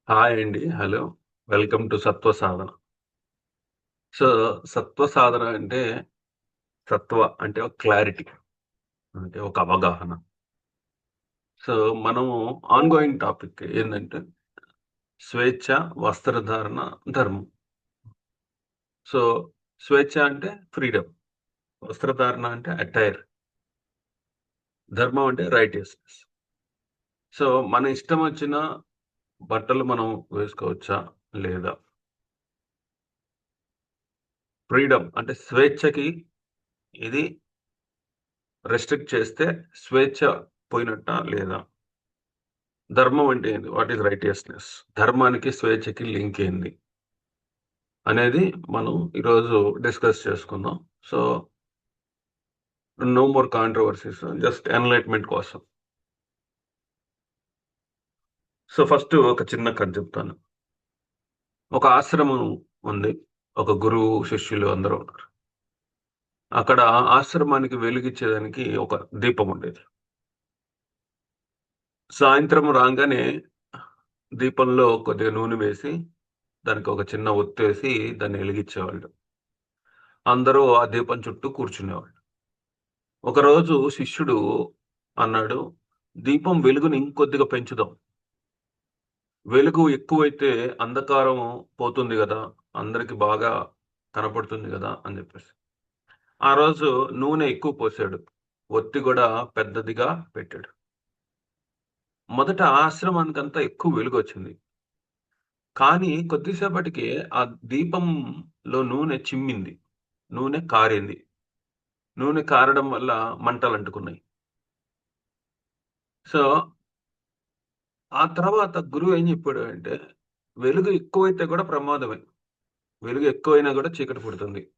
Hi అండి. Hello. Welcome to సత్వ సాధన. So, సత్వ సాధన అంటే సత్వ అంటే ఒక క్లారిటీ. అంటే ఒక అవగాహన. సో, మనము ఆన్ గోయింగ్ టాపిక్ ఏందంటే స్వేచ్ఛ, వస్త్రధారణ, ధర్మం. సో, స్వేచ్ఛ అంటే ఫ్రీడమ్. వస్త్రధారణ అంటే అటైర్. ధర్మం అంటే రైటియస్‌నెస్. సో, మన ఇష్టం వచ్చిన బట్టలు మనం వేసుకోవచ్చా? లేదా? ఫ్రీడమ్ అంటే స్వేచ్ఛకి ఇది రెస్ట్రిక్ట్ చేస్తే స్వేచ్ఛ పోయినట్టా? లేదా? ధర్మం అంటే ఏంది? What is righteousness? ధర్మానికి, స్వేచ్ఛకి లింక్ ఏంది? అనేది మనం ఈరోజు డిస్కస్ చేసుకుందాం. So, no more controversies. Just enlightenment కోసం. సో, ఫస్ట్ ఒక చిన్న కథ చెప్తాను. ఒక ఆశ్రమం ఉంది. ఒక గురువు, శిష్యులు అందరూ ఉన్నారు. అక్కడ ఆశ్రమానికి వెలుగిచ్చేదానికి ఒక దీపం ఉండేది. సాయంత్రం రాంగానే దీపంలో కొద్దిగా నూనె వేసి, దానికి ఒక చిన్న ఒత్తేసి దాన్ని ఎలిగిచ్చేవాళ్ళు. అందరూ ఆ దీపం చుట్టూ కూర్చునేవాళ్ళు. ఒకరోజు శిష్యుడు అన్నాడు, "దీపం వెలుగుని ఇంకొద్దిగా పెంచుదాం. వెలుగు ఎక్కువైతే అంధకారం పోతుంది గదా! అందరికి బాగా కనపడుతుంది గదా!" అని జెప్పేసి. ఆ రోజు నూనె ఎక్కువ పోసాడు. ఒత్తి గూడా పెద్దదిగా పెట్టాడు. మొదట ఆశ్రమానికంతా ఎక్కువ వెలుగొచ్చింది. కానీ కొద్దిసేపటికి ఆ దీపంలో నూనె చిమ్మింది. నూనె కారింది. నూనె కారడం వల్ల మంటలంటుకున్నాయి. సో, ఆ తర్వాత గురువు ఏం జెప్పాడు అంటే, వెలుగు ఎక్కువైతే గూడా ప్రమాదమే. వెలుగు ఎక్కువైనా గూడా చీకటి పుడుతుంది.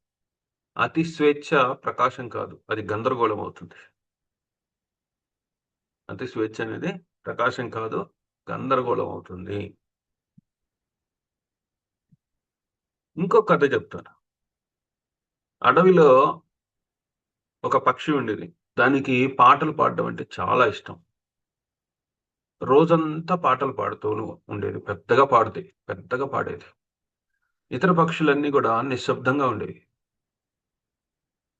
అతి స్వేచ్ఛ ప్రకాశం కాదు. అది గందరగోళం అవుతుంది. అతి స్వేచ్ఛ అనేది ప్రకాశం కాదు, గందరగోళం అవుతుంది. ఇంకో కథ చెప్తాను. అడవిలో ఒక పక్షి ఉండేది. దానికి పాటలు పాడడం అంటే చాలా ఇష్టం. రోజంతా పాటలు పాడుతూను ఉండేది. పెద్దగా పాడుద్ది. పెద్దగా పాడేది. ఇతర పక్షులన్నీ గూడా నిశ్శబ్దంగా ఉండేవి.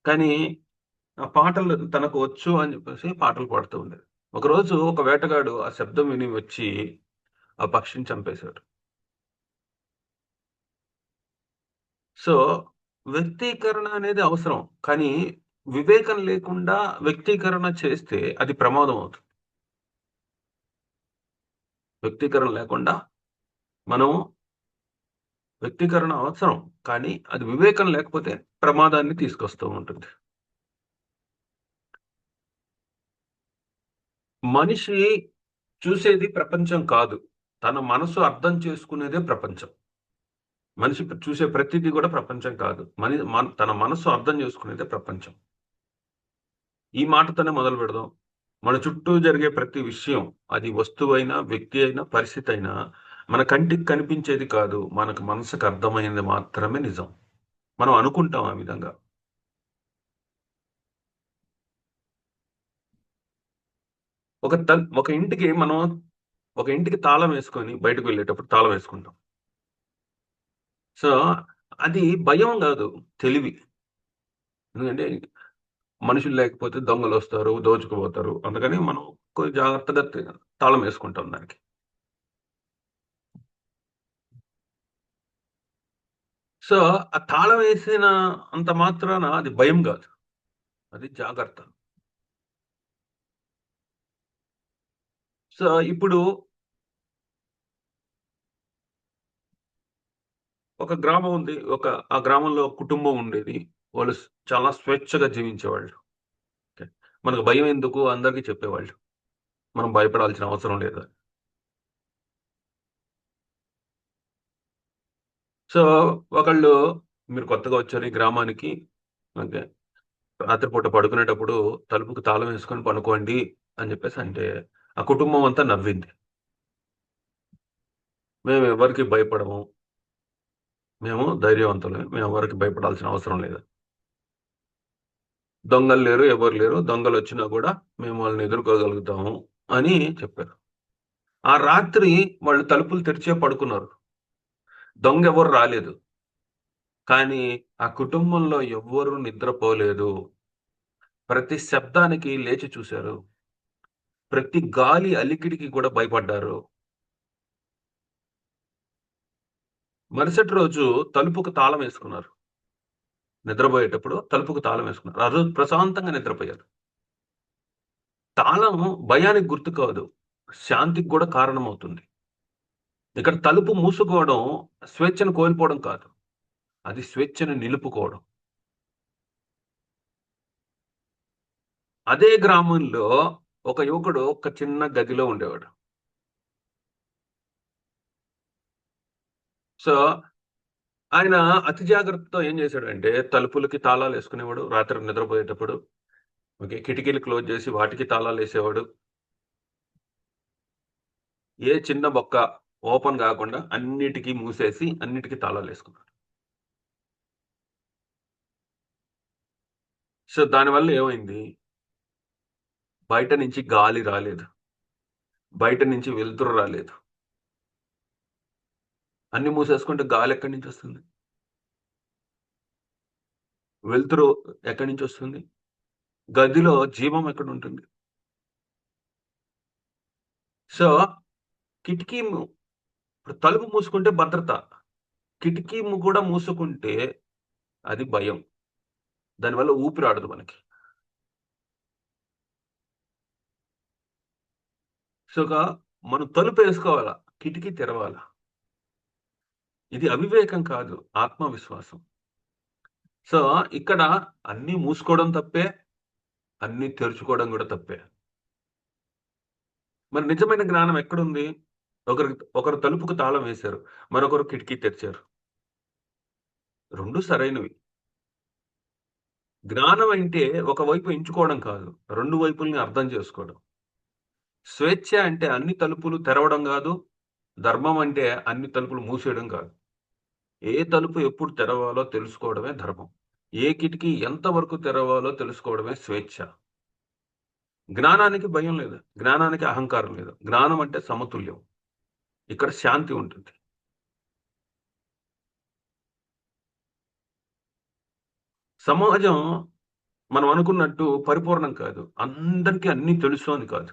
కానీ ఆ పాటలు తనకు వచ్చు అని జెప్పేసి పాటలు పాడుతూ ఉండేది. ఒకరోజు ఒక వేటగాడు ఆ శబ్దం విని వచ్చి ఆ పక్షిని చంపేశాడు. సో, వ్యక్తీకరణ అనేది అవసరం. కానీ వివేకం లేకుండా వ్యక్తీకరణ చేస్తే అది ప్రమాదం అవుతుంది. వ్యక్తీకరణ లేకుండా మనం వ్యక్తీకరణ అవసరం. కానీ అది వివేకం లేకపోతే ప్రమాదాన్ని తీసుకొస్తూ ఉంటుంది. మనిషి చూసేది ప్రపంచం కాదు. తన మనసు అర్థం చేసుకునేదే ప్రపంచం. మనిషి చూసే ప్రతీది గూడా ప్రపంచం కాదు. తన మనస్సు అర్థం చేసుకునేదే ప్రపంచం. ఈ మాటతోనే మొదలుపెడదాం. మన చుట్టూ జరిగే ప్రతి విషయం, అది వస్తువైనా, వ్యక్తి అయినా, పరిస్థితి అయినా, మన కంటికి కనిపించేది కాదు. మనకు మనసుకు అర్థమైనది మాత్రమే నిజం. మనం అనుకుంటాం ఆ విధంగా. ఒక ఇంటికి మనం ఒక ఇంటికి తాళం వేసుకొని బయటకు వెళ్ళేటప్పుడు తాళం వేసుకుంటాం. సో, అది భయం గాదు, తెలివి. ఎందుకంటే మనుషులు లేకపోతే దొంగలొస్తారు, దోచుకుపోతారు. అందుకని మనం కొంచెం జాగ్రత్తగా తాళం వేసుకుంటాం దానికి. సో, ఆ తాళం వేసిన అంత మాత్రాన అది భయం గాదు. అది జాగ్రత్త. సో, ఇప్పుడు ఒక గ్రామం ఉంది. ఆ గ్రామంలో కుటుంబం ఉండేది. వాళ్ళు చాలా స్వేచ్ఛగా జీవించేవాళ్ళు. ఓకే. మనకు భయం ఎందుకు అందరికి చెప్పేవాళ్ళు. మనం భయపడాల్సిన అవసరం లేదు. సో, ఒకళ్ళు మీరు కొత్తగా వచ్చారు ఈ గ్రామానికి. ఓకే. రాత్రిపూట పడుకునేటప్పుడు తలుపుకి తాళం వేసుకొని పనుకోండి అని చెప్పేసి అంటే, ఆ కుటుంబం అంతా నవ్వింది. మేమెవ్వరికీ భయపడము. మేము ధైర్యవంతులమే. మేమెవ్వరికీ భయపడాల్సిన అవసరం లేదు. దొంగలు లేరు, ఎవరు లేరు. దొంగలొచ్చినా గూడా మేము వాళ్ళని ఎదుర్కోగలుగుతాము అని చెప్పారు. ఆ రాత్రి వాళ్ళు తలుపులు తెరిచే పడుకున్నారు. దొంగ ఎవరు రాలేదు. కానీ ఆ కుటుంబంలో ఎవ్వరూ నిద్రపోలేదు. ప్రతి శబ్దానికి లేచి చూశారు. ప్రతి గాలి అలికిడికి కూడా భయపడ్డారు. మరుసటి రోజు తలుపుకు తాళం వేసుకున్నారు. నిద్రపోయేటప్పుడు తలుపుకు తాళం వేసుకున్నారు. ఆ రోజు ప్రశాంతంగా నిద్రపోయారు. తాళం భయానికి గుర్తు కాదు. శాంతికి కూడా కారణమవుతుంది. ఇక్కడ తలుపు మూసుకోవడం స్వేచ్ఛను కోల్పోవడం కాదు. అది స్వేచ్ఛను నిలుపుకోవడం. అదే గ్రామంలో ఒక యువకుడు ఒక చిన్న గదిలో ఉండేవాడు. సో, ఆయన అతి జాగ్రత్తతో ఏం చేశాడంటే తలుపులకి తాళాలేసుకునేవాడు. రాత్రి నిద్రపోయేటప్పుడు. ఓకే. కిటికీలు క్లోజ్ చేసి వాటికి తాళాలేసేవాడు. ఏ చిన్న బొక్క ఓపెన్ గాకుండా అన్నిటికి మూసేసి, అన్నిటికి తాళాలేసుకున్నాడు. సో, దానివల్ల ఏమైంది? బయట నుంచి గాలి రాలేదు. బయట నుంచి వెలుతురు రాలేదు. అన్నీ మూసేసుకుంటే గాలెక్కడి నుంచొస్తుంది? వెలుతురు ఎక్కడి నుంచొస్తుంది? గదిలో జీవం ఎక్కడుంటుంది? సో, కిటికీ ఇప్పుడు తలుపు మూసుకుంటే భద్రత. కిటికీ కూడా మూసుకుంటే అది భయం. దానివల్ల ఊపిరాడదు మనకి. సో, మనం తలుపేసుకోవాలా. కిటికీ తెరవాలా. ఇది అవివేకం కాదు. ఆత్మవిశ్వాసం. సో, ఇక్కడ అన్నీ మూసుకోవడం తప్పే. అన్నీ తెరుచుకోవడం గూడా తప్పే. మరి నిజమైన జ్ఞానం ఎక్కడుంది? ఒకరు తలుపుకు తాళం వేశారు. మరొకరు కిటికీ తెరిచారు. 2 సరైనవి. జ్ఞానం అంటే ఒకవైపు ఎంచుకోవడం కాదు. 2 వైపుల్ని అర్థం చేసుకోవడం. స్వేచ్ఛ అంటే అన్ని తలుపులు తెరవడం గాదు. ధర్మం అంటే అన్ని తలుపులు మూసేయడం కాదు. ఏ తలుపు ఎప్పుడు తెరవాలో తెలుసుకోవడమే ధర్మం. ఏ కిటికీ ఎంత వరకు తెరవాలో తెలుసుకోవడమే స్వేచ్ఛ. జ్ఞానానికి భయం లేదు. జ్ఞానానికి అహంకారం లేదు. జ్ఞానం అంటే సమతుల్యం. ఇక్కడ శాంతి ఉంటుంది. సమాజం మనం అనుకున్నట్టు పరిపూర్ణం కాదు. అందరికీ అన్నీ తెలుసు అని కాదు.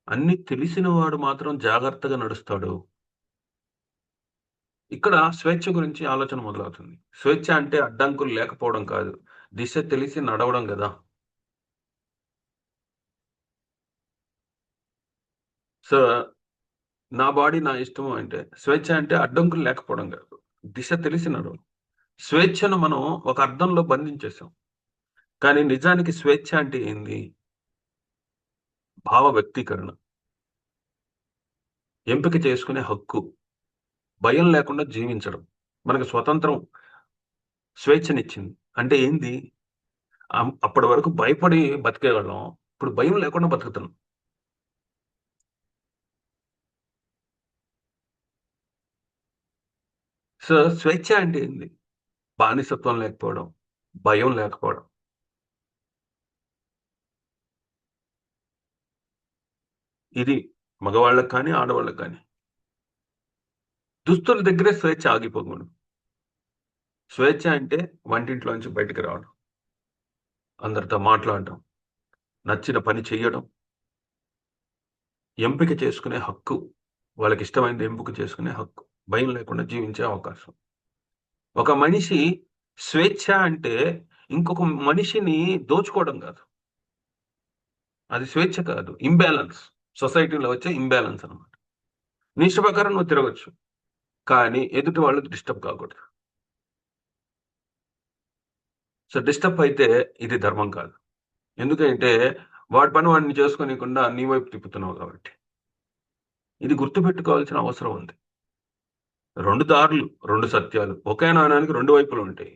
అన్నీ తెలిసిన వాడు మాత్రం జాగ్రత్తగా నడుస్తాడు. ఇక్కడ స్వేచ్ఛ గురించి ఆలోచన మొదలవుతుంది. స్వేచ్ఛ అంటే అడ్డంకులు లేకపోవడం కాదు. దిశ తెలిసి నడవడం గదా! సో, నా బాడీ నా ఇష్టము అంటే స్వేచ్ఛ అంటే అడ్డంకులు లేకపోవడం కాదు. దిశ తెలిసి నడవడం. స్వేచ్ఛను మనం ఒక అర్థంలో బంధించేసాం. కానీ నిజానికి స్వేచ్ఛ అంటే ఏంది? భావ వ్యక్తీకరణ. ఎంపిక చేసుకునే హక్కు. భయం లేకుండా జీవించడం. మనకు స్వతంత్రం స్వేచ్ఛనిచ్చింది. అంటే ఏంది? అప్పటి వరకు భయపడి బతికేవాళ్ళం. ఇప్పుడు భయం లేకుండా బతుకుతున్నాం. సో, స్వేచ్ఛ అంటే ఏంది? బానిసత్వం లేకపోవడం, భయం లేకపోవడం. ఇది మగవాళ్ళకి కానీ, ఆడవాళ్ళకి కానీ. దుస్తుల దగ్గరే స్వేచ్ఛ ఆగిపోకూడదు. స్వేచ్ఛ అంటే వంటింట్లోంచి బయటికి రావడం. అందరితో మాట్లాడడం. నచ్చిన పని చెయ్యడం. ఎంపిక చేసుకునే హక్కు. వాళ్ళకిష్టమైనది ఎంపిక చేసుకునే హక్కు. భయం లేకుండా జీవించే అవకాశం. ఒక మనిషి స్వేచ్ఛ అంటే ఇంకొక మనిషిని దోచుకోవడం గాదు. అది స్వేచ్ఛ కాదు. ఇంబాలన్స్. సొసైటీలో వచ్చే ఇంబాలన్స్ అన్నమాట. నీ ఇష్ట ప్రకారం నువ్వు తిరగొచ్చు. కానీ ఎదుటి వాళ్ళు డిస్టర్బ్ కాకూడదు. సో, డిస్టర్బ్ అయితే ఇది ధర్మం కాదు. ఎందుకంటే వాడి పని వాడిని చేసుకోనీయకుండా నీ వైపు తిప్పుతున్నావు కాబట్టి. ఇది గుర్తుపెట్టుకోవాల్సిన అవసరం ఉంది. 2 దారులు, 2 సత్యాలు. ఒకే నాణానికి 2 వైపులుంటాయి.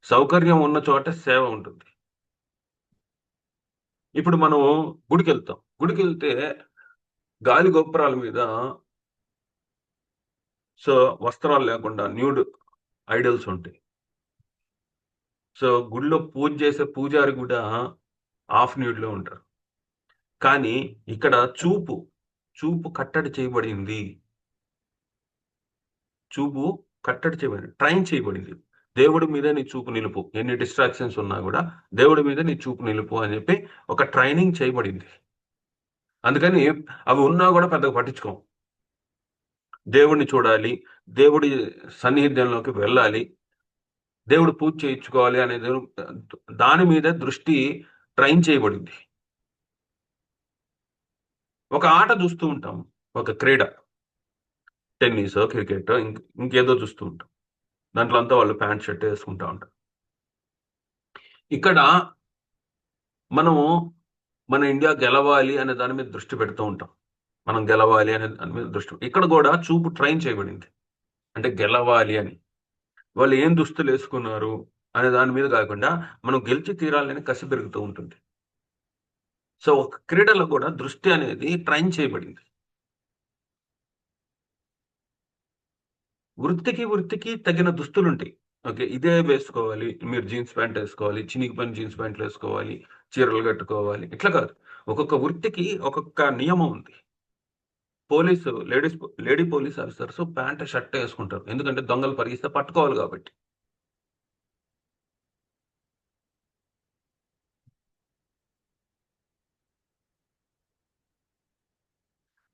సౌకర్యం ఉన్న చోట సేవ ఉంటుంది. ఇప్పుడు మనం గుడికెళ్తాం. గుడికెళ్తే గాలి గోపురాల మీద సో, వస్త్రాలు లేకుండా న్యూడ్ ఐడల్స్ ఉంటాయి. సో, గుడిలో పూజ చేసే పూజారి గూడా హాఫ్ న్యూడ్‌లో ఉంటారు. కానీ ఇక్కడ చూపు. చూపు కట్టడి చేయబడింది. చూపు కట్టడి చేయబడింది. ట్రైన్ చేయబడింది. దేవుడి మీద నీ చూపు నిలుపు. ఎన్ని డిస్ట్రాక్షన్స్ ఉన్నా గూడా దేవుడి మీద నీ చూపు నిలుపు అని చెప్పి ఒక ట్రైనింగ్ చేయబడింది. అందుకని అవి ఉన్నా గూడా పెద్దగా పట్టించుకోం. దేవుడిని చూడాలి. దేవుడి సన్నిహిత్యంలోకి వెళ్ళాలి. దేవుడు పూజ చేయించుకోవాలి అనేది దాని మీద దృష్టి ట్రైన్ చేయబడింది. ఒక ఆట చూస్తూ ఉంటాం. ఒక క్రీడ. టెన్నిసో, క్రికెటో ఇంకేదో చూస్తూ ఉంటాం. దాంట్లో అంతా వాళ్ళు ప్యాంట్, షర్ట్ ఏసుకుంటా ఉంటారు. ఇక్కడ మనము మన ఇండియా గెలవాలి అనే దాని మీద దృష్టి పెడుతూ ఉంటాం. మనం గెలవాలి అనే దాని మీద దృష్టి. ఇక్కడ గూడా చూపు ట్రైన్ చేయబడింది. అంటే గెలవాలి అని. వాళ్ళు ఏం దుస్తులేసుకున్నారు అనే దాని మీద గాకుండా, మనం గెలిచి తీరాలని కసి పెరుగుతూ ఉంటుంది. సో, ఒక క్రీడలో గూడా దృష్టి అనేది ట్రైన్ చేయబడింది. వృత్తికి తగిన దుస్తులుంటాయి. ఓకే. ఇదే వేసుకోవాలి. మీరు జీన్స్ ప్యాంట్ ఏసుకోవాలి. చినిగిపోయిన జీన్స్ ప్యాంట్‌లేసుకోవాలి. చీరలు కట్టుకోవాలి. ఇట్లా కాదు. ఒక్కొక్క వృత్తికి ఒక్కొక్క నియమం ఉంది. Lady police officers pant, shirt ఏసుకుంటారు. ఎందుకంటే దొంగలు పరిగిస్తే పట్టుకోవాలి గాబట్టి.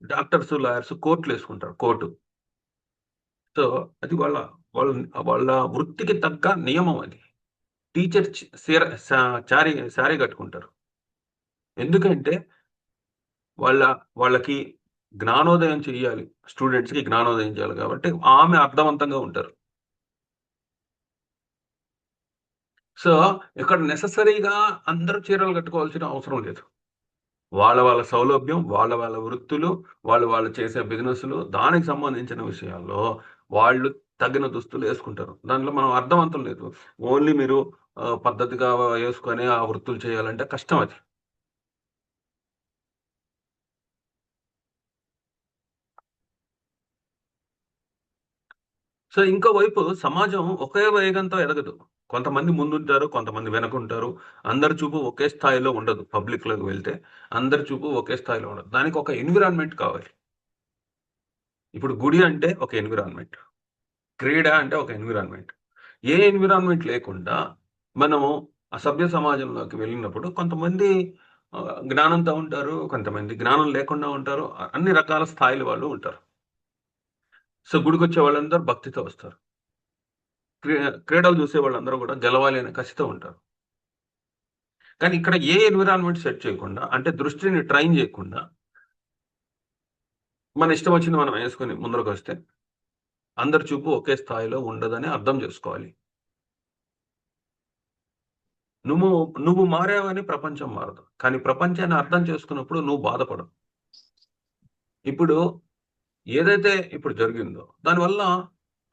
డాక్టర్స్, లాయర్స్ కోట్‌లేసుకుంటారు. కోటు. సో, అది వాళ్ళ వాళ్ళ వృత్తికి తగ్గ నియమం అది. టీచర్ చ్ సీర సా శారీ కట్టుకుంటారు. ఎందుకంటే వాళ్ళ వాళ్ళకి జ్ఞానోదయం చెయ్యాలి. స్టూడెంట్స్‌కి జ్ఞానోదయం చేయాలి కాబట్టి ఆమె అర్థవంతంగా ఉంటారు. సో, ఇక్కడ నెసెసరీగా అందరూ చీరలు కట్టుకోవాల్సిన అవసరం లేదు. వాళ్ళ సౌలభ్యం, వాళ్ళ వృత్తులు, వాళ్ళు చేసే బిజినెస్‌లు దానికి సంబంధించిన విషయాల్లో వాళ్ళు తగిన దుస్తులు యేసుకుంటారు. దాంట్లో మనం అర్థవంతం లేదు. ఓన్లీ మీరు పద్ధతిగా యేసుకొని ఆ వృత్తులు చేయాలంటే కష్టం అది. సో, ఇంకో వైపు సమాజం ఒకే వేగంతో ఎదగదు. కొంతమంది ముందుంటారు, కొంతమంది వెనకుంటారు. అందరి చూపు ఒకే స్థాయిలో ఉండదు. పబ్లిక్‌లోకి వెళ్తే అందరి చూపు ఒకే స్థాయిలో ఉండదు. దానికి ఒక ఎన్విరాన్మెంట్ కావాలి. ఇప్పుడు గుడి అంటే ఒక ఎన్విరాన్మెంట్. క్రీడ అంటే ఒక ఎన్విరాన్మెంట్. ఏ ఎన్విరాన్మెంట్ లేకుండా మనము అసభ్య సమాజంలోకి వెళ్ళినప్పుడు కొంతమంది జ్ఞానంతో ఉంటారు. కొంతమంది జ్ఞానం లేకుండా ఉంటారు. అన్ని రకాల స్థాయిల వాళ్ళు ఉంటారు. సో, గుడికొచ్చే వాళ్ళందరూ భక్తితో వస్తారు. క్రీ క్రీడలు చూసే వాళ్ళందరూ గూడా గెలవాలి అనే కసితో ఉంటారు. కానీ ఇక్కడ ఏ ఎన్విరాన్మెంట్ సెట్ చేయకుండా అంటే దృష్టిని ట్రైన్ జేయకుండా మన ఇష్టం వచ్చింది మనం యేసుకొని ముందరకొస్తే అందరి చూపు ఒకే స్థాయిలో ఉండదని అర్థం జేసుకోవాలి. నువ్వు నువ్వు మారావని ప్రపంచం మారదు. కానీ ప్రపంచాన్ని అర్థం చేసుకున్నప్పుడు నువ్వు బాధపడవు. ఇప్పుడు ఏదైతే ఇప్పుడు జరిగిందో దానివల్ల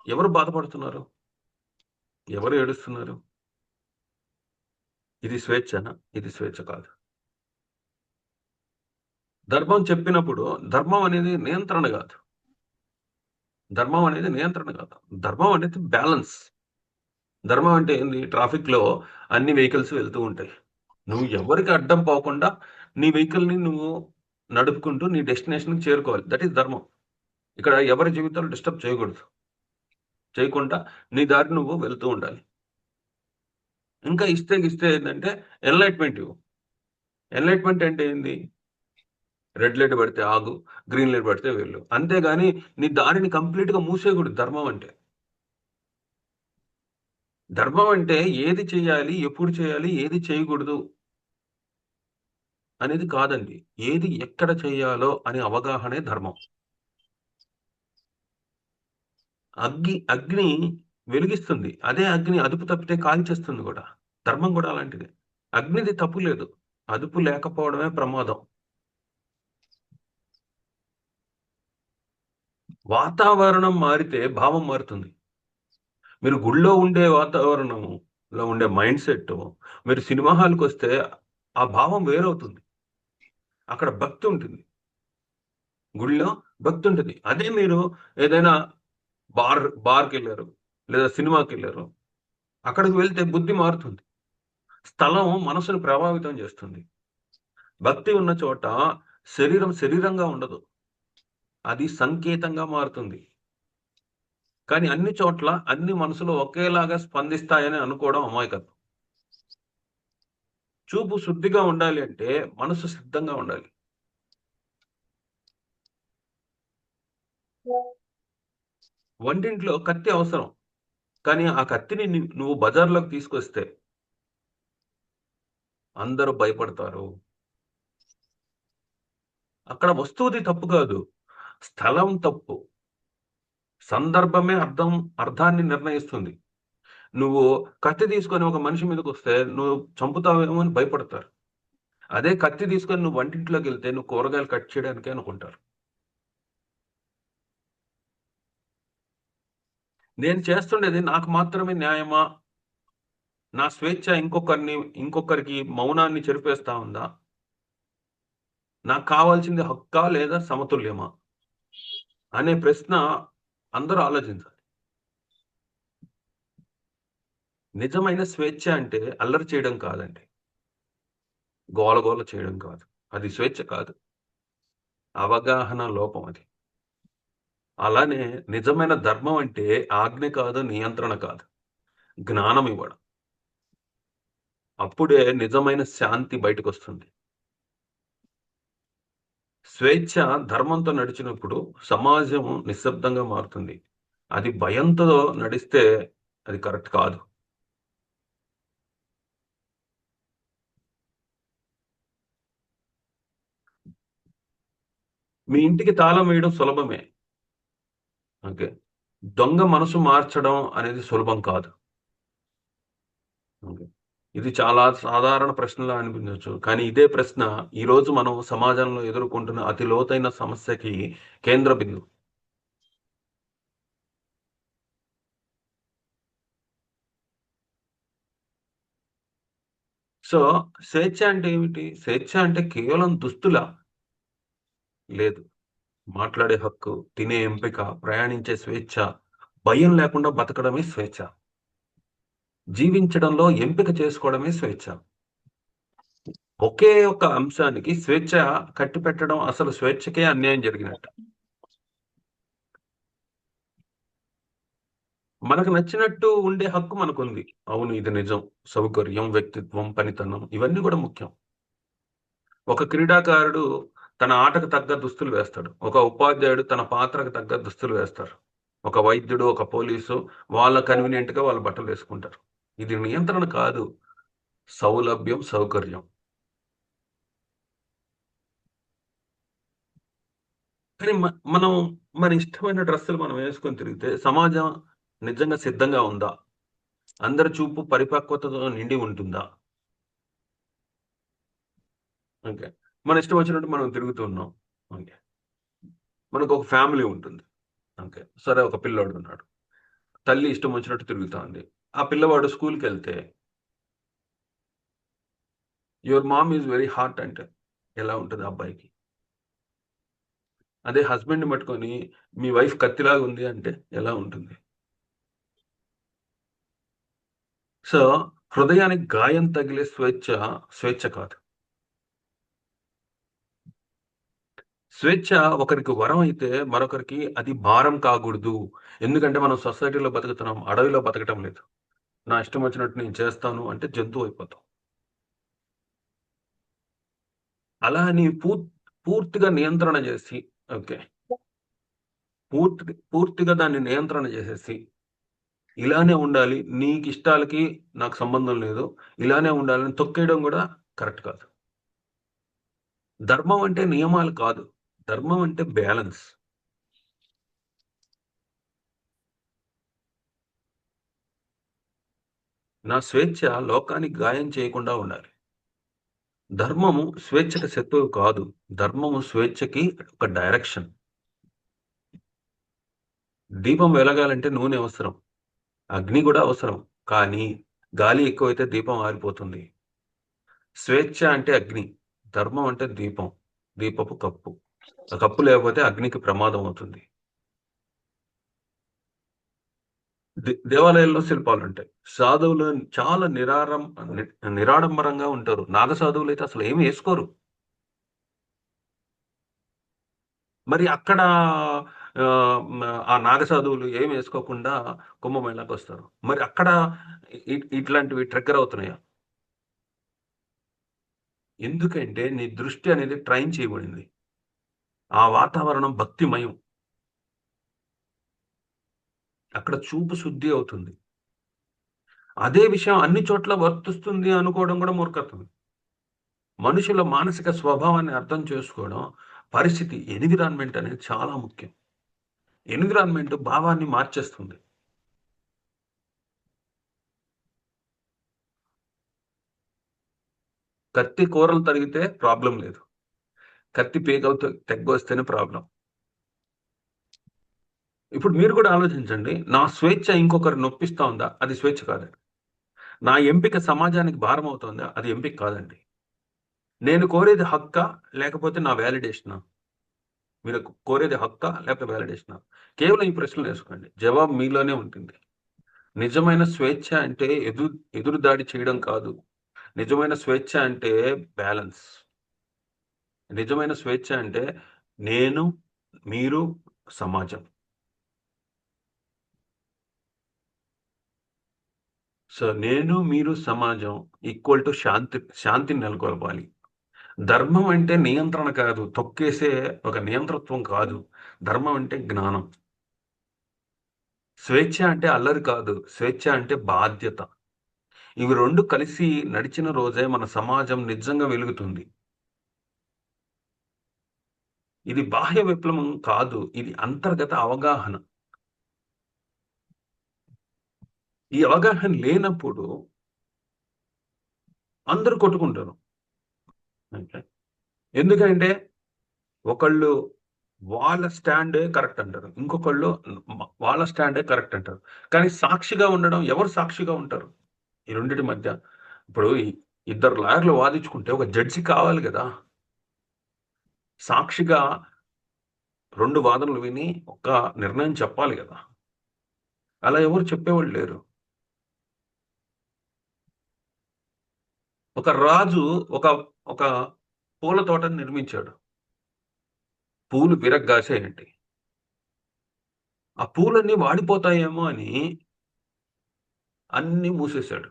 ఎవరు బాధపడుతున్నారు? ఎవరు ఏడుస్తున్నారు? ఇది స్వేచ్ఛనా? ఇది స్వేచ్ఛ కాదు. ధర్మం చెప్పినప్పుడు ధర్మం అనేది నియంత్రణ గాదు. ధర్మం అనేది నియంత్రణ కాదు. ధర్మం అనేది బ్యాలెన్స్. ధర్మం అంటే ఏంది? ట్రాఫిక్‌లో అన్ని వెహికల్స్ వెళ్తూ ఉంటాయి. నువ్వు ఎవరికి అడ్డం పోకుండా నీ వెహికల్‌ని నువ్వు నడుపుకుంటూ నీ డెస్టినేషన్‌కి చేరుకోవాలి. దట్ ఈస్ ధర్మం. ఇక్కడ ఎవరి జీవితాలు డిస్టర్బ్ చేయకూడదు. చేయకుండా నీ దారి నువ్వు వెళ్తూ ఉండాలి. ఇంకా గిస్తే ఏందంటే ఎన్‌లైట్‌మెంట్ ఇవ్వు. ఎన్‌లైట్‌మెంట్ అంటే ఏంది? రెడ్ లైట్ పడితే ఆగు. గ్రీన్ లైట్ పడితే వెళ్ళు. అంతేగాని నీ దారిని కంప్లీట్‌గా మూసేయకూడదు ధర్మం అంటే. ధర్మం అంటే ఏది చేయాలి? ఎప్పుడు చేయాలి? ఏది చేయకూడదు? అనేది కాదండి. ఏది ఎక్కడ చేయాలో అనే అవగాహనే ధర్మం. అగ్ని వెలిగిస్తుంది. అదే అగ్ని అదుపు తప్పితే కాల్చేస్తుంది గూడా. ధర్మం గూడా అలాంటిదే. అగ్నిది తప్పు లేదు. అదుపు లేకపోవడమే ప్రమాదం. వాతావరణం మారితే భావం మారుతుంది. మీరు గుడిలో ఉండే వాతావరణంలో ఉండే మైండ్ సెట్టు మీరు సినిమా హాల్‌కొస్తే ఆ భావం వేరవుతుంది. అక్కడ భక్తి ఉంటుంది. గుడిలో భక్తి ఉంటది. అదే మీరు ఏదైనా బార్‌కెళ్లారు. లేదా సినిమాకెళ్లారు. అక్కడికి వెళ్తే బుద్ధి మారుతుంది. స్థలం మనసును ప్రభావితం చేస్తుంది. భక్తి ఉన్న చోట శరీరం శరీరంగా ఉండదు. అది సంకేతంగా మారుతుంది. కానీ అన్ని చోట్ల అన్ని మనసులు ఒకేలాగా స్పందిస్తాయని అనుకోవడం అమాయకత్వం. చూపు శుద్ధిగా ఉండాలి అంటే మనసు సిద్ధంగా ఉండాలి. వంటింట్లో కత్తి అవసరం. కానీ ఆ కత్తిని నువ్వు బజార్‌లోకి తీసుకొస్తే అందరూ భయపడతారు. అక్కడ వస్తువుది తప్పు కాదు. స్థలం తప్పు. సందర్భమే అర్థాన్ని నిర్ణయిస్తుంది. నువ్వు కత్తి తీసుకొని ఒక మనిషి మీదకొస్తే నువ్వు చంపుతావేమో అని భయపడతారు. అదే కత్తి తీసుకొని నువ్వు వంటింట్లోకెళ్తే నువ్వు కూరగాయలు కట్ చేయడానికే అనుకుంటారు. నేను చేస్తుండేది నాకు మాత్రమే న్యాయమా? నా స్వేచ్ఛ ఇంకొకరికి మౌనాన్ని చెరిపేస్తా ఉందా? నాకు కావాల్సింది హక్కా లేదా సమతుల్యమా? అనే ప్రశ్న అందరూ ఆలోచించాలి. నిజమైన స్వేచ్ఛ అంటే అల్లరి చేయడం కాదండి. గోల గోల చేయడం కాదు. అది స్వేచ్ఛ కాదు. అవగాహన లోపం అది. అలానే నిజమైన ధర్మం అంటే ఆజ్ఞ కాదు, నియంత్రణ కాదు. జ్ఞానం ఇవ్వడం. అప్పుడే నిజమైన శాంతి బయటకొస్తుంది. స్వేచ్ఛ ధర్మంతో నడిచినప్పుడు సమాజం నిశ్శబ్దంగా మారుతుంది. అది భయంతో నడిస్తే అది కరెక్ట్ కాదు. మీ ఇంటికి తాళం వేయడం సులభమే. ఓకే. దొంగ మనసు మార్చడం అనేది సులభం కాదు. ఓకే. ఇది చాలా సాధారణ ప్రశ్నలా అనిపించొచ్చు. కానీ ఇదే ప్రశ్న ఈరోజు మనం సమాజంలో ఎదుర్కొంటున్న అతి లోతైన సమస్యకి కేంద్ర బిందువు. సో, స్వేచ్ఛ అంటే ఏమిటి? స్వేచ్ఛ అంటే కేవలం దుస్తులా? లేదు. మాట్లాడే హక్కు, తినే ఎంపిక, ప్రయాణించే స్వేచ్ఛ, భయం లేకుండా బతకడమే స్వేచ్ఛ. జీవించడంలో ఎంపిక చేసుకోవడమే స్వేచ్ఛ. ఒకే ఒక్క అంశానికి స్వేచ్ఛ కట్టిపెట్టడం అసలు స్వేచ్ఛకే అన్యాయం జరిగినట్టు. మనకు నచ్చినట్టు ఉండే హక్కు మనకుంది. అవును, ఇది నిజం. సౌకర్యం, వ్యక్తిత్వం, పనితనం ఇవన్నీ కూడా ముఖ్యం. ఒక క్రీడాకారుడు తన ఆటకు తగ్గ దుస్తులు వేస్తాడు. ఒక ఉపాధ్యాయుడు తన పాత్రకు తగ్గ దుస్తులు వేస్తారు. ఒక వైద్యుడు, ఒక పోలీసు వాళ్ళ కన్వీనియంట్‌గా వాళ్ళు బట్టలు వేసుకుంటారు. ఇది నియంత్రణ కాదు. సౌలభ్యం, సౌకర్యం. కానీ మనం మన ఇష్టమైన డ్రెస్సులు మనం వేసుకొని తిరిగితే సమాజం నిజంగా సిద్ధంగా ఉందా? అందరి చూపు పరిపక్వతతో నిండి ఉంటుందా? ఓకే. మన ఇష్టం వచ్చినట్టు మనం తిరుగుతున్నాం. ఓకే. మనకొక ఫ్యామిలీ ఉంటుంది. ఓకే. సరే, ఒక పిల్లోడున్నాడు. తల్లి ఇష్టం వచ్చినట్టు తిరుగుతాంది. ఆ పిల్లవాడు స్కూలుకెళ్తే, your mom is very hot అంటే ఎలా ఉంటది ఆ అబ్బాయికి? అదే హస్బెండ్‌ని పట్టుకొని మీ వైఫ్ కత్తిలాగా ఉంది అంటే ఎలా ఉంటుంది? సో, హృదయానికి గాయం తగిలే స్వేచ్ఛ కాదు. స్వేచ్ఛ ఒకరికి వరం అయితే మరొకరికి అది భారం కాకూడదు. ఎందుకంటే మనం సొసైటీలో బతుకుతున్నాం. అడవిలో బతకటం లేదు. నా ఇష్టం వచ్చినట్టు నేను చేస్తాను అంటే జంతువు అయిపోతాం. అలా అని పూర్తిగా నియంత్రణ చేసి, ఓకే, పూర్తిగా దాన్ని నియంత్రణ చేసేసి, ఇలానే ఉండాలి. నీకిష్టాలకి నాకు సంబంధం లేదు. ఇలానే ఉండాలని తొక్కేయడం గూడా కరెక్ట్ కాదు. ధర్మం అంటే నియమాలు కాదు. ధర్మం అంటే బ్యాలెన్స్. నా స్వేచ్ఛ లోకానికి గాయం చేయకుండా ఉండాలి. ధర్మము స్వేచ్ఛకి శత్రువు కాదు. ధర్మము స్వేచ్ఛకి ఒక డైరెక్షన్. దీపం వెలగాలంటే నూనె అవసరం. అగ్ని గూడా అవసరం. కానీ గాలి ఎక్కువైతే దీపం ఆరిపోతుంది. స్వేచ్ఛ అంటే అగ్ని. ధర్మం అంటే దీపం. దీపపు కప్పు. ఆ కప్పు లేకపోతే అగ్నికి ప్రమాదం అవుతుంది. దేవాలయాల్లో శిల్పాలుంటాయి. సాధువులు చాలా ని నిరాడంబరంగా ఉంటారు. నాగ సాధువులైతే అసలు ఏమి యేసుకోరు. మరి అక్కడ ఆ నాగసాధువులు ఏం వేసుకోకుండా కుంభమేళాకు వస్తారు. మరి అక్కడ ఇట్లాంటివి ట్రిగ్గర్ అవుతున్నాయా? ఎందుకంటే నీ దృష్టి అనేది ట్రైన్ చేయబడింది. ఆ వాతావరణం భక్తిమయం. అక్కడ చూపు శుద్ధి అవుతుంది. అదే విషయం అన్ని చోట్ల వర్తిస్తుంది అనుకోవడం కూడా మూర్ఖత్వం. మనుషుల మానసిక స్వభావాన్ని అర్థం చేసుకోవడం, పరిస్థితి, ఎన్విరాన్మెంట్ అనేది చాలా ముఖ్యం. ఎన్విరాన్మెంట్ భావాన్ని మార్చేస్తుంది. కత్తి కూరలు తరిగితే ప్రాబ్లం లేదు. కత్తి పీకలతో తెగ్గొస్తేనే ప్రాబ్లం. ఇప్పుడు మీరు కూడా ఆలోచించండి. నా స్వేచ్ఛ ఇంకొకరిని నొప్పిస్తా ఉందా? అది స్వేచ్ఛ కాదండి. నా ఎంపిక సమాజానికి భారం అవుతుందా? అది ఎంపిక కాదండి. నేను కోరేది హక్కా? లేకపోతే నా వాలిడేషనా? మీరు కోరేది హక్కా? లేకపోతే వాలిడేషనా? కేవలం ఈ ప్రశ్నలు వేసుకోండి. జవాబు మీలోనే ఉంటుంది. నిజమైన స్వేచ్ఛ అంటే ఎదురు దాడి చేయడం కాదు. నిజమైన స్వేచ్ఛ అంటే బ్యాలెన్స్. నిజమైన స్వేచ్ఛ అంటే నేను, మీరు, సమాజం. సో, నేను, మీరు, సమాజం ఈక్వల్ టు శాంతిని నెలకొల్పాలి. ధర్మం అంటే నియంత్రణ కాదు. తొక్కేసే ఒక నియంతృత్వం కాదు. ధర్మం అంటే జ్ఞానం. స్వేచ్ఛ అంటే అల్లరి కాదు. స్వేచ్ఛ అంటే బాధ్యత. ఇవి 2 కలిసి నడిచిన రోజే మన సమాజం నిజంగా వెలుగుతుంది. ఇది బాహ్య విప్లవం కాదు. ఇది అంతర్గత అవగాహన. ఈ అవగాహన లేనప్పుడు అందరూ కొట్టుకుంటారు. ఓకే. ఎందుకంటే ఒకళ్ళు వాళ్ళ స్టాండే కరెక్ట్ అంటారు. ఇంకొకళ్ళు వాళ్ళ స్టాండే కరెక్ట్ అంటారు. కానీ సాక్షిగా ఉండడం ఎవరు సాక్షిగా ఉంటారు? ఈ రెండిటి మధ్య ఇప్పుడు ఇద్దరు లాయర్లు వాదించుకుంటే ఒక జడ్జి కావాలి గదా! సాక్షిగా 2 వాదనలు విని ఒక నిర్ణయం చెప్పాలి గదా! అలా ఎవరు చెప్పేవాళ్ళు లేరు. ఒక రాజు ఒక ఒక పూల తోటని నిర్మించాడు. పూలు విరగ్గాసాయండి. ఆ పూలన్నీ వాడిపోతాయేమో అని అన్నీ మూసేశాడు.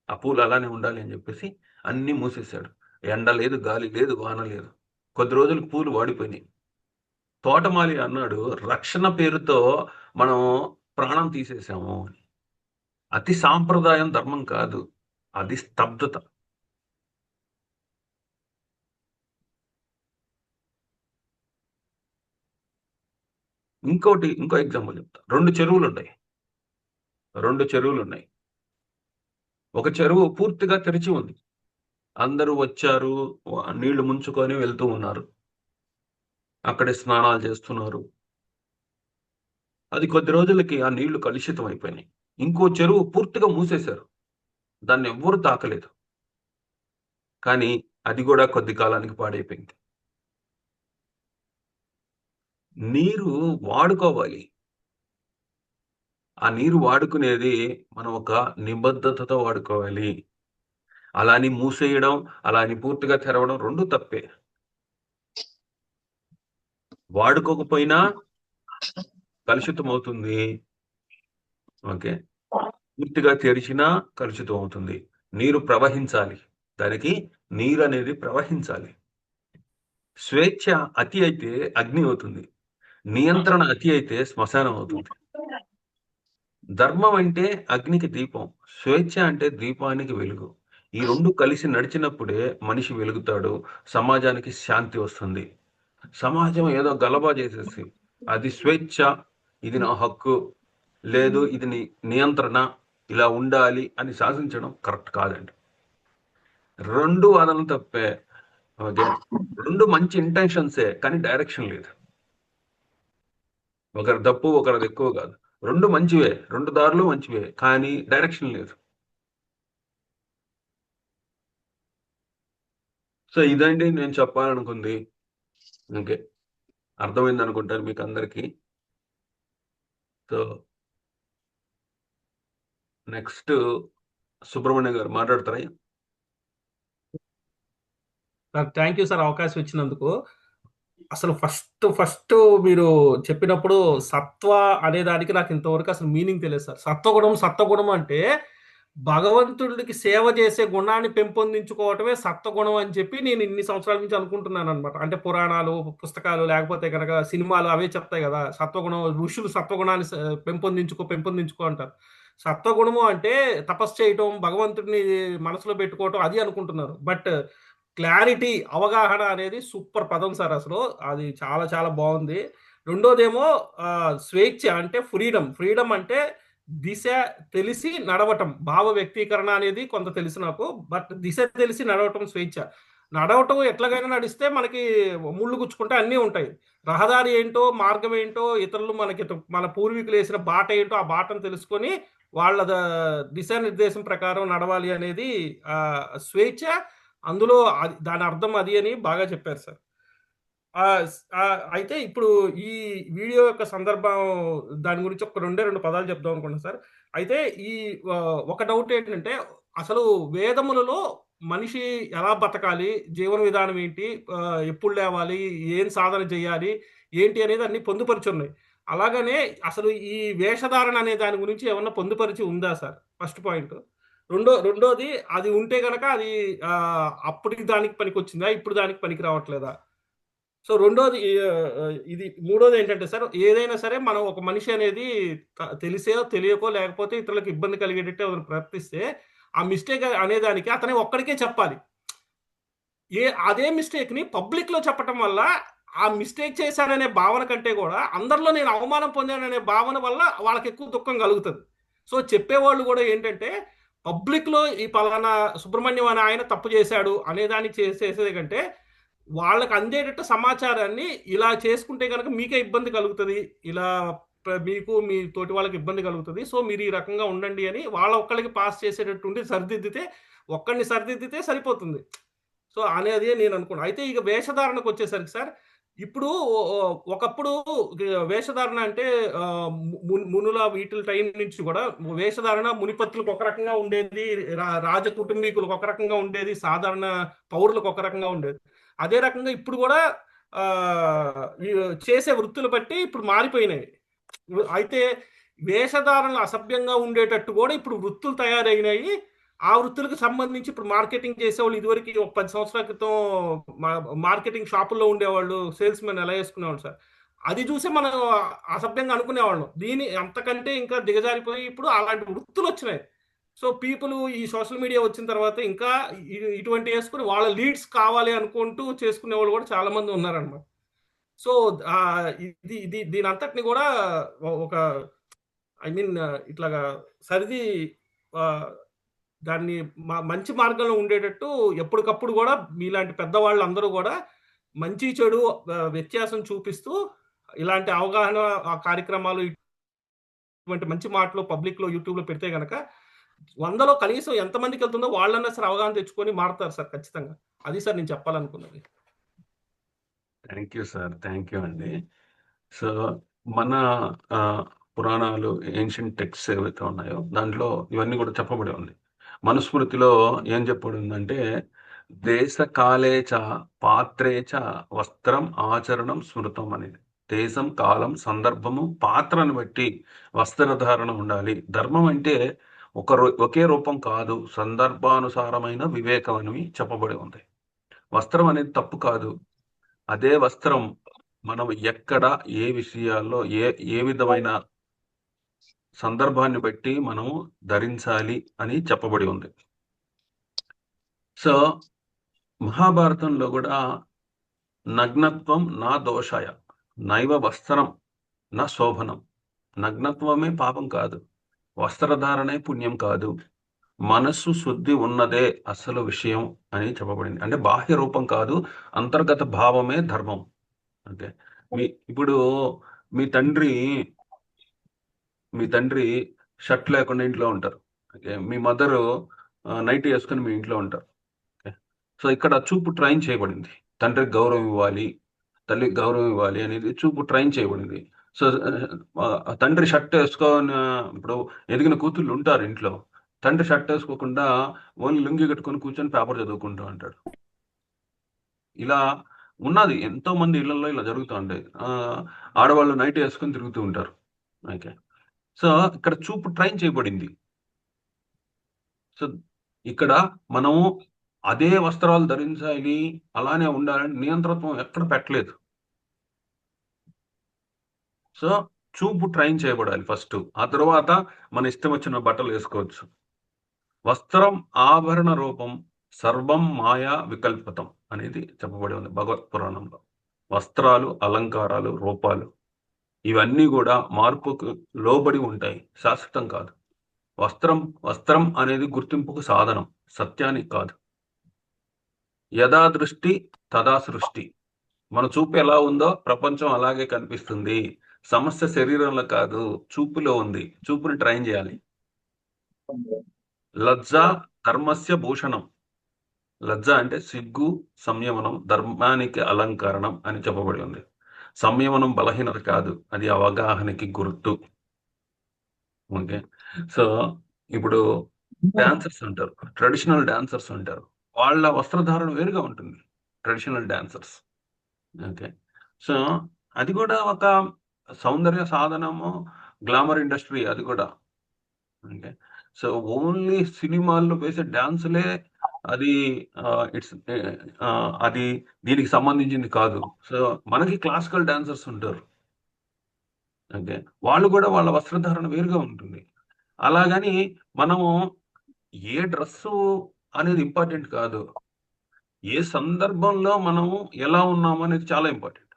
ఆ పూలు అలానే ఉండాలి అని జెప్పేసి అన్నీ మూసేశాడు. ఎండ లేదు, గాలి లేదు, వాన లేదు. కొద్ది రోజులకి పూలు వాడిపోయినాయి. తోటమాలి అన్నాడు, "రక్షణ పేరుతో మనం ప్రాణం తీసేసాము" అని. అతి సాంప్రదాయం ధర్మం కాదు. అది స్తబ్దత. ఇంకో ఎగ్జాంపుల్ చెప్తా. 2 చెరువులున్నాయి. 2 చెరువులున్నాయి. ఒక చెరువు పూర్తిగా తెరిచి ఉంది. అందరూ వచ్చారు. నీళ్లు ముంచుకొని వెళ్తూ ఉన్నారు. అక్కడే స్నానాలు చేస్తున్నారు. అది కొద్ది రోజులకి ఆ నీళ్లు కలుషితం అయిపోయినాయి. ఇంకో చెరువు పూర్తిగా మూసేశారు. దాన్నెవ్వరు తాకలేదు. కానీ అది గూడా కొద్ది కాలానికి పాడైపోయింది. నీరు వాడుకోవాలి. ఆ నీరు వాడుకునేది మనం ఒక నిబద్ధతతో వాడుకోవాలి. అలా అని మూసేయడం, అలా అని పూర్తిగా తెరవడం 2 తప్పే. వాడుకోకపోయినా కలుషితమవుతుంది. ఓకే. పూర్తిగా తెరిచినా కలుషితమవుతుంది. నీరు ప్రవహించాలి. దానికి నీరనేది ప్రవహించాలి. స్వేచ్ఛ అతి అయితే అగ్ని అవుతుంది. నియంత్రణ అతి అయితే శ్మశానం అవుతుంది. ధర్మం అంటే అగ్నికి దీపం. స్వేచ్ఛ అంటే దీపానికి వెలుగు. ఈ 2 కలిసి నడిచినప్పుడే మనిషి వెలుగుతాడు. సమాజానికి శాంతి వస్తుంది. సమాజం ఏదో గలబా చేసేసి, అది స్వేచ్ఛ, ఇది నా హక్కు, లేదు ఇది నియంత్రణ, ఇలా ఉండాలి అని శాసించడం కరెక్ట్ కాదండి. 2 వాదనలు తప్పే. ఓకే. 2 మంచి ఇంటెన్షన్సే కానీ డైరెక్షన్ లేదు. ఒకరిది తప్పు, ఒకరిది ఎక్కువ కాదు. 2 మంచివే. 2 దారులు మంచివే. కానీ డైరెక్షన్ లేదు. సో, ఇదండి నేను చెప్పాలనుకుంది. ఓకే. అర్థమైందనుకుంటాను మీకందరికీ. సో, నెక్స్ట్ సుబ్రహ్మణ్యం గారు మాట్లాడతారా? థ్యాంక్ యూ సార్ అవకాశం ఇచ్చినందుకు. అసలు ఫస్ట్ ఫస్ట్ మీరు చెప్పినప్పుడు సత్వ అనే దానికి నాకు ఇంతవరకు అసలు మీనింగ్ తెలియదు సార్. సత్వగుణం సత్వగుణం అంటే భగవంతుడికి సేవ చేసే గుణాన్ని పెంపొందించుకోవటమే సత్వగుణం అని చెప్పి నేను ఇన్ని సంవత్సరాల నుంచి అనుకుంటున్నాను అనమాట. అంటే పురాణాలు, పుస్తకాలు, లేకపోతే కనుక సినిమాలు అవే చెప్తాయి కదా, సత్వగుణం ఋషులు సత్వగుణాన్ని పెంపొందించుకో పెంపొందించుకో అంటారు. సత్వగుణము అంటే తపస్సు చేయటం, భగవంతుడిని మనసులో పెట్టుకోవటం అది అనుకుంటున్నారు. బట్ క్లారిటీ, అవగాహన అనేది సూపర్ పదం సార్ అసలు. అది చాలా చాలా బాగుంది. రెండోదేమో స్వేచ్ఛ అంటే ఫ్రీడమ్. ఫ్రీడమ్ అంటే దిశ తెలిసి నడవటం. భావ వ్యక్తీకరణ అనేది కొంత తెలుసు నాకు. బట్ దిశ తెలిసి నడవటం స్వేచ్ఛ. నడవటం ఎట్లాగైనా నడిస్తే మనకి ముళ్ళు గుచ్చుకుంటే అన్నీ ఉంటాయి. రహదారి ఏంటో, మార్గం ఏంటో, ఇతరులు మనకి మన పూర్వీకులు వేసిన బాట ఏంటో ఆ బాటను తెలుసుకొని వాళ్ళ దిశానిర్దేశం ప్రకారం నడవాలి అనేది స్వేచ్ఛ. అందులో దాని అర్థం అది అని బాగా చెప్పారు సార్. అయితే ఇప్పుడు ఈ వీడియో యొక్క సందర్భం, దాని గురించి ఒక రెండే రెండు పదాలు చెప్దాం అనుకుంటున్నాను సార్. అయితే ఈ ఒక డౌట్ ఏంటంటే, అసలు వేదములలో మనిషి ఎలా బతకాలి, జీవన విధానం ఏంటి, ఎప్పుడు లేవాలి, ఏం సాధన చేయాలి, ఏంటి అనేది అన్ని పొందుపరిచి ఉన్నాయి. అలాగనే అసలు ఈ వేషధారణ అనే దాని గురించి ఏమన్నా పొందుపరిచి ఉందా సార్? First point. రెండోది, అది ఉంటే గనక అది అప్పటికి దానికి పనికి వచ్చిందా, ఇప్పుడు దానికి పనికి రావట్లేదా? సో రెండోది ఇది మూడోది ఏంటంటే సార్, ఏదైనా సరే మనం ఒక మనిషి అనేది తెలిసో తెలియకో లేకపోతే ఇతరులకు ఇబ్బంది కలిగేటట్టు ఏమైనా ప్రవర్తిస్తే ఆ మిస్టేక్ అనేదానికి అతనే ఒక్కడికే చెప్పాలి. అదే మిస్టేక్ ని పబ్లిక్ లో చెప్పటం వల్ల ఆ మిస్టేక్ చేశాననే భావన కంటే కూడా అందరిలో నేను అవమానం పొందాననే భావన వల్ల వాళ్ళకి ఎక్కువ దుఃఖం కలుగుతుంది. సో చెప్పేవాళ్ళు కూడా ఏంటంటే, పబ్లిక్ లో ఈ పలానా సుబ్రహ్మణ్యం అనే ఆయన తప్పు చేశాడు అనేదాన్ని చేసేదే కంటే వాళ్ళకి అందేటట్టు సమాచారాన్ని ఇలా చేసుకుంటే కనుక మీకే ఇబ్బంది కలుగుతుంది, ఇలా మీకు మీ తోటి వాళ్ళకి ఇబ్బంది కలుగుతుంది, సో మీరు ఈ రకంగా ఉండండి అని వాళ్ళ ఒక్కళ్ళకి పాస్ చేసేటట్టు ఉండి సరిదిద్దితే, ఒక్కడిని సరిదిద్దితే సరిపోతుంది. సో అనేది నేను అనుకున్నాను. అయితే ఇక వేషధారణకు వచ్చేసరికి సార్, ఇప్పుడు ఒకప్పుడు వేషధారణ అంటే మునుల వీటిల టైం నుంచి కూడా వేషధారణ మునిపత్తులకు ఒక రకంగా ఉండేది, రాజ కుటుంబీకులకు ఒక రకంగా ఉండేది, సాధారణ పౌరులకు ఒక రకంగా ఉండేది. అదే రకంగా ఇప్పుడు కూడా ఆ చేసే వృత్తులు బట్టి ఇప్పుడు మారిపోయినాయి. అయితే వేషధారణలు అసభ్యంగా ఉండేటట్టు కూడా ఇప్పుడు వృత్తులు తయారైనాయి. ఆ వృత్తులకు సంబంధించి ఇప్పుడు మార్కెటింగ్ చేసేవాళ్ళు, ఇదివరకు ఒక 10 సంవత్సరాల క్రితం మార్కెటింగ్ షాపుల్లో ఉండేవాళ్ళు, సేల్స్ మెన్ ఎలా వేసుకునేవాళ్ళు సార్, అది చూసే మనం అసభ్యంగా అనుకునేవాళ్ళం. దీని అంతకంటే ఇంకా దిగజారిపోయి ఇప్పుడు అలాంటి వృత్తులు వచ్చినాయి. సో పీపుల్ ఈ సోషల్ మీడియా వచ్చిన తర్వాత ఇంకా ఇటువంటి వేసుకుని వాళ్ళ లీడ్స్ కావాలి అనుకుంటూ చేసుకునే వాళ్ళు కూడా చాలా మంది ఉన్నారనమాట. సో దీని అంతటిని కూడా ఒక ఐ మీన్ ఇట్లాగా సరిది దాన్ని మంచి మార్గంలో ఉండేటట్టు ఎప్పటికప్పుడు కూడా మీలాంటి పెద్దవాళ్ళు అందరూ కూడా మంచి చెడు వ్యత్యాసం చూపిస్తూ ఇలాంటి అవగాహన కార్యక్రమాలు, ఇటువంటి మంచి మాటలు పబ్లిక్ లో యూట్యూబ్ లో పెడితే గనక 100లో కనీసం ఎంతమందికి వెళ్తుందో వాళ్ళన్నా సరే అవగాహన తెచ్చుకొని మారుతారు సార్ ఖచ్చితంగా. అది సార్ నేను చెప్పాలనుకున్నది. Thank you sir, thank you అండి. సో మన పురాణాలు, ఏన్షియంట్ టెక్స్ట్ ఏవైతే ఉన్నాయో దాంట్లో ఇవన్నీ కూడా చెప్పబడి ఉంది. మనుస్మృతిలో ఏం చెప్పబడి ఉందంటే, దేశ కాలే చ పాత్రే చ వస్త్రం ఆచరణం స్మృతం అనేది. దేశం, కాలం, సందర్భము, పాత్రను బట్టి వస్త్రధారణ ఉండాలి. ధర్మం అంటే ఒకే రూపం కాదు, సందర్భానుసారమైన వివేకం అని చెప్పబడి ఉంది. వస్త్రం అనేది తప్పు కాదు. అదే వస్త్రం మనం ఎక్కడ, ఏ విషయాల్లో, ఏ విధమైన సందర్భాన్ని బట్టి మనం ధరించాలి అని చెప్పబడి ఉంది. సో మహాభారతంలో కూడా నగ్నత్వం నా దోషాయ నైవ వస్త్రం నా శోభనం. నగ్నత్వమే పాపం కాదు, వస్త్రధారణే పుణ్యం కాదు, మనస్సు శుద్ధి ఉన్నదే అసలు విషయం అని చెప్పబడింది. అంటే బాహ్య రూపం కాదు, అంతర్గత భావమే ధర్మం. అంటే ఇప్పుడు మీ తండ్రి మీ తండ్రి షర్ట్ లేకుండా ఇంట్లో ఉంటారు. ఓకే, మీ మదరు నైట్ వేసుకొని మీ ఇంట్లో ఉంటారు. ఓకే, సో ఇక్కడ చూపు ట్రైన్ చేయబడింది. తండ్రికి గౌరవం ఇవ్వాలి, తల్లికి గౌరవం ఇవ్వాలి అనేది చూపు ట్రైన్ చేయబడింది. సో తండ్రి షర్ట్ వేసుకొని, ఇప్పుడు ఎదిగిన కూతుళ్ళు ఉంటారు ఇంట్లో, తండ్రి షర్ట్ వేసుకోకుండా ఓన్లీ లుంగి కట్టుకొని కూర్చొని పేపర్ చదువుకుంటూ ఉంటాడు. ఇలా ఉన్నది ఎంతో మంది ఇళ్లలో ఇలా జరుగుతూ ఉంటాయి. ఆడవాళ్ళు నైట్ వేసుకొని తిరుగుతూ ఉంటారు. ఓకే. సో ఇక్కడ చూపు ట్రైన్ చేయబడింది. సో ఇక్కడ మనము అదే వస్త్రాలు ధరించాలి, అలానే ఉండాలని నియంత్రణం ఎక్కడ పెట్టలేదు. సో చూపు ట్రైన్ చేయబడాలి ఫస్ట్. ఆ తర్వాత మన ఇష్టం వచ్చిన బట్టలు వేసుకోవచ్చు. వస్త్రం ఆభరణ రూపం సర్వం మాయా వికల్పితం అనేది చెప్పబడి ఉంది భగవత్ పురాణంలో. వస్త్రాలు, అలంకారాలు, రూపాలు ఇవన్నీ కూడా మార్పుకు లోబడి ఉంటాయి, శాశ్వతం కాదు. వస్త్రం అనేది గుర్తింపుకు సాధనం, సత్యానికి కాదు. యథా దృష్టి తదా సృష్టి. మన చూపు ఎలా ఉందో ప్రపంచం అలాగే కనిపిస్తుంది. సమస్య శరీరంలో కాదు, చూపులో ఉంది. చూపుని ట్రైన్ చేయాలి. లజ్జ ధర్మస్య భూషణం. లజ్జ అంటే సిగ్గు, సంయమనం ధర్మానికి అలంకరణం అని చెప్పబడి ఉంది. సంయమనం బలహీనత కాదు, అది అవగాహనకి గుర్తు. ఓకే. సో ఇప్పుడు డాన్సర్స్ ఉంటారు, ట్రెడిషనల్ డాన్సర్స్ ఉంటారు. వాళ్ళ వస్త్రధారణ వేరుగా ఉంటుంది. Traditional dancers. ఓకే. సో అది కూడా ఒక సౌందర్య సాధనము, గ్లామర్ ఇండస్ట్రీ అది కూడా. ఓకే. సో ఓన్లీ సినిమాల్లో వేసే డాన్సులే అది ఇట్స్ అది దీనికి సంబంధించింది కాదు. సో మనకి క్లాసికల్ డాన్సర్స్ ఉంటారు. ఓకే. వాళ్ళు కూడా వాళ్ళ వస్త్రధారణ వేరుగా ఉంటుంది. అలాగని మనము ఏ డ్రెస్సు అనేది ఇంపార్టెంట్ కాదు. ఏ సందర్భంలో మనము ఎలా ఉన్నాము అనేది చాలా ఇంపార్టెంట్.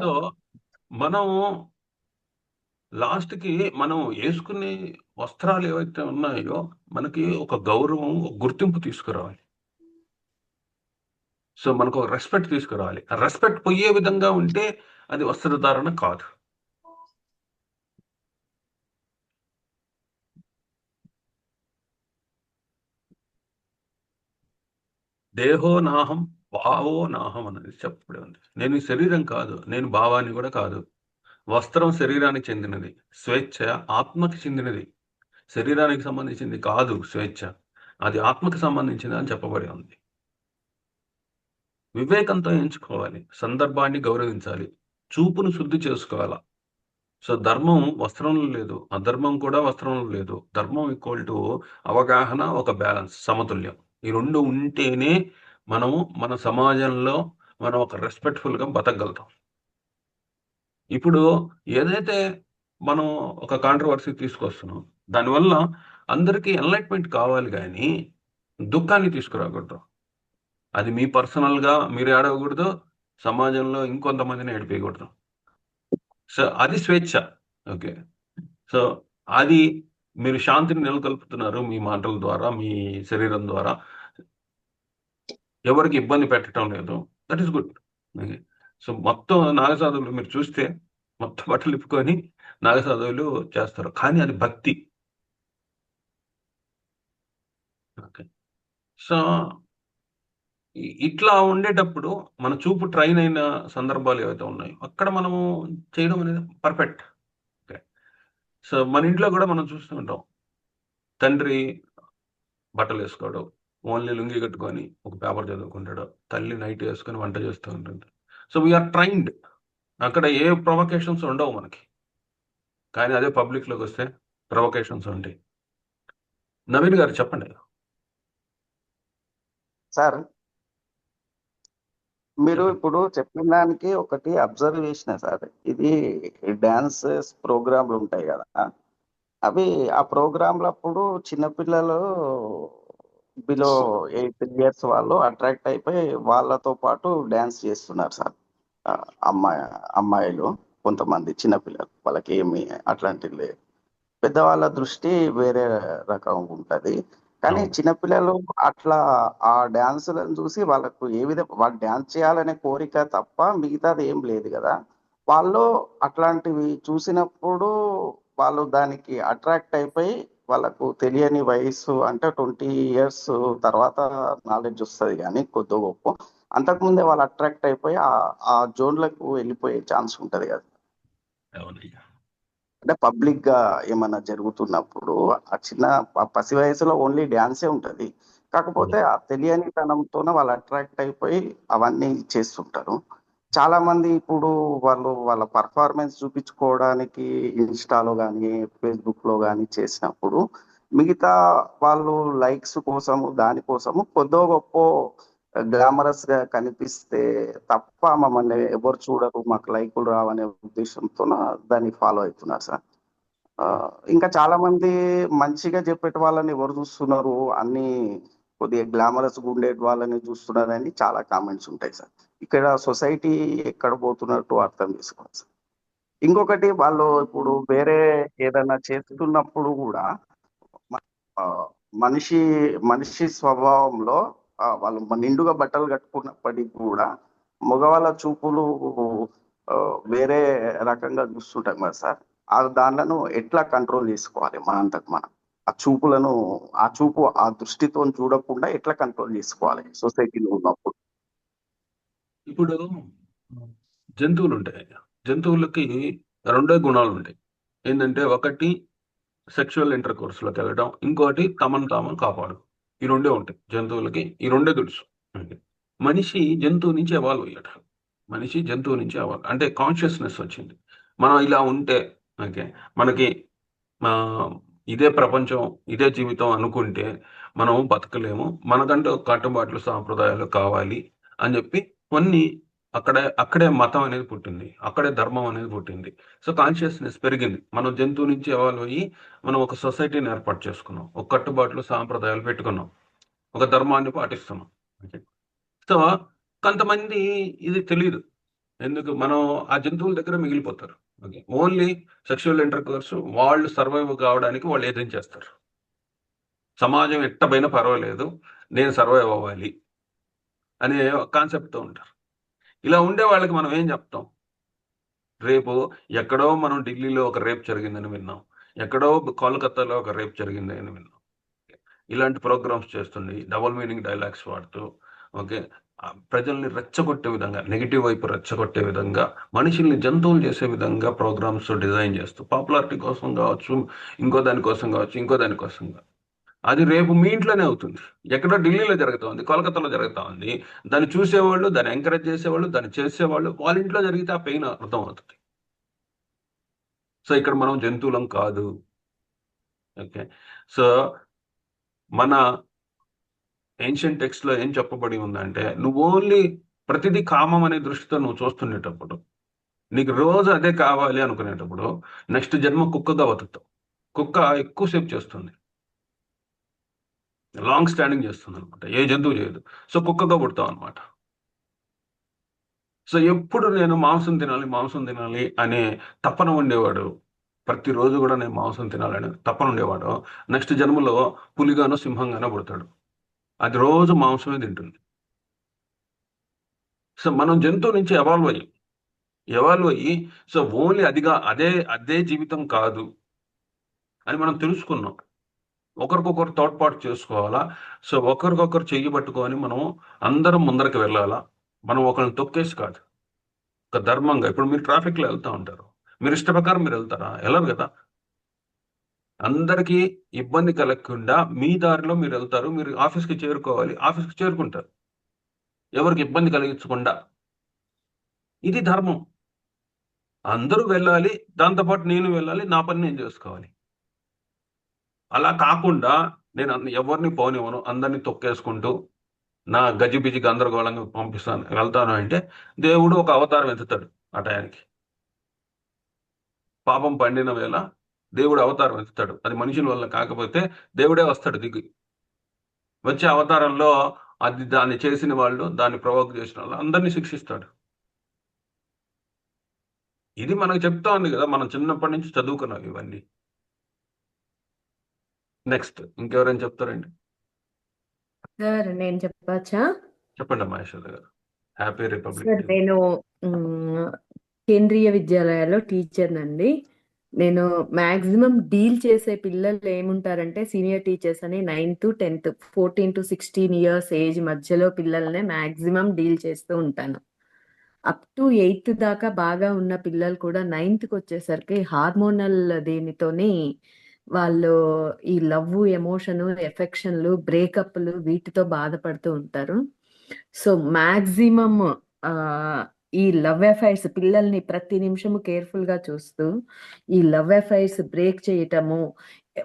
సో మనము లాస్ట్‌కి మనం యేసుకునే వస్త్రాలు ఏవైతే ఉన్నాయో, మనకి ఒక గౌరవం, ఒక గుర్తింపు తీసుకురావాలి. సో మనకు ఒక రెస్పెక్ట్ తీసుకురావాలి. ఆ రెస్పెక్ట్ పోయే విధంగా ఉంటే అది వస్త్రధారణ కాదు. దేహో నాహం, భావో నాహం అనేది చెప్పబడి ఉంది. నేను ఈ శరీరం కాదు, నేను భావాన్ని కూడా కాదు. వస్త్రం శరీరానికి చెందినది, స్వేచ్ఛ ఆత్మకి చెందినది. శరీరానికి సంబంధించింది కాదు స్వేచ్ఛ, అది ఆత్మకి సంబంధించింది అని చెప్పబడి ఉంది. వివేకంతో ఎంచుకోవాలి, సందర్భాన్ని గౌరవించాలి, చూపును శుద్ధి చేసుకోవాలా. సో ధర్మం వస్త్రంలో లేదు, అధర్మం కూడా వస్త్రంలో లేదు. ధర్మం ఈక్వల్ టు అవగాహన, ఒక బ్యాలెన్స్, సమతుల్యం. ఈ రెండు ఉంటేనే మనము మన సమాజంలో మనం ఒక రెస్పెక్ట్ఫుల్గా బతకగలుగుతాం. ఇప్పుడు ఏదైతే మనం ఒక కాంట్రవర్సీ తీసుకొస్తున్నాం, దానివల్ల అందరికీ ఎన్లైట్మెంట్ కావాలి కానీ దుఃఖాన్ని తీసుకురాకూడదు. అది మీ పర్సనల్గా మీరు ఏడవకూడదు, సమాజంలో ఇంకొంతమందిని ఏడిపేయకూడదు. సో అది స్వేచ్ఛ. ఓకే. సో అది మీరు శాంతిని నెలకొల్పుతున్నారు మీ మాటల ద్వారా, మీ శరీరం ద్వారా. ఎవరికి ఇబ్బంది పెట్టడం లేదు. That is good. Okay. So మొత్తం నాగసాధువులు మీరు చూస్తే మొత్తం బట్టలు ఇప్పుకొని నాగసాధువులు చేస్తారు, కానీ అది భక్తి. ఓకే. సో ఇట్లా ఉండేటప్పుడు మన చూపు ట్రైన్ అయిన సందర్భాలు ఏవైతే ఉన్నాయో అక్కడ మనము చేయడం అనేది పర్ఫెక్ట్. ఓకే. సో మన ఇంట్లో కూడా మనం చూస్తూ ఉంటాం, తండ్రి బట్టలు వేసుకోవడం, ఓన్లీ లుంగి కట్టుకొని ఒక పేపర్ చదువుకుంటాడు. తల్లి నైట్ వేసుకొని వంట చేస్తూ ఉంటుంది. So we are trained. అక్కడ ఏ ప్రొవకేషన్స్ ఉండవు మనకి. కానీ అదే పబ్లిక్లోకి వస్తే ప్రొవకేషన్స్ ఉంటాయి. నవీన్ గారు చెప్పండి. సార్, మీరు చెప్పండి. ఇప్పుడు చెప్పిన దానికి ఒకటి అబ్జర్వ్ చేసిన సార్. ఇది డాన్సెస్ ప్రోగ్రాంలు ఉంటాయి కదా, అవి ఆ ప్రోగ్రాంలప్పుడు చిన్నపిల్లలు బిలో 8 years వాళ్ళు అట్రాక్ట్ అయిపోయి వాళ్ళతో పాటు డాన్స్ చేస్తున్నారు సార్. ఆ, అమ్మాయిలు కొంతమంది చిన్నపిల్లలు, వాళ్ళకి ఏమి అట్లాంటివి లేదు. పెద్దవాళ్ళ దృష్టి వేరే రకంగా ఉంటది. కానీ అవును. చిన్నపిల్లలు అట్లా ఆ డాన్సులను చూసి వాళ్ళకు ఏ విధంగా వాళ్ళు డాన్స్ చేయాలనే కోరిక తప్ప మిగతాది ఏం లేదు కదా. వాళ్ళు అట్లాంటివి చూసినప్పుడు వాళ్ళు దానికి అట్రాక్ట్ అయిపోయి వాళ్ళకు తెలియని వయసు అంటే 20 years తర్వాత నాలెడ్జ్ వస్తుంది, కానీ కొద్ది గొప్ప అంతకుముందే వాళ్ళు అట్రాక్ట్ అయిపోయి ఆ జోన్లకు వెళ్ళిపోయే ఛాన్స్ ఉంటది కదా. అవునయ్యా. అంటే పబ్లిక్ గా ఏమన్నా జరుగుతున్నప్పుడు ఆ చిన్న పసి వయసులో ఓన్లీ డ్యాన్సే ఉంటది. కాకపోతే ఆ తెలియనితనంతోనే వాళ్ళు అట్రాక్ట్ అయిపోయి అవన్నీ చేస్తుంటారు. చాలా మంది ఇప్పుడు వాళ్ళు వాళ్ళ పర్ఫార్మెన్స్ చూపించుకోవడానికి ఇన్‌స్టాలో గాని, ఫేస్‌బుక్‌లో గాని చేసినప్పుడు మిగతా వాళ్ళు లైక్స్ కోసము, దాని కోసము కొద్దో గొప్పో గ్లామరస్‌గా కనిపిస్తే తప్ప మమ్మల్ని ఎవరు చూడరు, మాకు లైకులు రావనే ఉద్దేశంతోన దాన్ని ఫాలో అయితున్నారు సార్. ఇంకా చాలా మంది మంచిగా చెప్పేటి వాళ్ళని ఎవరు చూస్తున్నారు, అన్ని కొద్దిగా గ్లామరస్‌గా ఉండేటి వాళ్ళని చూస్తున్నారని చాలా కామెంట్స్ ఉంటాయి సార్. ఇక్కడ సొసైటీ ఎక్కడ పోతున్నట్టు అర్థం చేసుకోవాలి సార్. ఇంకొకటి వాళ్ళు ఇప్పుడు వేరే ఏదైనా చేస్తున్నప్పుడు కూడా ఆహ్, మనిషి మనిషి స్వభావంలో వాళ్ళు నిండుగా బట్టలు కట్టుకున్నప్పటికి కూడా మగవాళ్ళ చూపులు వేరే రకంగా చూస్తుంటాం కదా సార్. దాన్లను ఎట్లా కంట్రోల్ చేసుకోవాలి మనంతకు మనం? ఆ చూపులను ఆ దృష్టితోని చూడకుండా ఎట్లా కంట్రోల్ చేసుకోవాలి సొసైటీలో ఉన్నప్పుడు? ఇప్పుడు జంతువులు ఉంటాయి. జంతువులకి రెండే గుణాలు ఉంటాయి. ఏంటంటే ఒకటి సెక్షువల్ ఇంటర్ కోర్స్‌లోకి వెళ్ళడం. ఇంకోటి తమను తాము కాపాడు. ఈ రెండే ఉంటాయి. జంతువులకి ఈ రెండే తెలుసు. ఓకే. మనిషి జంతువు నుంచి ఎవాల్వ్ అయ్యాడు. మనిషి జంతువు నుంచి అంటే కాన్షియస్‌నెస్ వచ్చింది. మనం ఇలా ఉంటే ఓకే. మనకి ఇదే ప్రపంచం, ఇదే జీవితం అనుకుంటే మనం బతకలేము. మనకంటూ ఒక కట్టుబాట్లు, సాంప్రదాయాలు కావాలి అని చెప్పి కొన్ని అక్కడే మతం అనేది పుట్టింది. అక్కడే ధర్మం అనేది పుట్టింది. సో, కాన్షియస్‌నెస్ పెరిగింది. మనం జంతువు నుంచి ఎవాల్వ్ అయ్యి మనం ఒక సొసైటీని ఏర్పాటు చేసుకున్నాం. ఒక కట్టుబాట్లు, సాంప్రదాయాలు పెట్టుకున్నాం. ఒక ధర్మాన్ని పాటిస్తున్నాం. ఓకే. సో, కొంతమంది ఇది తెలీదు. ఎందుకు మనం ఆ జంతువుల దగ్గర మిగిలిపోతారు. ఓకే. ఓన్లీ సెక్షువల్ ఇంటర్‌కోర్స్ వాళ్ళు సర్వైవ్ కావడానికి వాళ్ళు ఏదైనా చేస్తారు. సమాజం ఎట్టబోయినా పర్వాలేదు. నేను సర్వైవ్ అవ్వాలి అనే కాన్సెప్ట్‌తో ఉంటారు. ఇలా ఉండే వాళ్ళకి మనం ఏం చెప్తాం? రేపు ఎక్కడో మనం ఢిల్లీలో ఒక రేప్ జరిగిందని విన్నాం. ఎక్కడో కోల్‌కత్తాలో ఒక రేప్ జరిగింది అని విన్నాం. ఇలాంటి ప్రోగ్రామ్స్ చేస్తుండి డబుల్ మీనింగ్ డైలాగ్స్ వాడుతూ ఓకే. ప్రజల్ని రెచ్చగొట్టే విధంగా, నెగెటివ్ వైపు రెచ్చగొట్టే విధంగా, మనుషుల్ని జంతువులు చేసే విధంగా ప్రోగ్రామ్స్ డిజైన్ చేస్తూ పాపులారిటీ కోసం కావచ్చు, ఇంకో దానికోసం కావచ్చు, ఇంకో దానికోసం కావచ్చు. అది రేపు మీ ఇంట్లోనే అవుతుంది. ఎక్కడో ఢిల్లీలో జరుగుతోంది, కోల్‌కత్తాలో జరుగుతా ఉంది. దాన్ని చూసేవాళ్ళు, దాన్ని ఎంకరేజ్ చేసేవాళ్ళు, దాన్ని చేసేవాళ్ళు వాళ్ళ ఇంట్లో జరిగితే ఆ పెయిన్ అర్థమవుతుంది. సో, ఇక్కడ మనం జంతువులం కాదు. ఓకే. సో, మన ఏన్షియంట్ టెక్స్ట్‌లో ఏం చెప్పబడి ఉందంటే, నువ్వు ఓన్లీ ప్రతిదీ కామం అనే దృష్టితో నువ్వు చూస్తుండేటప్పుడు, నీకు రోజు అదే కావాలి అనుకునేటప్పుడు, నెక్స్ట్ జన్మ కుక్కగా బతుకుతావు. కుక్క ఎక్కువ సేపు చేస్తుంది. Long standing చేస్తుందనమాట. ఏ జంతువు చేయదు. సో, కుక్కగా పుడతావనమాట. సో, ఎప్పుడు నేను మాంసం తినాలి అనే తపన ఉండేవాడు. ప్రతిరోజు గూడా నేను మాంసం తినాలని తపన ఉండేవాడు. నెక్స్ట్ జన్మలో పులిగానో, సింహంగానో పుడతాడు. అది రోజు మాంసమే తింటుంది. సో, మనం జంతువు నుంచి ఎవాల్వ్ అయ్యి సో, ఓన్లీ అదే జీవితం కాదు అని మనం తెలుసుకున్నాం. ఒకరికొకరు తోడ్పాటు చేసుకోవాలా. సో, ఒకరికొకరు చెయ్యి పట్టుకొని మనం అందరం ముందరికి వెళ్ళాలా. మనం ఒకళ్ళని తొక్కేసి కాదు. ఒక ధర్మంగా ఇప్పుడు మీరు ట్రాఫిక్‌లో ఎళ్తా ఉంటారు. మీరు ఇష్ట ప్రకారం మీరెళ్తారా? ఎళ్ళరు గదా! అందరికీ ఇబ్బంది కలగకుండా మీ దారిలో మీరెళ్తారు. మీరు ఆఫీస్‌కి చేరుకోవాలి. ఆఫీస్‌కి చేరుకుంటారు. ఎవరికీ ఇబ్బంది కలిగించకుండా. ఇది ధర్మం. అందరూ వెళ్ళాలి. దాంతో పాటు నేను వెళ్ళాలి. నా పని నేను జేసుకోవాలి. అలా కాకుండా నేను ఎవరిని పోనివ్వను. అందరిని తొక్కేసుకుంటూ నా గజిబిజి గందరగోళంగా వెళ్తాను అంటే దేవుడు ఒక అవతారం ఎత్తుతాడు ఆ టయానికి. పాపం పండిన వేళ దేవుడు అవతారం ఎత్తుతాడు. అది మనుషుల వల్ల కాకపోతే దేవుడే వస్తాడు దిగి. వచ్చే అవతారంలో దాన్ని చేసిన వాళ్ళు, దాన్ని ప్రొవోక్ చేసిన వాళ్ళు అందరిని శిక్షిస్తాడు. ఇది మనకు చెప్తా ఉంది గదా! మనం చిన్నప్పటి నుంచి చదువుకున్నాం ఇవన్నీ. నెక్స్ట్ ఇంకెవరైనా చెప్తారండి? సార్ నేను చెప్పచ్చా? చెప్పండమ్మా యశోద గారు. Happy republic sir day. నేను కేంద్రీయ విద్యాలయాల్లో టీచర్‌నండి. నేను మాక్సిమం డీల్ చేసే పిల్లలు ఏముంటారంటే సీనియర్ టీచర్స్ అని 9థ్, 10థ్ 14-16 ఇయర్స్ ఏజ్ మధ్యలో పిల్లలనే మాక్సిమం డీల్ చేస్తూ ఉంటాను. అప్ టు 8th దాకా బాగా ఉన్న పిల్లలు కూడా 9th వచ్చేసరికి హార్మోనల్ దీనితోని వాళ్ళు ఈ లవ్, ఎమోషను, ఎఫెక్షన్‌లు, బ్రేకప్‌లు వీటితో బాధపడుతూ ఉంటారు. సో, మాక్సిమమ్ ఈ లవ్ అఫైర్స్ పిల్లల్ని ప్రతి నిమిషము కేర్‌ఫుల్‌గా చూస్తూ, ఈ లవ్ అఫైర్స్ బ్రేక్ చేయటము,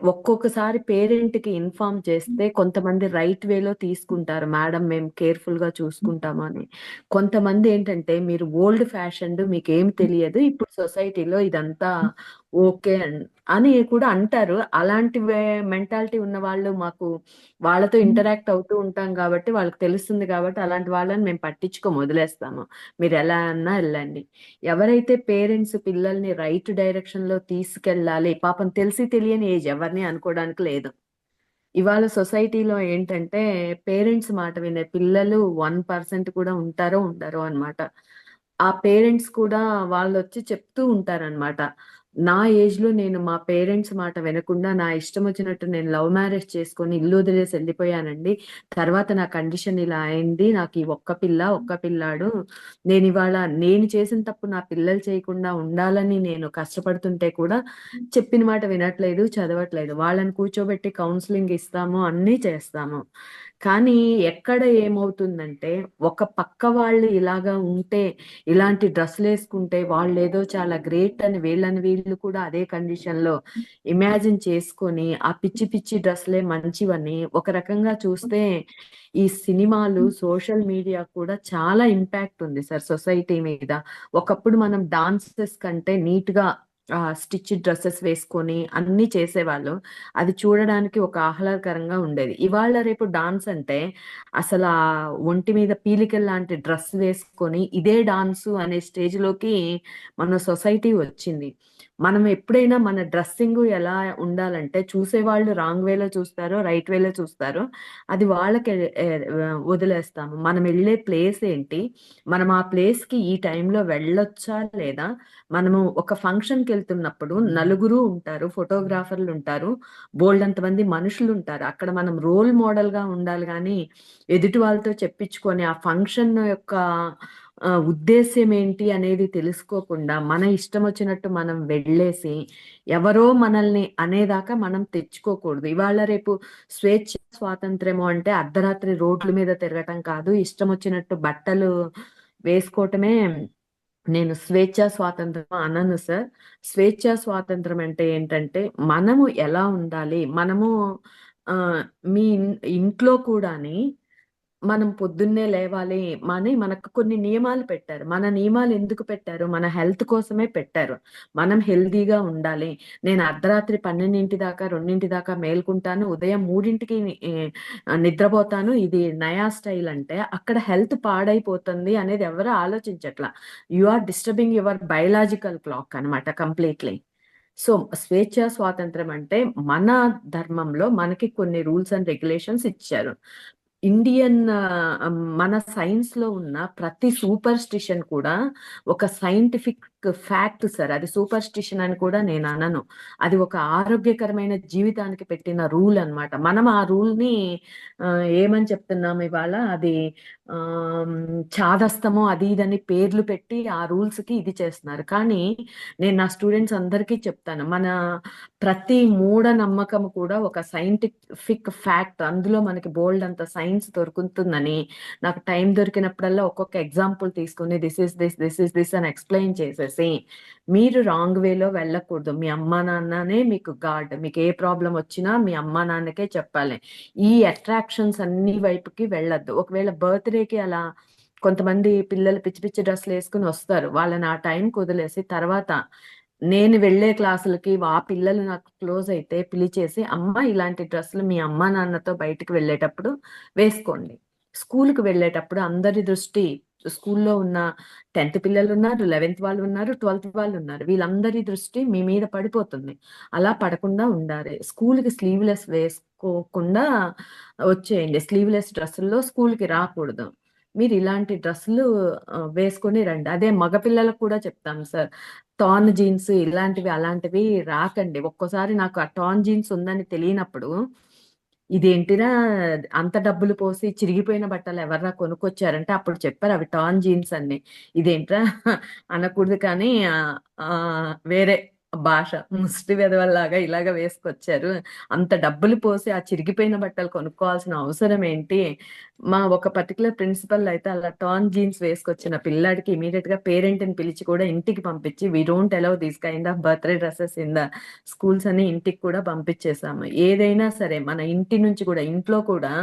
ఒక్కొక్కసారి పేరెంట్‌కి ఇన్ఫార్మ్ చేస్తే కొంతమంది రైట్ వేలో తీసుకుంటారు. మేడం మేము కేర్‌ఫుల్‌గా చూసుకుంటాము అని. కొంతమంది ఏంటంటే మీరు ఓల్డ్ ఫ్యాషన్డ్ మీకేం తెలియదు. ఇప్పుడు సొసైటీలో ఇదంతా ఓకే అని కూడా అంటారు. అలాంటి మెంటాలిటీ ఉన్నవాళ్ళు మాకు వాళ్ళతో ఇంటరాక్ట్ అవుతూ ఉంటాం కాబట్టి వాళ్ళకి తెలుస్తుంది కాబట్టి అలాంటి వాళ్ళని మేము పట్టించుకోము, వదిలేస్తాము. మీరు ఎలా అన్నా ఎళ్ళండి. ఎవరైతే పేరెంట్స్ పిల్లల్ని రైట్ డైరెక్షన్‌లో తీసుకెళ్ళాలి, పాపం తెలిసి తెలియని ఏజ్ ఎవరిని అనుకోవడానికి లేదు. ఇవాళ సొసైటీలో ఏంటంటే పేరెంట్స్ మాట వినే పిల్లలు 1% కూడా ఉంటారో ఉండరో అన్నమాట. ఆ పేరెంట్స్ కూడా వాళ్ళొచ్చి చెప్తూ ఉంటారన్నమాట. నా ఏజ్‌లో నేను మా పేరెంట్స్ మాట వినకుండా నా ఇష్టం వచ్చినట్టు నేను లవ్ మ్యారేజ్ చేసుకొని ఇల్లు వదిలేసి ఎళ్ళిపోయానండి. తర్వాత నా కండిషన్ ఇలా అయింది. నాకు ఈ ఒక్క పిల్ల, ఒక్క పిల్లాడు. నేనివాళ నేను చేసిన తప్పు నా పిల్లలు చేయకుండా ఉండాలని నేను కష్టపడుతుంటే కూడా చెప్పిన మాట వినట్లేదు, చదవట్లేదు. వాళ్ళని కూర్చోబెట్టి కౌన్సెలింగ్ ఇస్తాము, అన్నీ చేస్తాము. కానీ ఎక్కడ ఏమవుతుందంటే, ఒక పక్క వాళ్ళు ఇలాగా ఉంటే, ఇలాంటి డ్రెస్సులేసుకుంటే వాళ్ళేదో చాలా గ్రేట్ అని వీళ్ళని వీళ్ళు కూడా అదే కండిషన్‌లో ఇమాజిన్ చేసుకొని, ఆ పిచ్చి పిచ్చి డ్రెస్సులే మంచివని ఒక రకంగా చూస్తే ఈ సినిమాలు, సోషల్ మీడియా కూడా చాలా ఇంపాక్ట్ ఉంది సార్ సొసైటీ మీద. ఒకప్పుడు మనం డాన్సెస్ కంటే నీట్‌గా స్టిచ్డ్ డ్రెసెస్ వేసుకొని అన్నీ చేసేవాళ్ళం. అది చూడడానికి ఒక ఆహ్లాదకరంగా ఉండేది. ఇవాళ రేపు డాన్స్ అంటే అసలా ఒంటి మీద పీలికల్లాంటి డ్రెస్ వేసుకొని ఇదే డాన్సు అనే స్టేజ్‌లోకి మన సొసైటీ వచ్చింది. మనం ఎప్పుడైనా మన డ్రెస్సింగు ఎలా ఉండాలంటే చూసేవాళ్ళు రాంగ్ వేలో చూస్తారో, రైట్ వేలో చూస్తారో అది వాళ్ళకి వదిలేస్తాము. మనం ఎళ్ళే ప్లేస్ ఏంటి? మనం ఆ ప్లేస్‌కి ఈ టైంలో వెళ్ళొచ్చా లేదా? మనము ఒక ఫంక్షన్‌కెళ్తున్నప్పుడు నలుగురు ఉంటారు. ఫోటోగ్రాఫర్‌లుంటారు. బోలెడంతమంది మనుషులుంటారు. అక్కడ మనం రోల్ మోడల్‌గా ఉండాలి గానీ, ఎదుటి వాళ్ళతో చెప్పించుకొని ఆ ఫంక్షన్ యొక్క ఉద్దేశ్యం ఏంటి అనేది తెలుసుకోకుండా, మన ఇష్టమొచ్చినట్టు మనం వెళ్ళేసి, ఎవరో మనల్ని అనేదాకా మనం తెచ్చుకోకూడదు. ఇవాళ రేపు స్వేచ్ఛ, స్వాతంత్ర్యము అంటే అర్ధరాత్రి రోడ్ల మీద తిరగటం కాదు. ఇష్టమొచ్చినట్టు బట్టలు వేసుకోవటమే నేను స్వేచ్ఛ, స్వాతంత్రం అనను సార్. స్వేచ్ఛ, స్వాతంత్రం అంటే ఏంటంటే, మనము ఎలా ఉండాలి? మనము మీ ఇంట్లో కూడాని మనం పొద్దున్నే లేవాలి అని మనకు కొన్ని నియమాలు పెట్టారు. మన నియమాలు ఎందుకు పెట్టారు? మన హెల్త్ కోసమే పెట్టారు. మనం హెల్తీగా ఉండాలి. నేను అర్ధరాత్రి 12 దాకా, 2 దాకా మేలుకుంటాను. ఉదయం 3కి నిద్రపోతాను. ఇది నయా స్టైల్ అంటే అక్కడ హెల్త్ పాడైపోతుంది అనేది ఎవరు ఆలోచించట్ల. You are disturbing your biological clock అన్నమాట కంప్లీట్‌లీ. సో, స్వేచ్ఛ, స్వాతంత్రం అంటే మన ధర్మంలో మనకి కొన్ని రూల్స్ అండ్ రెగ్యులేషన్స్ ఇచ్చారు. ఇండియన్ మన సైన్స్‌లో ఉన్న ప్రతి సూపర్‌స్టిషన్ కూడా ఒక సైంటిఫిక్ ఫ్యాక్ట్ సార్. అది సూపర్‌స్టిషన్ అని కూడా నేననను. అది ఒక ఆరోగ్యకరమైన జీవితానికి పెట్టిన రూల్ అన్నమాట. మనం ఆ రూల్‌ని ఏమని చెప్తున్నాం ఇవాళ అది చాదస్తము అది ఇదని పేర్లు పెట్టి ఆ రూల్స్‌కి ఇది చేస్తున్నారు. కానీ నేను నా స్టూడెంట్స్ అందరికీ చెప్తాను. మన ప్రతి మూఢనమ్మకం కూడా ఒక సైంటిఫిక్ ఫ్యాక్ట్. అందులో మనకి బోలెడంత సైన్స్ దొరుకుతుందని నాకు టైం దొరికినప్పుడల్లా ఒక్కొక్క ఎగ్జాంపుల్ తీసుకొని this is this, this is this అని ఎక్స్‌ప్లెయిన్ చేసేసి, మీరు రాంగ్ వేలో వెళ్ళకూడదు. మీ అమ్మా నాన్ననే మీకు గాడ్. మీకు ఏ ప్రాబ్లమ్ వచ్చినా మీ అమ్మా నాన్నకే చెప్పాలి. ఈ అట్రాక్షన్స్ అన్ని వైపుకి వెళ్ళొద్దు. ఒకవేళ బర్త్‌డేకి అలా కొంతమంది పిల్లలు పిచ్చి పిచ్చి డ్రెస్సులేసుకొని వస్తారు. వాళ్ళని ఆ టైంకి వదిలేసి తర్వాత నేను వెళ్ళే క్లాసులకి ఆ పిల్లలు నాకు క్లోజ్ అయితే పిలిచేసి, "అమ్మ ఇలాంటి డ్రెస్సులు మీ అమ్మా నాన్నతో బయటికి వెళ్ళేటప్పుడు వేసుకోండి. స్కూలుకి వెళ్ళేటప్పుడు అందరి దృష్టి స్కూల్లో ఉన్న 10థ్ పిల్లలున్నారు, 11థ్ వాళ్ళున్నారు, 12థ్ వాళ్ళున్నారు. వీళ్ళందరి దృష్టి మీ మీద పడిపోతుంది. అలా పడకుండా ఉండాలి. స్కూలుకి స్లీవ్‌లెస్ వేసుకోకుండా వచ్చేయండి. స్లీవ్‌లెస్ డ్రెస్సుల్లో స్కూలుకి రాకూడదు. మీరు ఇలాంటి డ్రెస్సులు వేసుకొని రండి." అదే మగ పిల్లలకు కూడా చెప్తాను సార్. టార్న్ జీన్స్ ఇలాంటివి అలాంటివి రాకండి. ఒక్కోసారి నాకు ఆ టార్న్ జీన్స్ ఉందని తెలియనప్పుడు ఇదేంటిరా అంత డబ్బులు పోసి చిరిగిపోయిన బట్టలు ఎవర్రా కొనుక్కొచ్చారంటే అప్పుడు చెప్పారు అవి టాన్ జీన్స్ అన్ని. ఇదేంట్రా అనకూడదు కానీ వేరే భాష ముష్టి వెధవల్లాగా ఇలాగ వేసుకొచ్చారు. అంత డబ్బులు పోసి ఆ చిరిగిపోయిన బట్టలు కొనుక్కోవాల్సిన అవసరం ఏంటి? మా ఒక పర్టికులర్ ప్రిన్సిపల్ అయితే అలా టాన్ జీన్స్ వేసుకొచ్చిన పిల్లాడికి ఇమీడియట్ గా పేరెంట్ ని పిలిచి కూడా ఇంటికి పంపించి we don't allow these kind of birthday dresses in the schools అని ఇంటికి కూడా పంపించేసాము. ఏదైనా సరే మన ఇంటి నుంచి కూడా ఇంట్లో కూడా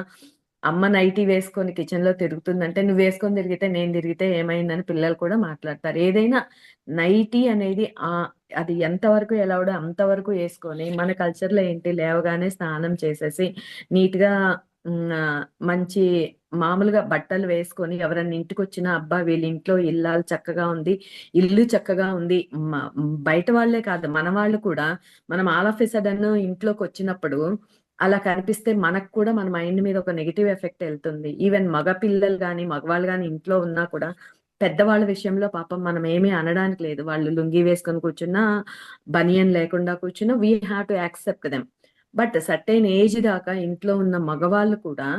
అమ్మ నైటీ వేసుకొని కిచెన్ లో తిరుగుతుందంటే నువ్వు వేసుకొని తిరిగితే నేను తిరిగితే ఏమైందని పిల్లలు కూడా మాట్లాడతారు. ఏదైనా నైటీ అనేది అది ఎంతవరకు ఎలవడో అంతవరకు వేసుకొని మన కల్చర్ లో ఏంటి లేవగానే స్నానం చేసేసి నీట్ గా మంచి మామూలుగా బట్టలు వేసుకొని ఎవరన్నా ఇంటికి వచ్చినా అబ్బా వీళ్ళ ఇంట్లో ఇల్లాలు చక్కగా ఉంది, ఇల్లు చక్కగా ఉంది. బయట వాళ్లే కాదు మన వాళ్ళు కూడా మనం ఆల్ ఆఫ్ ఎ సడన్ ఇంట్లోకి వచ్చినప్పుడు అలా కనిపిస్తే మనకు కూడా మన మైండ్ మీద ఒక నెగిటివ్ ఎఫెక్ట్ వెళ్తుంది. ఈవెన్ మగ పిల్లలు కానీ మగవాళ్ళు కానీ ఇంట్లో ఉన్నా కూడా పెద్దవాళ్ళ విషయంలో పాపం మనం ఏమీ అనడానికి లేదు. వాళ్ళు లుంగి వేసుకొని కూర్చున్నా బనియన్ లేకుండా కూర్చున్నా we have to accept them. But certain age దాకా ఇంట్లో ఉన్న మగవాళ్ళు కూడా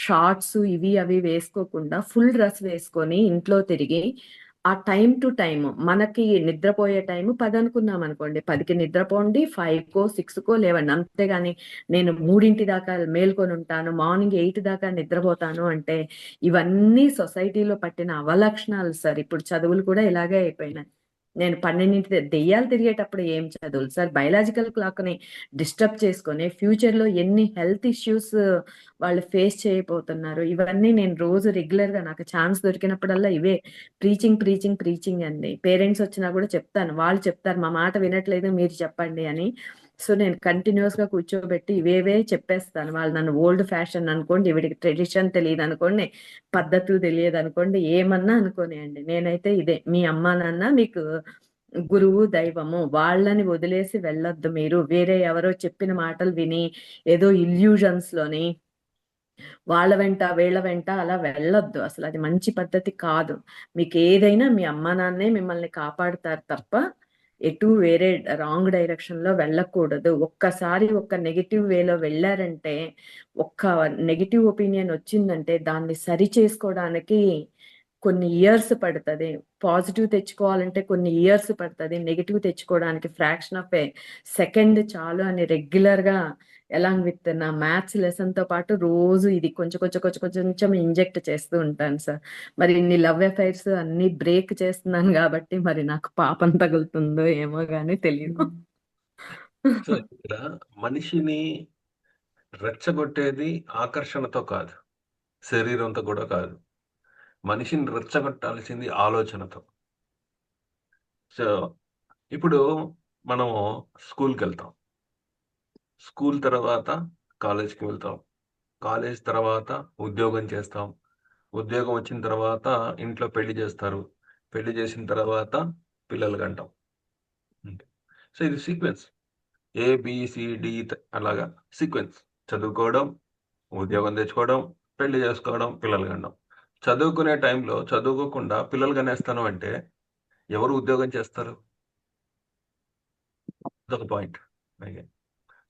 షార్ట్స్ ఇవి అవి వేసుకోకుండా ఫుల్ డ్రెస్ వేసుకొని ఇంట్లో తిరిగి ఆ టైం టు టైం మనకి నిద్రపోయే టైం 10 అనుకున్నాం అనుకోండి, 10కి నిద్రపోండి, 5కో 6కో లేవండి. అంతేగాని నేను 3 దాకా మేల్కొని ఉంటాను, మార్నింగ్ 8 దాకా నిద్రపోతాను అంటే ఇవన్నీ సొసైటీలో పట్టిన అవలక్షణాలు సార్. ఇప్పుడు చదువులు కూడా ఇలాగే అయిపోయినాయి. నేను 12 దెయ్యాలు తిరిగేటప్పుడు ఏం చదువులు సార్? బయలాజికల్ క్లాక్ ని డిస్టర్బ్ చేసుకొని ఫ్యూచర్ లో ఎన్ని హెల్త్ ఇష్యూస్ వాళ్ళు ఫేస్ చేయబోతున్నారు. ఇవన్నీ నేను రోజు రెగ్యులర్ గా నాకు ఛాన్స్ దొరికినప్పుడల్లా ఇవే ప్రీచింగ్ అండి. పేరెంట్స్ వచ్చినా కూడా చెప్తాను, వాళ్ళు చెప్తారు మా మాట వినట్లేదు మీరు చెప్పండి అని. సో నేను కంటిన్యూస్ గా కూర్చోబెట్టి ఇవేవే చెప్పేస్తాను. వాళ్ళు నన్ను ఓల్డ్ ఫ్యాషన్ అనుకోండి, వీడికి ట్రెడిషన్ తెలియదు అనుకోండి, పద్ధతులు తెలియదు అనుకోండి, ఏమన్నా అనుకోనియండి. నేనైతే ఇదే, మీ అమ్మా నాన్న మీకు గురువు దైవము, వాళ్ళని వదిలేసి వెళ్ళొద్దు. మీరు వేరే ఎవరో చెప్పిన మాటలు విని ఏదో ఇల్యూజన్స్ లోని వాళ్ళ వెంట వీళ్ళ వెంట అలా వెళ్ళొద్దు. అసలు అది మంచి పద్ధతి కాదు. మీకు ఏదైనా మీ అమ్మా నాన్నే మిమ్మల్ని కాపాడుతారు తప్ప ఎటు వేరే రాంగ్ డైరెక్షన్ లో వెళ్ళకూడదు. ఒక్కసారి ఒక్క నెగిటివ్ వేలో వెళ్ళారంటే, ఒక్క నెగిటివ్ ఒపీనియన్ వచ్చిందంటే దాన్ని సరి చేసుకోవడానికి కొన్ని ఇయర్స్ పడుతుంది. పాజిటివ్ తెచ్చుకోవాలంటే కొన్ని ఇయర్స్ పడుతుంది. నెగిటివ్ తెచ్చుకోవడానికి ఫ్రాక్షన్ ఆఫ్ ఏ సెకండ్ చాలు అని రెగ్యులర్ గా అలాంగ్ విత్ నా మ్యాథ్స్ లెసన్ తో పాటు రోజు ఇది కొంచెం ఇంజెక్ట్ చేస్తూ ఉంటాను సార్. మరి ఇన్ని లవ్ అఫైర్స్ అన్ని బ్రేక్ చేస్తున్నాను కాబట్టి మరి నాకు పాపం తగులుతుందో ఏమో గానీ తెలియదు. సో ఇక్కడ మనిషిని రెచ్చగొట్టేది ఆకర్షణతో కాదు, శరీరంతో కూడా కాదు. మనిషిని రెచ్చగొట్టాల్సింది ఆలోచనతో. సో ఇప్పుడు మనము స్కూల్కి వెళ్తాం, స్కూల్ తర్వాత కాలేజ్కి వెళ్తాం, కాలేజ్ తర్వాత ఉద్యోగం చేస్తాం, ఉద్యోగం వచ్చిన తర్వాత ఇంట్లో పెళ్లి చేస్తారు, పెళ్లి చేసిన తర్వాత పిల్లలు కంటాం. సో ఇది సీక్వెన్స్, ఏబిసిడి అలాగా సీక్వెన్స్. చదువుకోవడం, ఉద్యోగం తెచ్చుకోవడం, పెళ్లి చేసుకోవడం, పిల్లలు కనడం. చదువుకునే టైంలో చదువుకోకుండా పిల్లలు కనేస్తాను అంటే ఎవరు ఉద్యోగం చేస్తారు? అదొక పాయింట్. అలాగే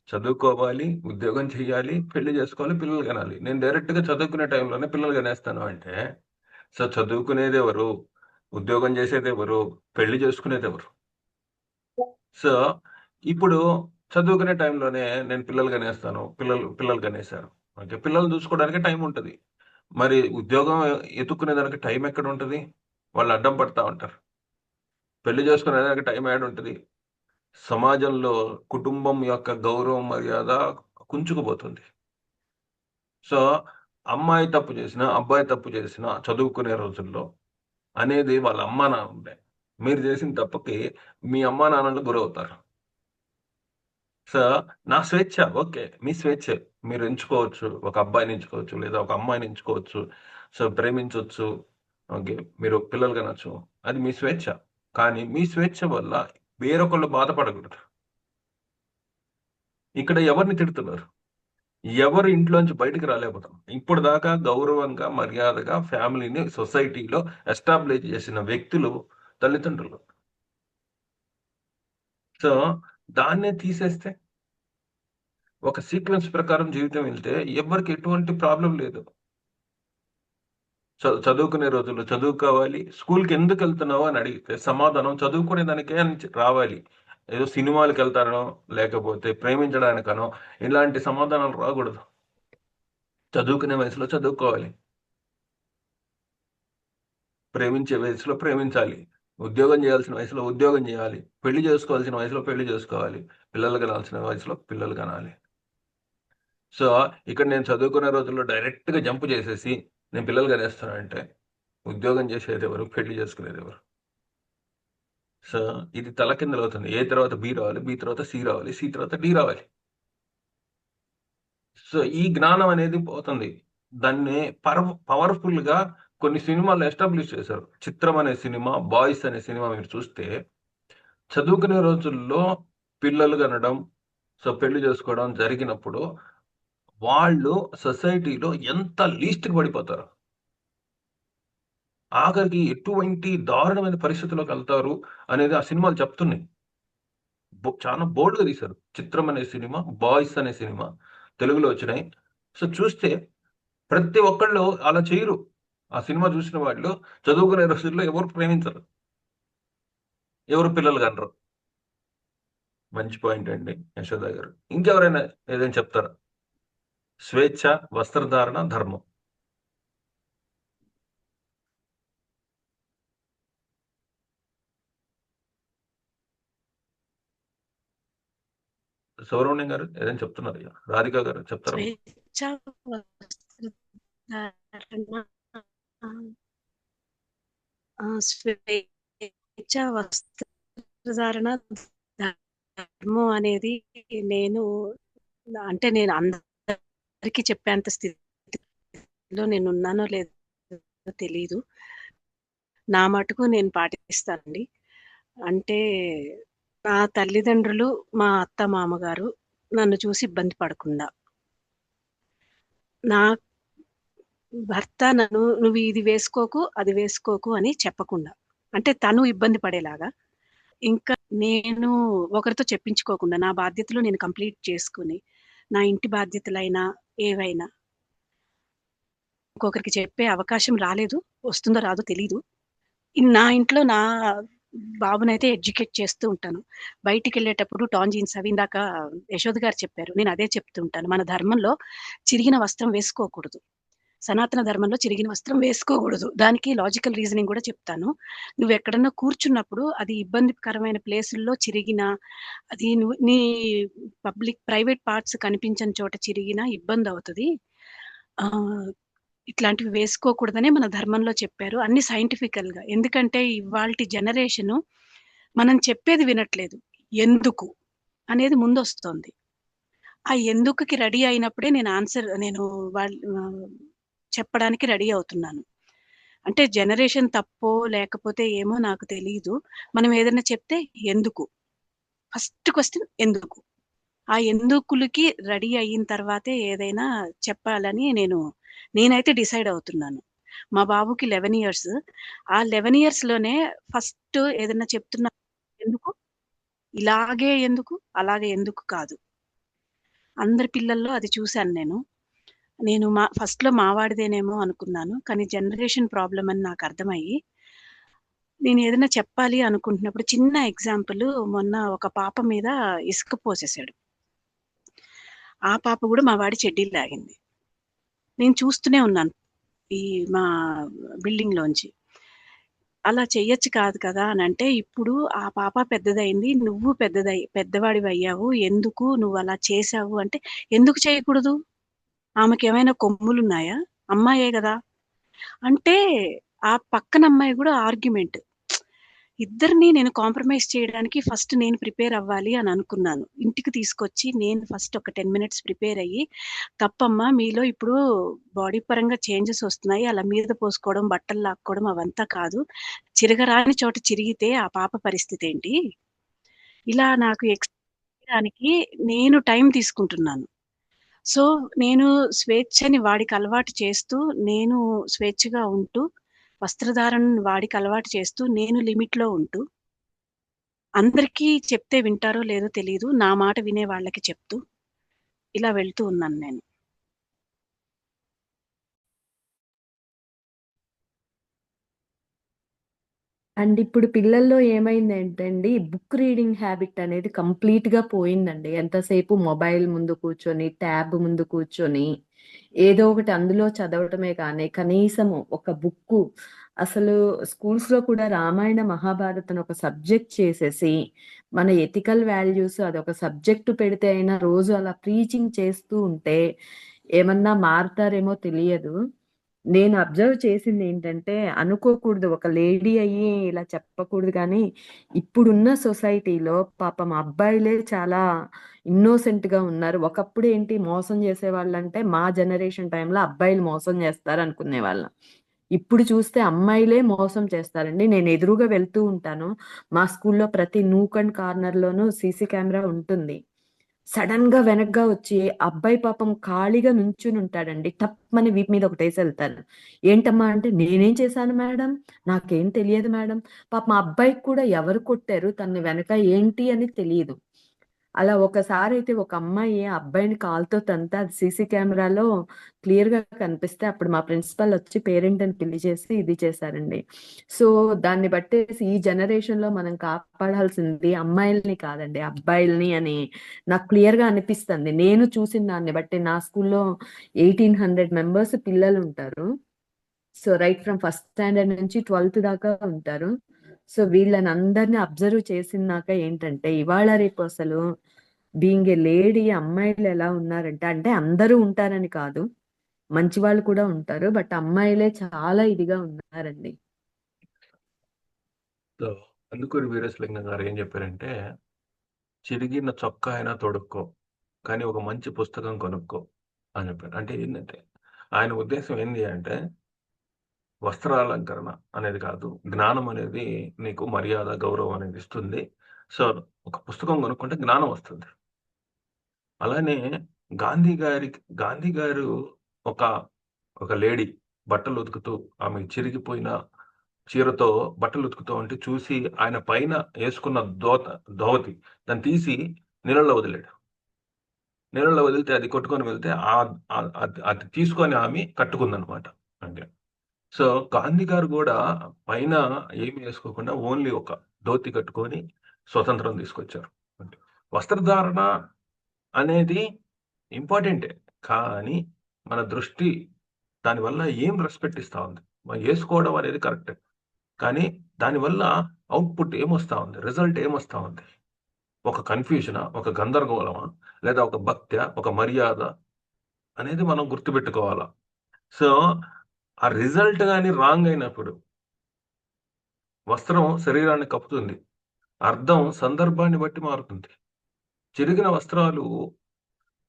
చదువుకోవాలి, ఉద్యోగం చేయాలి, పెళ్లి చేసుకోవాలి, పిల్లలు కనాలి. నేను డైరెక్ట్గా చదువుకునే టైంలోనే పిల్లలు కనేస్తాను అంటే సో చదువుకునేది ఎవరు, ఉద్యోగం చేసేది ఎవరు, పెళ్లి చేసుకునేది ఎవరు? సో ఇప్పుడు చదువుకునే టైంలోనే నేను పిల్లలు కనేస్తాను, పిల్లలు కనేశారు. ఓకే, పిల్లలు చూసుకోవడానికి టైం ఉంటుంది. మరి ఉద్యోగం ఎత్తుక్కునే దానికి టైం ఎక్కడ ఉంటుంది? వాళ్ళు అడ్డం పడతా ఉంటారు. పెళ్లి చేసుకునే దానికి టైం యాడ్ ఉంటుంది. సమాజంలో కుటుంబం యొక్క గౌరవం మర్యాద కుంచుకుపోతుంది. సో అమ్మాయి తప్పు చేసినా, అబ్బాయి తప్పు చేసినా చదువుకునే రోజుల్లో అనేది వాళ్ళ అమ్మా నాన్న. మీరు చేసిన తప్పుకి మీ అమ్మా నాన్నలు గురవుతారు. సో నా స్వేచ్ఛ, ఓకే, మీ స్వేచ్ఛ. మీరు ఎంచుకోవచ్చు, ఒక అబ్బాయిని ఎంచుకోవచ్చు లేదా ఒక అమ్మాయిని ఎంచుకోవచ్చు. సో ప్రేమించవచ్చు, ఓకే, మీరు పిల్లలు కనొచ్చు, అది మీ స్వేచ్ఛ. కానీ మీ స్వేచ్ఛ వల్ల వేరొకళ్ళు బాధపడకూడదు. ఇక్కడ ఎవరిని తిడుతున్నారు? ఎవరు ఇంట్లోంచి బయటకు రాలేకపోతాం. ఇప్పుడు దాకా గౌరవంగా మర్యాదగా ఫ్యామిలీని సొసైటీలో ఎస్టాబ్లిష్ చేసిన వ్యక్తులు తల్లిదండ్రులు. సో దాన్నే తీసేస్తే ఒక సీక్వెన్స్ ప్రకారం జీవితం వెళ్తే ఎవరికి ఎటువంటి ప్రాబ్లం లేదు. చదువుకునే రోజుల్లో చదువుకోవాలి. స్కూల్కి ఎందుకు వెళ్తున్నావు అని అడిగితే సమాధానం చదువుకునే దానికే అని రావాలి. ఏదో సినిమాలకు వెళ్తానో లేకపోతే ప్రేమించడానికనో ఇలాంటి సమాధానాలు రాకూడదు. చదువుకునే వయసులో చదువుకోవాలి, ప్రేమించే వయసులో ప్రేమించాలి, ఉద్యోగం చేయాల్సిన వయసులో ఉద్యోగం చేయాలి, పెళ్లి చేసుకోవాల్సిన వయసులో పెళ్లి చేసుకోవాలి, పిల్లలు కనాల్సిన వయసులో పిల్లలు కనాలి. సో ఇక్కడ నేను చదువుకునే రోజుల్లో డైరెక్ట్గా జంప్ చేసేసి నేను పిల్లలు కనేస్తానంటే ఉద్యోగం చేసేది ఎవరు, పెళ్లి చేసుకునేది ఎవరు? సో ఇది తలకిందలవుతుంది. ఏ తర్వాత బి రావాలి, బి తర్వాత సి రావాలి, సి తర్వాత డి రావాలి. సో ఈ జ్ఞానం అనేది పోతుంది. దాన్ని పవర్ఫుల్ గా కొన్ని సినిమాలు ఎస్టాబ్లిష్ చేశారు. చిత్రం అనే సినిమా, బాయ్స్ అనే సినిమా మీరు చూస్తే చదువుకునే రోజుల్లో పిల్లలు కనడం, సో పెళ్లి చేసుకోవడం జరిగినప్పుడు వాళ్ళు సొసైటీలో ఎంత లీస్ట్ పడిపోతారు, ఆఖరికి ఎటువంటి దారుణమైన పరిస్థితుల్లోకి వెళ్తారు అనేది ఆ సినిమాలు చెప్తున్నాయి. చాలా బోల్డ్గా తీశారు. చిత్రం అనే సినిమా, బాయ్స్ అనే సినిమా తెలుగులో వచ్చినాయి. సో చూస్తే ప్రతి ఒక్కళ్ళు అలా చేయరు. ఆ సినిమా చూసిన వాళ్ళు చదువుకునే రోజుల్లో ఎవరు ప్రేమించరు, ఎవరు పిల్లలు కనరు. మంచి పాయింట్ అండి యశోద గారు. ఇంకెవరైనా ఏదైనా చెప్తారా? స్వేచ్ఛ, వస్త్రధారణ, ధర్మం. సుబ్రహ్మణ్యం గారు ఏదైనా చెప్తున్నారు? రాధిక గారు చెప్తారా? స్వేచ్ఛ వస్త్రధారణ, స్వేచ్ఛ వస్త్రధారణ ధర్మం అనేది నేను అందరికీ చెప్పేంత స్థితిలో నేను ఉన్నానో లేదో తెలీదు. నా మటుకు నేను పాటిస్తానండి. అంటే నా తల్లిదండ్రులు, మా అత్త మామగారు నన్ను చూసి ఇబ్బంది పడకుండా, నా భర్త నువ్వు ఇది వేసుకోకు, అది వేసుకోకు అని చెప్పకుండా, అంటే తను ఇబ్బంది పడేలాగా, ఇంకా నేను ఒకరితో చెప్పించుకోకుండా నా బాధ్యతలు నేను కంప్లీట్ చేసుకుని, నా ఇంటి బాధ్యతలైనా ఏవైనా ఇంకొకరికి చెప్పే అవకాశం రాలేదు. వస్తుందో రాదో తెలీదు. నా ఇంట్లో నా బాబునైతే ఎడ్యుకేట్ చేస్తూ ఉంటాను. బయటికి వెళ్ళేటప్పుడు టాన్ జీన్స్ అవి ఇందాక యశోద్ గారు చెప్పారు, నేను అదే చెప్తూ ఉంటాను. మన ధర్మంలో చిరిగిన వస్త్రం వేసుకోకూడదు. సనాతన ధర్మంలో చిరిగిన వస్త్రం వేసుకోకూడదు. దానికి లాజికల్ రీజనింగ్ కూడా చెప్తాను. నువ్వు ఎక్కడన్నా కూర్చున్నప్పుడు అది ఇబ్బందికరమైన ప్లేసుల్లో చిరిగిన, అది నీ ప్రైవేట్ పార్ట్స్ కనిపించని చోట చిరిగినా ఇబ్బంది అవుతుంది. ఇట్లాంటివి వేసుకోకూడదనే మన ధర్మంలో చెప్పారు, అన్ని సైంటిఫికల్ గా. ఎందుకంటే ఇవాల్టి జనరేషను మనం చెప్పేది వినట్లేదు. ఎందుకు అనేది ముందొస్తోంది. ఆ ఎందుకుకి రెడీ అయినప్పుడే నేను చెప్పడానికి రెడీ అవుతున్నాను. అంటే జనరేషన్ తప్పో లేకపోతే ఏమో నాకు తెలీదు. మనం ఏదైనా చెప్తే ఎందుకు, ఫస్ట్ క్వశ్చన్ ఎందుకు. ఆ ఎందుకులకి రెడీ అయిన తర్వాతే ఏదైనా చెప్పాలని నేనైతే డిసైడ్ అవుతున్నాను. మా బాబుకి 11 ఇయర్స్. ఆ 11 ఇయర్స్ లోనే ఫస్ట్ ఏదైనా చెప్తున్నా ఎందుకు, ఇలాగే ఎందుకు, అలాగే ఎందుకు కాదు. అందరి పిల్లల్లో అది చూశాను నేను ఫస్ట్‌లో మావాడిదేనేమో అనుకున్నాను. కానీ జనరేషన్ ప్రాబ్లమ్ అని నాకు అర్థమయ్యి, నేను ఏదైనా చెప్పాలి అనుకుంటున్నప్పుడు, చిన్న ఎగ్జాంపుల్, మొన్న ఒక పాప మీద ఇసుక పోసేసాడు. ఆ పాప కూడా మా వాడి చెడ్డీలు లాగింది. నేను చూస్తూనే ఉన్నాను ఈ మా బిల్డింగ్ లోంచి. అలా చెయ్యొచ్చు కాదు కదా అని అంటే, ఇప్పుడు ఆ పాప పెద్దదైంది, నువ్వు పెద్దవాడివి అయ్యావు, ఎందుకు నువ్వు అలా చేశావు అంటే, ఎందుకు చేయకూడదు? ఆమెకేమైనా కొమ్ములున్నాయా? అమ్మాయే గదా! అంటే ఆ పక్కన అమ్మాయి గూడా ఆర్గ్యుమెంట్. ఇద్దరిని నేను కాంప్రమైజ్ చేయడానికి ఫస్ట్ నేను ప్రిపేర్ అవ్వాలి అని అనుకున్నాను. ఇంటికి తీసుకొచ్చి నేను ఫస్ట్ ఒక 10 మినిట్స్ ప్రిపేర్ అయ్యి, తప్పమ్మా మీలో ఇప్పుడు బాడీ పరంగా చేంజెస్ వస్తున్నాయి. అలా మీద పోసుకోవడం, బట్టలు లాక్కోవడం అవంతా కాదు. చిరగరాని చోట చిరిగితే ఆ పాప పరిస్థితేంటి? ఇలా నాకు చేయడానికి నేను టైం తీసుకుంటున్నాను. సో, నేను స్వేచ్ఛని వాడికి అలవాటు చేస్తూ, నేను స్వేచ్ఛగా ఉంటూ, వస్త్రధారణను వాడికి అలవాటు చేస్తూ, నేను లిమిట్‌లో ఉంటూ, అందరికీ చెప్తే వింటారో లేదో తెలీదు. నా మాట వినే వాళ్ళకి చెప్తూ, ఇలా వెళ్తూ ఉన్నాను నేను. అండ్ ఇప్పుడు పిల్లల్లో ఏమైందంటే అండి, బుక్ రీడింగ్ హ్యాబిట్ అనేది కంప్లీట్‌గా పోయిందండి. ఎంతసేపు మొబైల్ ముందు కూర్చొని, ట్యాబ్ ముందు కూర్చొని, ఏదో ఒకటి అందులో చదవటమే కానీ, కనీసము ఒక బుక్కు అసలు స్కూల్స్‌లో కూడా రామాయణ, మహాభారతం ఒక సబ్జెక్ట్ చేసేసి, మన ఎథికల్ వాల్యూస్ అదొక సబ్జెక్ట్ పెడితే అయినా రోజు అలా ప్రీచింగ్ చేస్తూ ఉంటే, ఏమన్నా మారతారేమో తెలియదు. నేను అబ్జర్వ్ చేసిందేంటంటే, అనుకోకూడదు ఒక లేడీ అయ్యి ఇలా చెప్పకూడదు గానీ, ఇప్పుడున్న సొసైటీలో పాపం అబ్బాయిలే చాలా ఇన్నోసెంట్‌గా ఉన్నారు. ఒకప్పుడేంటి మోసం చేసేవాళ్ళంటే, మా జనరేషన్ టైమ్‌లో అబ్బాయిలు మోసం చేస్తారనుకునేవాళ్ళం. ఇప్పుడు చూస్తే అమ్మాయిలే మోసం చేస్తారండి. నేను ఎదురుగా వెళ్తూ ఉంటాను. మా స్కూల్‌లో ప్రతి నూక్ అండ్ కార్నర్‌లోనూ సీసీ కెమెరా ఉంటుంది. సడెన్‌గా వెనక్గా వచ్చి అబ్బాయి పాపం ఖాళీగా నుంచునుంటాడండి. టప్‌మని వీపు మీద ఒకటేసెళ్తారు. ఏంటమ్మా అంటే, "నేనేం చేశాను మేడం? నాకేం తెలియదు మేడం." పాపం ఆ అబ్బాయికి కూడా ఎవరు కొట్టారు, తన వెనక ఏంటి అని తెలీదు. అలా ఒకసారైతే ఒక అమ్మాయి ఆ అబ్బాయిని కాలుతో తంతే అది సీసీ కెమెరాలో క్లియర్‌గా కనిపిస్తే అప్పుడు మా ప్రిన్సిపల్ వచ్చి పేరెంట్‌ని పిలిచేసి ఇది చేశారండి. సో, దాన్ని బట్టేసి ఈ జనరేషన్‌లో మనం కాపాడాల్సింది అమ్మాయిల్ని కాదండి, అబ్బాయిల్ని అని నాకు క్లియర్‌గా అనిపిస్తుంది. నేను చూసిన దాన్ని బట్టి నా స్కూల్‌లో 1800 మెంబర్స్ పిల్లలుంటారు. So, right from first standard నుంచి 12థ్ దాకా ఉంటారు. సో, వీళ్ళనందరిని అబ్జర్వ్ చేసినాక ఏంటంటే, ఇవాళ రేపు అసలు బీయింగ్ ఎ లేడీ అమ్మాయిలు ఎలా ఉన్నారంటే, అంటే అందరూ ఉంటారని కాదు. మంచి వాళ్ళు కూడా ఉంటారు. బట్ అమ్మాయిలే చాలా ఇదిగా ఉన్నారండి. సో, అందుకూరి వీరేశలింగం గారు ఏం చెప్పారంటే, చిరిగిన చొక్కా అయినా తొడుక్కో, కానీ ఒక మంచి పుస్తకం కొనుక్కో అని చెప్పారు. అంటే ఏంటంటే, ఆయన ఉద్దేశం ఏంది అంటే, వస్త్రాలంకరణ అనేది కాదు. జ్ఞానం అనేది నీకు మర్యాద, గౌరవం అనేది ఇస్తుంది. సో, ఒక పుస్తకం కొనుక్కుంటే జ్ఞానం వస్తుంది. అలానే గాంధీ గారు ఒక ఒక లేడీ బట్టలు ఉతుకుతూ, ఆమె చిరిగిపోయిన చీరతో బట్టలు ఉతుకుతూ ఉంటే చూసి ఆయన పైన యేసుకున్న ధోవతి దాన్ని తీసి నీళ్ళలో వదిలాడు. నీళ్ళలో వదిలితే అది కొట్టుకొని వెళ్తే అది తీసుకొని ఆమె కట్టుకుందనమాట. అంటే సో, గాంధీ గారు గూడా పైన ఏమి యేసుకోకుండా ఓన్లీ ఒక ధోతి కట్టుకొని స్వతంత్రం తీసుకొచ్చారు. అంటే వస్త్రధారణ అనేది ఇంపార్టెంటే. కానీ మన దృష్టి దానివల్ల ఏం రెస్పెక్ట్ ఇస్తా ఉంది? మనం యేసుకోవడం అనేది కరెక్టే. కానీ దానివల్ల అవుట్‌పుట్ ఏమొస్తా ఉంది? రిజల్ట్ ఏమొస్తా ఉంది? ఒక కన్‌ఫ్యూజనా? ఒక గందరగోళమా? లేదా ఒక భక్త్యా? ఒక మర్యాద? అనేది మనం గుర్తుపెట్టుకోవాలా. సో, ఆ రిజల్ట్ గాని రాంగ్ అయినప్పుడు వస్త్రం శరీరాన్ని కప్పుతుంది. అర్థం సందర్భాన్ని బట్టి మారుతుంది. చిరిగిన వస్త్రాలు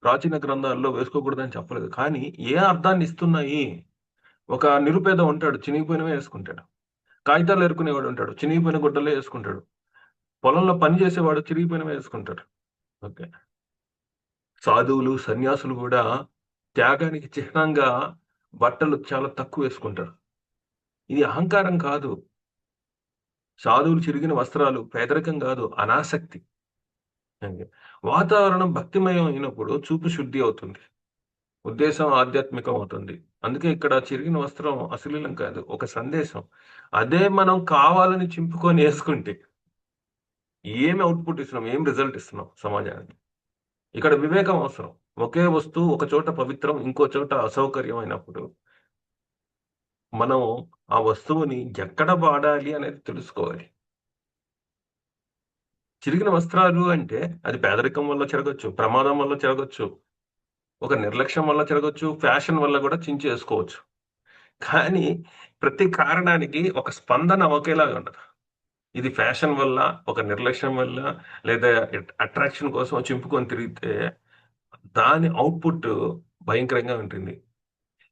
ప్రాచీన గ్రంథాల్లో వేసుకోకూడదని చెప్పలేదు. కానీ ఏ అర్థాన్ని ఇస్తున్నాయి? ఒక నిరుపేద ఉంటాడు. చినిగిపోయినవే యేసుకుంటాడు. కాగితాలు ఏరుకునేవాడు ఉంటాడు. చినిగిపోయిన గుడ్డలే యేసుకుంటాడు. పొలంలో పని చేసేవాడు చిరిగిపోయినవే యేసుకుంటాడు. ఓకే. సాధువులు, సన్యాసులు గూడా త్యాగానికి చిహ్నంగా బట్టలు చాలా తక్కువ వేసుకుంటారు. ఇది అహంకారం కాదు. సాధువులు చిరిగిన వస్త్రాలు పేదరికం గాదు, అనాసక్తి. ఓకే. వాతావరణం భక్తిమయం అయినప్పుడు చూపు శుద్ధి అవుతుంది. ఉద్దేశం ఆధ్యాత్మికం అవుతుంది. అందుకే ఇక్కడ చిరిగిన వస్త్రం అశ్లీలం కాదు. ఒక సందేశం. అదే మనం కావాలని చింపుకొని యేసుకుంటే ఏమి అవుట్‌పుట్ ఇస్తున్నాం? ఏం రిజల్ట్ ఇస్తున్నాం సమాజానికి? ఇక్కడ వివేకం అవసరం. ఒకే వస్తువు ఒక చోట పవిత్రం, ఇంకో చోట అసౌకర్యం అయినప్పుడు, మనం ఆ వస్తువుని ఎక్కడ వాడాలి అనేది తెలుసుకోవాలి. చిరిగిన వస్త్రాలు అంటే అది పేదరికం వల్ల చెరగొచ్చు, ప్రమాదం వల్ల చెరగొచ్చు, ఒక నిర్లక్ష్యం వల్ల చెరగొచ్చు, ఫ్యాషన్ వల్ల కూడా చించేసుకోవచ్చు. కానీ ప్రతి కారణానికి ఒక స్పందన ఒకేలాగా ఉండదు. ఇది ఫ్యాషన్ వల్ల, ఒక నిర్లక్ష్యం వల్ల, లేదా అట్రాక్షన్ కోసం చింపుకొని తిరిగితే దాని అవుట్‌పుట్ భయంకరంగా ఉంటుంది.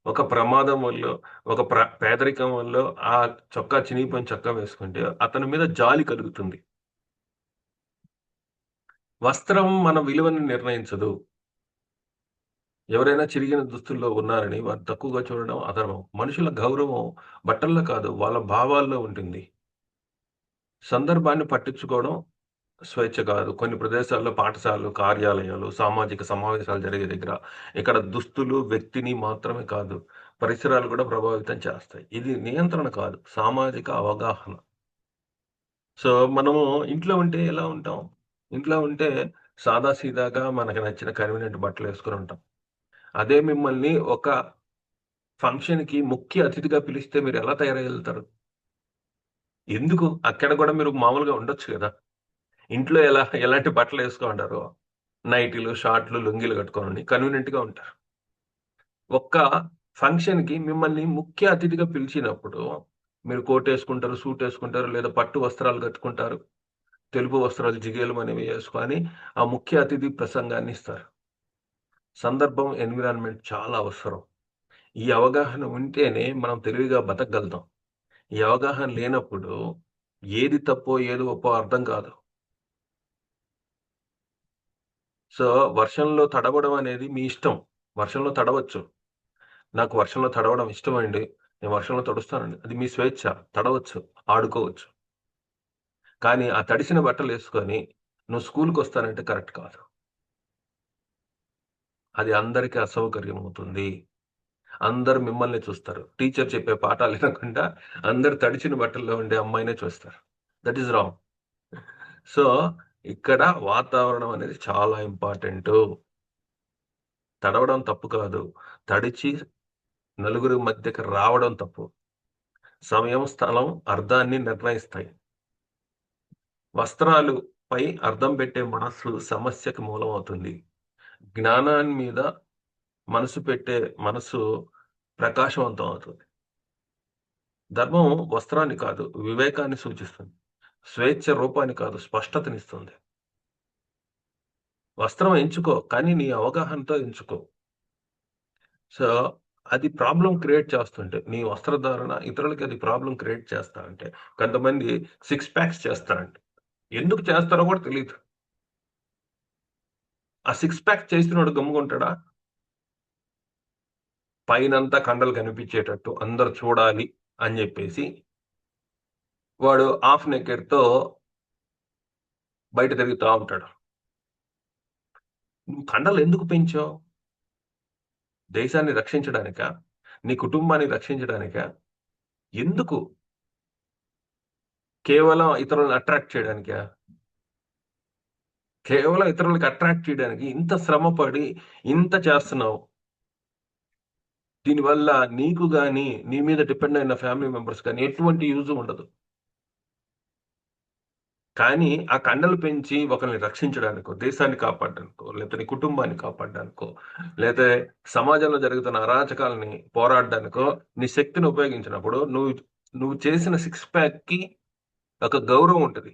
ఒక ప్రమాదం వల్లో, ఒక పేదరికం వల్లో ఆ చొక్కా చినిగిపోయిన చొక్కా వేసుకుంటే అతని మీద జాలి కలుగుతుంది. వస్త్రం మన విలువని నిర్ణయించదు. ఎవరైనా చిరిగిన దుస్తుల్లో ఉన్నారని వారిని తక్కువగా చూడడం అధర్మం. మనుషుల గౌరవం బట్టల్లో కాదు, వాళ్ళ భావాల్లో ఉంటుంది. సందర్భాన్ని పట్టించుకోవడం స్వేచ్ఛ కాదు. కొన్ని ప్రదేశాల్లో పాఠశాలలు, కార్యాలయాలు, సామాజిక సమావేశాలు జరిగే దగ్గర ఇక్కడ దుస్తులు వ్యక్తిని మాత్రమే కాదు, పరిసరాలు కూడా ప్రభావితం చేస్తాయి. ఇది నియంత్రణ కాదు, సామాజిక అవగాహన. సో మనము ఇంట్లో ఉంటే ఎలా ఉంటాం? ఇంట్లో ఉంటే సాదాసీదాగా మనకు నచ్చిన కన్వీనియంట్ బట్టలు వేసుకొని ఉంటాం. అదే మిమ్మల్ని ఒక ఫంక్షన్‌కి ముఖ్య అతిథిగా పిలిస్తే మీరు ఎలా తయారై వెళ్తారు? ఎందుకు? అక్కడ కూడా మీరు మామూలుగా ఉండొచ్చు గదా! ఇంట్లో ఎలాంటి బట్టలేసుకుంటారో, నైటీలు, షార్ట్‌లు, లుంగీలు కట్టుకొని కన్వీనియంట్‌గా ఉంటారు. ఒక్క ఫంక్షన్‌కి మిమ్మల్ని ముఖ్య అతిథిగా పిలిచినప్పుడు మీరు కోటేసుకుంటారు, సూటేసుకుంటారు, లేదా పట్టు వస్త్రాలు కట్టుకుంటారు. తెలుపు వస్త్రాలు జిగేలుమనేవి యేసుకొని ఆ ముఖ్య అతిథి ప్రసంగాన్ని ఇస్తారు. సందర్భం, ఎన్విరాన్మెంట్ చాలా అవసరం. ఈ అవగాహన ఉంటేనే మనం తెలివిగా బతకగలుగుతాం. ఈ అవగాహన లేనప్పుడు ఏది తప్పో, ఏది ఒప్పో అర్థం కాదు. సో, వర్షంలో తడవడం అనేది మీ ఇష్టం. వర్షంలో తడవచ్చు. నాకు వర్షంలో తడవడం ఇష్టమండి. నేను వర్షంలో తడుస్తానండి. అది మీ స్వేచ్ఛ. తడవచ్చు, ఆడుకోవచ్చు. కానీ ఆ తడిసిన బట్టలేసుకొని నువ్వు స్కూలుకొస్తానంటే కరెక్ట్ కాదు. అది అందరికీ అసౌకర్యం అవుతుంది. అందరూ మిమ్మల్నే చూస్తారు. టీచర్ చెప్పే పాఠాలు వినకుండా అందరూ తడిచిన బట్టల్లో ఉండే అమ్మాయినే చూస్తారు. That is wrong. సో, ఇక్కడ వాతావరణం అనేది చాలా ఇంపార్టెంటు. తడవడం తప్పు కాదు. తడిచి నలుగురి మధ్యకి రావడం తప్పు. సమయం, స్థలం అర్థాన్ని నిర్ణయిస్తాయి. వస్త్రాలు పై అర్థం పెట్టే మనస్సు సమస్యకి మూలమవుతుంది. జ్ఞానాన్ని మీద మనసు పెట్టే మనసు ప్రకాశవంతం అవుతుంది. ధర్మం వస్త్రాన్ని కాదు, వివేకాన్ని సూచిస్తుంది. స్వేచ్ఛ రూపాన్ని కాదు, స్పష్టతనిస్తుంది. వస్త్రం ఎంచుకో, కానీ నీ అవగాహనతో ఎంచుకో. సో, అది ప్రాబ్లమ్ క్రియేట్ చేస్తుంటే, నీ వస్త్రధారణ ఇతరులకి అది ప్రాబ్లమ్ క్రియేట్ చేస్తా అంటే, కొంతమంది 6 ప్యాక్స్ చేస్తారంట. ఎందుకు చేస్తారో కూడా తెలీదు. ఆ 6 ప్యాక్ చేసినోడు గమ్ముగుంటాడా? పైనంతా కండలు కనిపించేటట్టు అందరూ చూడాలి అని చెప్పేసి వాడు హాఫ్ నెకెడ్‌తో బయట తిరుగుతా ఉంటాడు. నువ్వు కండలు ఎందుకు పెంచావు? దేశాన్ని రక్షించడానికా? నీ కుటుంబాన్ని రక్షించడానికా? ఎందుకు? కేవలం ఇతరులను అట్రాక్ట్ చేయడానికా? కేవలం ఇతరులకి అట్రాక్ట్ చేయడానికి ఇంత శ్రమపడి ఇంత చేస్తున్నావు. దీనివల్ల నీకు గాని, నీ మీద డిపెండ్ అయిన ఫ్యామిలీ మెంబర్స్ గాని ఎటువంటి యూజ్ ఉండదు. కానీ ఆ కండలు పెంచి ఒకరిని రక్షించడానికో, దేశాన్ని కాపాడడానికో, లేకపోతే నీ కుటుంబాన్ని కాపాడడానికో, లేతే సమాజంలో జరుగుతున్న అరాచకాలని పోరాడడానికో నీ శక్తిని ఉపయోగించినప్పుడు నువ్వు చేసిన 6 ప్యాక్‌కి ఒక గౌరవం ఉంటది.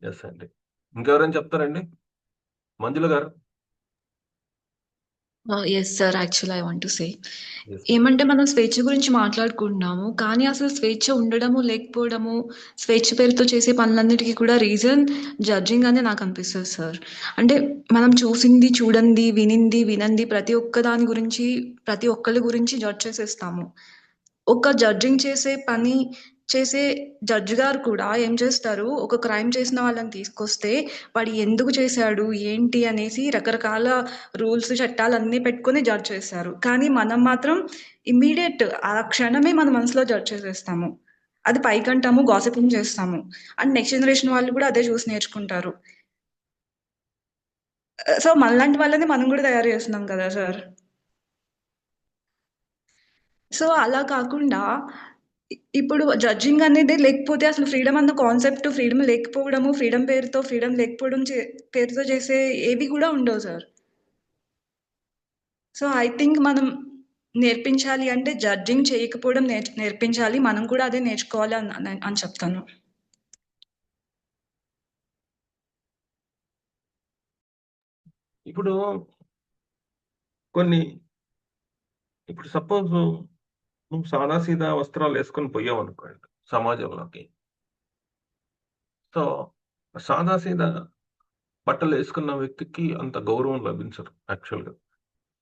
యెస్ అండి. ఇంకెవరైనా చెప్తారండి? మంజుల గారు? Yes sir. Actually I want to say yes. ఏమంటే మనం స్వేచ్ఛ గురించి మాట్లాడుకుంటున్నాము. కానీ అసలు స్వేచ్ఛ ఉండడము, లేకపోవడము, స్వేచ్ఛ పేరుతో చేసే పనులన్నిటికి కూడా రీజన్ జడ్జింగ్ అనే నాకు అనిపిస్తది సార్. అంటే మనం చూసింది, చూడంది, వినంది ప్రతి ఒక్క దాని గురించి, ప్రతి ఒక్కళ్ళ గురించి జడ్జ్ చేసేస్తాము. ఒక జడ్జింగ్ చేసే పని చేసే జడ్జ్ గారు కూడా ఏం చేస్తారు, ఒక క్రైమ్ చేసిన వాళ్ళని తీసుకొస్తే వాడు ఎందుకు చేశాడు, ఏంటి అనేసి రకరకాల రూల్స్, చట్టాలన్నీ పెట్టుకొని జడ్జ్ చేస్తారు. కానీ మనం మాత్రం ఇమ్మీడియేట్ ఆ క్షణమే మన మనసులో జడ్జ్ చేసేస్తాము. అది పైకంటాము, గాసిపింగ్ చేస్తాము. అండ్ నెక్స్ట్ జనరేషన్ వాళ్ళు కూడా అదే చూసి నేర్చుకుంటారు. సో మనలాంటి వాళ్ళని మనం కూడా తయారు చేస్తున్నాం కదా సార్. సో అలా కాకుండా ఇప్పుడు జడ్జింగ్ అనేది లేకపోతే అసలు ఫ్రీడమ్ అన్న కాన్సెప్ట్, ఫ్రీడమ్ లేకపోవడము, ఫ్రీడమ్ పేరుతో ఫ్రీడమ్ లేకపోవడం పేరుతో చేసే ఏవి కూడా ఉండవు సార్. సో ఐ థింక్ మనం నేర్పించాలి అంటే జడ్జింగ్ చేయకపోవడం నేర్పించాలి. మనం కూడా అదే నేర్చుకోవాలి అని చెప్తాను. ఇప్పుడు ఇప్పుడు సపోజ్ నువ్వు సాదాసీదా వస్త్రాలు వేసుకొని పోయావనుకోండి సమాజంలోకి. సో, సాదాసీదా బట్టలు వేసుకున్న వ్యక్తికి అంత గౌరవం లభించదు యాక్చువల్‌గా.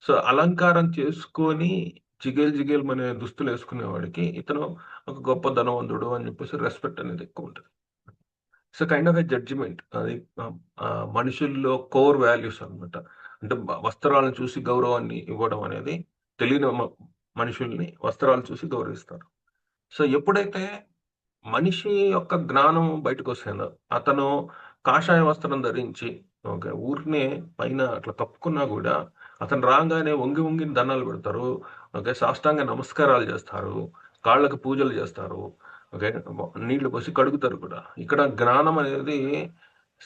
సో, అలంకారం చేసుకొని జిగేల్ జిగేల్ అనే దుస్తులు వేసుకునేవాడికి ఇతను ఒక గొప్ప ధనవంతుడు అని చెప్పేసి రెస్పెక్ట్ అనేది ఎక్కువ ఉంటుంది. It's kind of a judgement. అది ఆ, ఆ, మనుషుల్లో కోర్ వాల్యూస్ అన్నమాట. అంటే వస్త్రాలను చూసి గౌరవాన్ని ఇవ్వడం అనేది తెలియని మనుషుల్ని వస్త్రాలు చూసి గౌరవిస్తారు. సో ఎప్పుడైతే మనిషి యొక్క జ్ఞానం బయటకు వస్తుందో, అతను కాషాయ వస్త్రం ధరించి ఓకే ఊరినే పైన అట్లా కప్పుకున్నా కూడా అతను రాగానే వంగి వంగి దండాలు పెడతారు. ఓకే సాష్టాంగ నమస్కారాలు చేస్తారు, కాళ్ళకు పూజలు చేస్తారు. ఓకే నీళ్లు పోసి కడుగుతారు కూడా. ఇక్కడ జ్ఞానం అనేది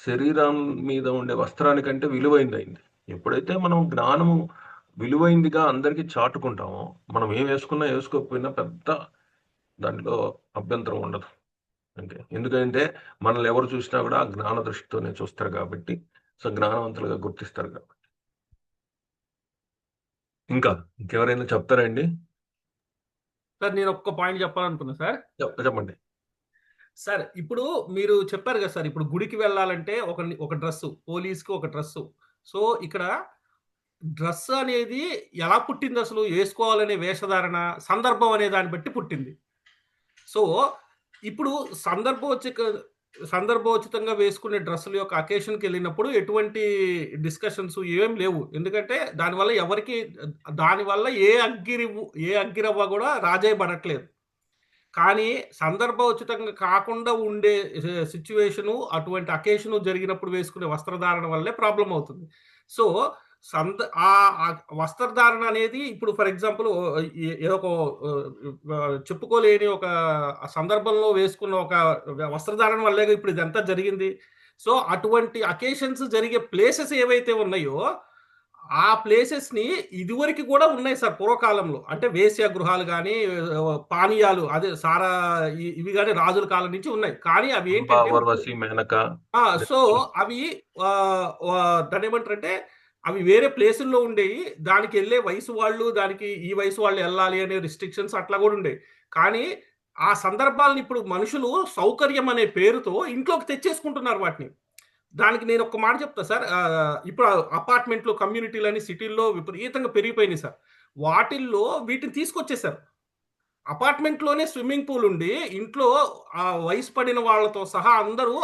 శరీరం మీద ఉండే వస్త్రానికంటే విలువైందైంది. ఎప్పుడైతే మనం జ్ఞానము విలువైందిగా అందరికీ చాటుకుంటామో, మనం ఏం వేసుకున్నా వేసుకోకపోయినా పెద్ద దాంట్లో అభ్యంతరం ఉండదు. ఓకే ఎందుకంటే మనల్ని ఎవరు చూసినా కూడా ఆ జ్ఞాన దృష్టితోనే చూస్తారు కాబట్టి, సో జ్ఞానవంతులుగా గుర్తిస్తారు కాబట్టి. ఇంకెవరైనా చెప్తారండి? సార్ నేను ఒక్క పాయింట్ చెప్పాలనుకున్నా సార్. చెప్పండి. సార్ ఇప్పుడు మీరు చెప్పారు కదా సార్, ఇప్పుడు గుడికి వెళ్ళాలంటే ఒక డ్రెస్సు, పోలీస్కి ఒక డ్రెస్సు. సో ఇక్కడ డ్రెస్ అనేది ఎలా పుట్టింది అసలు? వేసుకోవాలనే వేషధారణ, సందర్భం అనే దాన్ని బట్టి పుట్టింది. సో ఇప్పుడు సందర్భోచితంగా వేసుకునే డ్రెస్సుల యొక్క అకేషన్కి వెళ్ళినప్పుడు ఎటువంటి డిస్కషన్స్ ఏం లేవు. ఎందుకంటే దానివల్ల ఏ అగ్గిరవ్వ కూడా రాజేయబడట్లేదు. కానీ సందర్భోచితంగా కాకుండా ఉండే సిచ్యువేషను, అటువంటి అకేషను జరిగినప్పుడు వేసుకునే వస్త్రధారణ వల్లే ప్రాబ్లం అవుతుంది. సో ఆ వస్త్రధారణ అనేది ఇప్పుడు ఫర్ ఎగ్జాంపుల్ ఏదో ఒక చెప్పుకోలేని ఒక సందర్భంలో వేసుకున్న ఒక వస్త్రధారణ వల్లే ఇప్పుడు ఇదంతా జరిగింది. సో అటువంటి అకేషన్స్ జరిగే ప్లేసెస్ ఏవైతే ఉన్నాయో ఆ ప్లేసెస్ని ఇదివరకు కూడా ఉన్నాయి సార్ పూర్వకాలంలో. అంటే వేశ్య గృహాలు కానీ, పానీయాలు అదే సారా ఇవి కానీ రాజుల కాలం నుంచి ఉన్నాయి. కానీ అవి ఏంటంటే ఊర్వశి, మేనక. సో అవి దాని ఏమంటారంటే అవి వేరే ప్లేసుల్లో ఉండేవి. దానికి వెళ్ళే వయసు వాళ్ళు, దానికి ఈ వయసు వాళ్ళు వెళ్ళాలి అనే రిస్ట్రిక్షన్స్ అట్లా కూడా ఉండేవి. కానీ ఆ సందర్భాలను ఇప్పుడు మనుషులు సౌకర్యం అనే పేరుతో ఇంట్లోకి తెచ్చేసుకుంటున్నారు వాటిని. దానికి నేను ఒక మాట చెప్తా సార్. ఇప్పుడు అపార్ట్మెంట్లు, కమ్యూనిటీలని సిటీల్లో విపరీతంగా పెరిగిపోయినాయి సార్. వాటిల్లో వీటిని తీసుకొచ్చేసారు. అపార్ట్మెంట్లోనే స్విమ్మింగ్ పూల్ ఉండి ఇంట్లో ఆ వయసు పడిన వాళ్ళతో సహా అందరూ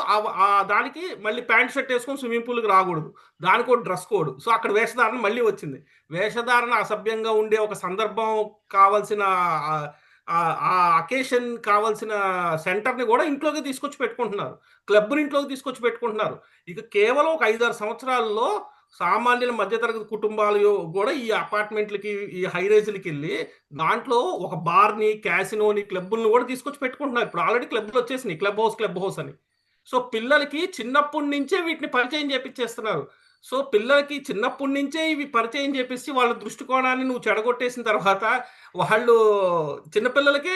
దానికి మళ్ళీ ప్యాంట్ షర్ట్ వేసుకొని స్విమ్మింగ్ పూల్కి రాకూడదు. దానికి ఒక డ్రెస్ కోడ్. సో అక్కడ వేషధారణ మళ్ళీ వచ్చింది. వేషధారణ అసభ్యంగా ఉండే ఒక సందర్భం కావాల్సిన ఆ అకేషన్ కావాల్సిన సెంటర్ని కూడా ఇంట్లోకి తీసుకొచ్చి పెట్టుకుంటున్నారు. క్లబ్ని ఇంట్లోకి తీసుకొచ్చి పెట్టుకుంటున్నారు. ఇక కేవలం ఒక 5-6 సంవత్సరాల్లో సామాన్యుల మధ్యతరగతి కుటుంబాలు కూడా ఈ అపార్ట్మెంట్లకి, ఈ హైరేజ్లకి వెళ్ళి దాంట్లో ఒక బార్ని, క్యాసినోని, క్లబ్బులను కూడా తీసుకొచ్చి పెట్టుకుంటున్నారు. ఇప్పుడు ఆల్రెడీ క్లబ్లు వచ్చేసినాయి, క్లబ్ హౌస్ అని. సో పిల్లలకి చిన్నప్పటి నుంచే వీటిని పరిచయం చేపించేస్తున్నారు. సో పిల్లలకి చిన్నప్పటి నుంచే ఇవి పరిచయం చేపిస్తే వాళ్ళ దృష్టికోణాన్ని నువ్వు చెడగొట్టేసిన తర్వాత వాళ్ళు చిన్నపిల్లలకే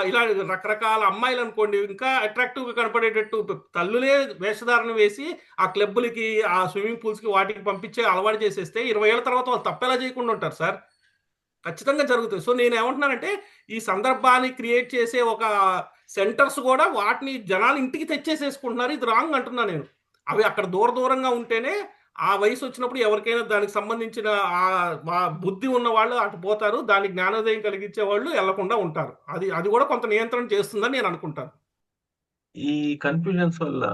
ఇలా రకరకాల అమ్మాయిలు అనుకోండి ఇంకా అట్రాక్టివ్గా కనపడేటట్టు తల్లులే వేషధారణ వేసి ఆ క్లబ్బులకి, ఆ స్విమ్మింగ్ పూల్స్కి వాటికి పంపించే అలవాటు చేసేస్తే 20 ఏళ్ళ తర్వాత వాళ్ళు తప్పెలా చేయకుండా ఉంటారు సార్? ఖచ్చితంగా జరుగుతుంది. సో నేను ఏమంటున్నానంటే ఈ సందర్భాన్ని క్రియేట్ చేసే ఒక సెంటర్స్ కూడా వాటిని జనాలు ఇంటికి తెచ్చేసేసుకుంటున్నారు. ఇది రాంగ్ అంటున్నా నేను. అవి అక్కడ దూరంగా ఉంటేనే ఆ వయసు వచ్చినప్పుడు ఎవరికైనా దానికి సంబంధించిన బుద్ధి ఉన్న వాళ్ళు అటు పోతారు. దానికి జ్ఞానోదయం కలిగించే వాళ్ళు వెళ్లకుండా ఉంటారు. అది కూడా కొంత నియంత్రణ చేస్తుందని నేను అనుకుంటాను. ఈ కన్ఫ్యూజన్స్ వల్ల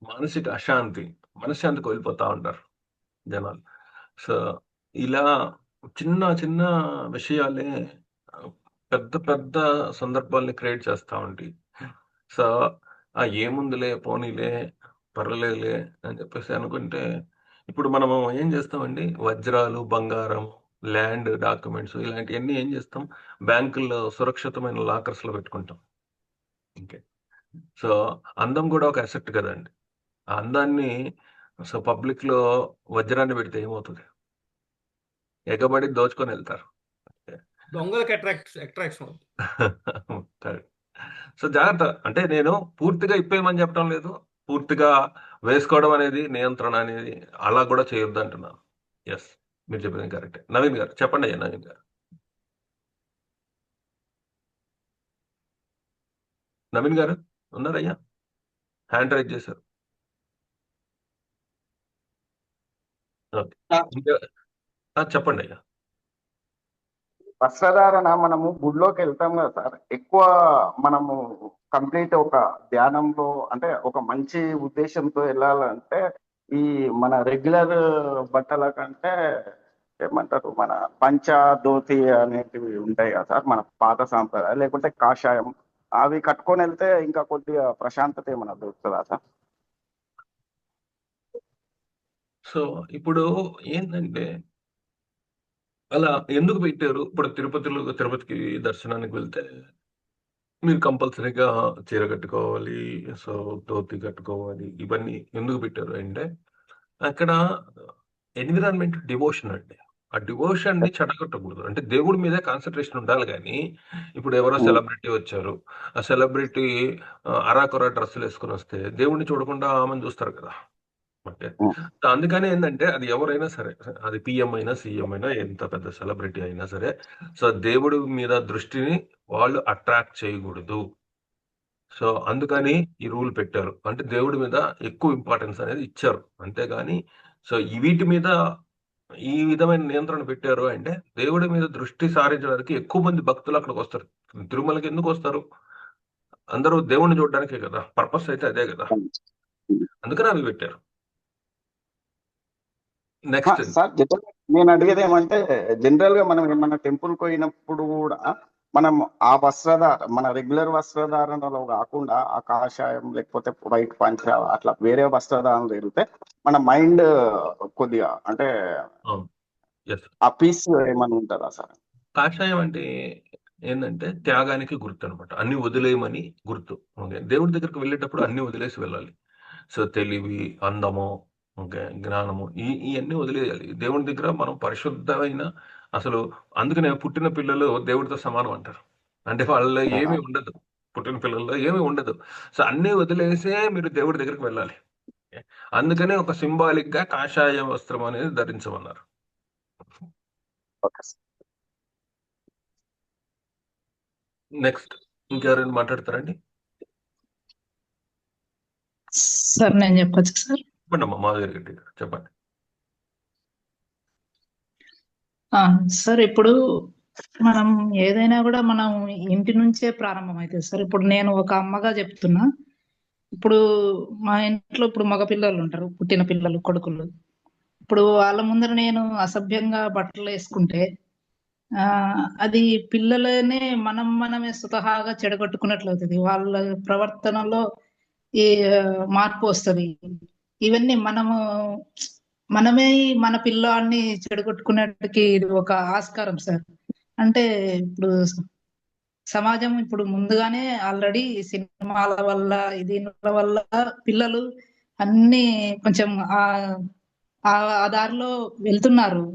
మానసిక మనశ్శాంతి కోల్పోతా ఉంటారు జనాలు. సో ఇలా చిన్న చిన్న విషయాలే పెద్ద పెద్ద సందర్భాల్ని క్రియేట్ చేస్తా ఉంటాయి. సో ఏముందిలే పోనీలే పర్లేదులే అని చెప్పేసి అనుకుంటే, ఇప్పుడు మనము ఏం చేస్తామండి, వజ్రాలు, బంగారం, ల్యాండ్ డాక్యుమెంట్స్ ఇలాంటివన్నీ ఏం చేస్తాం, బ్యాంకుల్లో సురక్షితమైన లాకర్స్లో పెట్టుకుంటాం. ఓకే సో అందం కూడా ఒక అసెట్ కదండి. ఆ అందాన్ని సో పబ్లిక్లో వజ్రాన్ని పెడితే ఏమవుతుంది? ఎగబడి దోచుకొని వెళ్తారు. దొంగలకి అట్రాక్షన్. సో జాగ్రత్త. అంటే నేను పూర్తిగా ఇప్పేయమని చెప్పడం లేదు, పూర్తిగా వేసుకోవడం అనేది నియంత్రణ అనేది అలా కూడా చేయొద్దు అంటున్నాను. ఎస్ మీరు చెప్పింది కరెక్టే. నవీన్ గారు చెప్పండి. అయ్యా నవీన్ గారు. నవీన్ గారు ఉన్నారయ్యా? హ్యాండ్ రైజ్ చేశారు. ఓకే చెప్పండి అయ్యా. వస్త్రధారణ మనము గుడిలోకి వెళ్తాం కదా సార్, ఎక్కువ మనము కంప్లీట్ ఒక ధ్యానంలో అంటే ఒక మంచి ఉద్దేశంతో వెళ్ళాలంటే ఈ మన రెగ్యులర్ బట్టల కంటే ఏమంటారు మన పంచ ధోతి అనేటివి ఉంటాయి కదా సార్, మన పాత సాంప్రదాయం లేకుంటే కాషాయం అవి కట్టుకొని వెళ్తే ఇంకా కొద్దిగా ప్రశాంతత ఏమైనా దొరుకుతుందా సార్? సో ఇప్పుడు ఏంటంటే అలా ఎందుకు పెట్టారు? ఇప్పుడు తిరుపతికి దర్శనానికి వెళ్తే మీరు కంపల్సరీగా చీర కట్టుకోవాలి, సో ధోతి కట్టుకోవాలి. ఇవన్నీ ఎందుకు పెట్టారు అంటే అక్కడ ఎన్విరాన్మెంట్ డివోషన్ అండి. ఆ డివోషన్ ని చెడగొట్టకూడదు. అంటే దేవుడి మీదే కాన్సన్ట్రేషన్ ఉండాలి కానీ ఇప్పుడు ఎవరో సెలబ్రిటీ వచ్చారు, ఆ సెలబ్రిటీ అరాకొర డ్రెస్సులు వేసుకుని వస్తే దేవుడిని చూడకుండా ఆమెను చూస్తారు కదా. ఓకే. సో అందుకని ఏంటంటే అది ఎవరైనా సరే, అది పిఎం అయినా సీఎం అయినా ఎంత పెద్ద సెలబ్రిటీ అయినా సరే, సో దేవుడి మీద దృష్టిని వాళ్ళు అట్రాక్ట్ చేయకూడదు. సో అందుకని ఈ రూల్ పెట్టారు. అంటే దేవుడి మీద ఎక్కువ ఇంపార్టెన్స్ అనేది ఇచ్చారు. అంతేగాని సో వీటి మీద ఈ విధమైన నియంత్రణ పెట్టారు అంటే దేవుడి మీద దృష్టి సారించడానికి ఎక్కువ మంది భక్తులు అక్కడికి వస్తారు. తిరుమలకి ఎందుకు వస్తారు? అందరూ దేవుడిని చూడడానికే కదా. పర్పస్ అయితే అదే కదా. అందుకని అవి పెట్టారు. నెక్స్ట్ సార్ జనరల్ నేను అడిగేది ఏమంటే జనరల్ గా మనం ఏమన్నా టెంపుల్ పోయినప్పుడు కూడా మనం ఆ మన రెగ్యులర్ వస్త్రధారణలో కాకుండా ఆ కాషాయం లేకపోతే వైట్ పంచ అట్లా వేరే వస్త్రధారణ జరిగితే మన మైండ్ కొద్దిగా అంటే ఎస్ ఆ పీస్ ఏమన్నా ఉంటుందా సార్? కాషాయం అంటే ఏంటంటే త్యాగానికి గుర్తు అనమాట. అన్ని వదిలేయమని గుర్తు. ఓకే. దేవుడి దగ్గరికి వెళ్ళేటప్పుడు అన్ని వదిలేసి వెళ్ళాలి. సో తెలివి, అందము, ఓకే, జ్ఞానము ఇవన్నీ వదిలేయాలి. దేవుడి దగ్గర మనం పరిశుద్ధమైన అసలు అందుకనే పుట్టిన పిల్లలు దేవుడితో సమానం అంటారు. అంటే వాళ్ళలో ఏమీ ఉండదు. పుట్టిన పిల్లల్లో ఏమీ ఉండదు. సో అన్నీ వదిలేసే మీరు దేవుడి దగ్గరికి వెళ్ళాలి. ఓకే. అందుకనే ఒక సింబాలిక్ గా కాషాయ వస్త్రం అనేది ధరించమన్నారు. Okay sir. నెక్స్ట్ ఇంకెవరైనా మాట్లాడతారండి? సార్ నేను చెప్పొచ్చు సార్? చెప్పండి అమ్మా, మాధవి రెడ్డి గారు చెప్పండి. సార్ ఇప్పుడు మనం ఏదైనా కూడా మనం ఇంటి నుంచే ప్రారంభం అవుతుంది సార్. ఇప్పుడు నేను ఒక అమ్మగా చెప్తున్నా, ఇప్పుడు మా ఇంట్లో ఇప్పుడు మగ పిల్లలు ఉంటారు, పుట్టిన పిల్లలు, కొడుకులు. ఇప్పుడు వాళ్ళ ముందర నేను అసభ్యంగా బట్టలు వేసుకుంటే అది పిల్లలనే మనమే స్వతహాగా చెడగొట్టుకున్నట్లు అవుతుంది. వాళ్ళ ప్రవర్తనలో ఈ మార్పు వస్తుంది. ఇవన్నీ మనమే మన పిల్లాన్ని చెడగొట్టుకున్నట్టుకి ఇది ఒక ఆస్కారం సార్. అంటే ఇప్పుడు సమాజం ఇప్పుడు ముందుగానే ఆల్రెడీ సినిమాల వల్ల దీనిల వల్ల పిల్లలు అన్ని కొంచెం ఆ దారిలో వెళ్తున్నారు.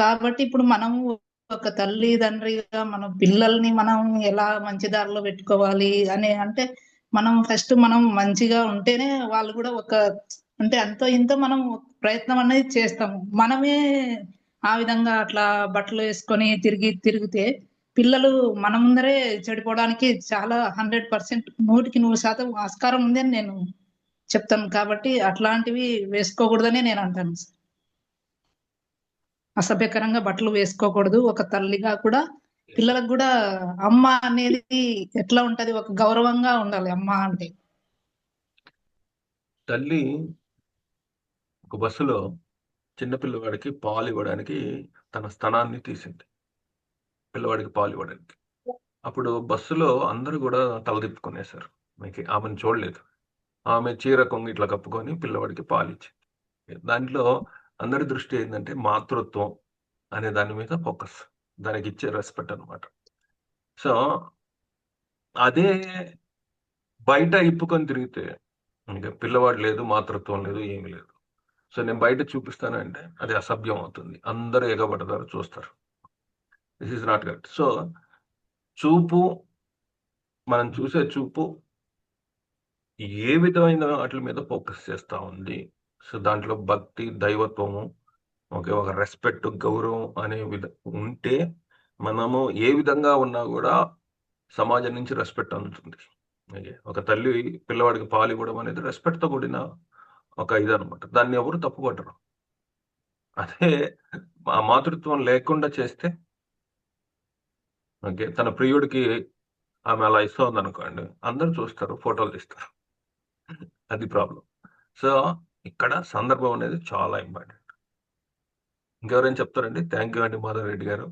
కాబట్టి ఇప్పుడు మనము ఒక తల్లిదండ్రిగా మన పిల్లల్ని మనం ఎలా మంచి దారిలో పెట్టుకోవాలి అని అంటే మనం ఫస్ట్ మనం మంచిగా ఉంటేనే వాళ్ళు కూడా అంటే అంతో ఇంతో మనం ప్రయత్నం అనేది చేస్తాము. మనమే ఆ విధంగా అట్లా బట్టలు వేసుకొని తిరిగితే పిల్లలు మన ముందరే చెడిపోవడానికి చాలా 100% 100% ఆస్కారం ఉంది అని నేను చెప్తాను. కాబట్టి అట్లాంటివి వేసుకోకూడదని నేను అంటాను. అసభ్యకరంగా బట్టలు వేసుకోకూడదు. ఒక తల్లిగా కూడా పిల్లలకు కూడా అమ్మ అనేది ఎట్లా ఉంటది, ఒక గౌరవంగా ఉండాలి అమ్మ అంటే. తల్లి ఒక బస్సులో చిన్న పిల్లవాడికి పాలు ఇవ్వడానికి తన స్తనాన్ని తీసింది, పిల్లవాడికి పాలు ఇవ్వడానికి. అప్పుడు బస్సులో అందరూ కూడా తలదిప్పుకునేశారు. మీకు ఆమెను చూడలేదు. ఆమె చీర కొంగి ఇట్లా కప్పుకొని పిల్లవాడికి పాలు ఇచ్చింది. దాంట్లో అందరి దృష్టి ఏంటంటే మాతృత్వం అనే దాని మీద ఫోకస్, దానికి ఇచ్చే రెస్పెక్ట్ అనమాట. సో అదే బయట ఇప్పుకొని తిరిగితే ఇంకా పిల్లవాడు లేదు, మాతృత్వం లేదు, ఏమీ లేదు. సో నేను బయట చూపిస్తానంటే అది అసభ్యం అవుతుంది. అందరూ ఎగబడతారు, చూస్తారు. This is not correct. So చూపు, మనం చూసే చూపు ఏ విధమైన వాటి మీద ఫోకస్ చేస్తూ ఉంది. సో దాంట్లో భక్తి, దైవత్వము, ఒక రెస్పెక్ట్, గౌరవం అనే ఉంటే మనము ఏ విధంగా ఉన్నా కూడా సమాజం నుంచి రెస్పెక్ట్ అందుతుంది. ఒక తల్లి పిల్లవాడికి పాలు ఇవ్వడం అనేది రెస్పెక్ట్తో కూడిన ఒక ఇదనమాట. దాన్ని ఎవరు తప్పుపట్టరు. అదే ఆ మాతృత్వం లేకుండా చేస్తే ఓకే. తన ప్రియుడికి ఆమె అలా ఇస్తోంది అనుకోండి, అందరూ చూస్తారు, ఫోటోలు తీస్తారు. అది ప్రాబ్లం. సో ఇక్కడ సందర్భం అనేది చాలా ఇంపార్టెంట్. ఇంకెవరైనా చెప్తారండి? థ్యాంక్ యూ అండి మాధవ్ రెడ్డి గారు.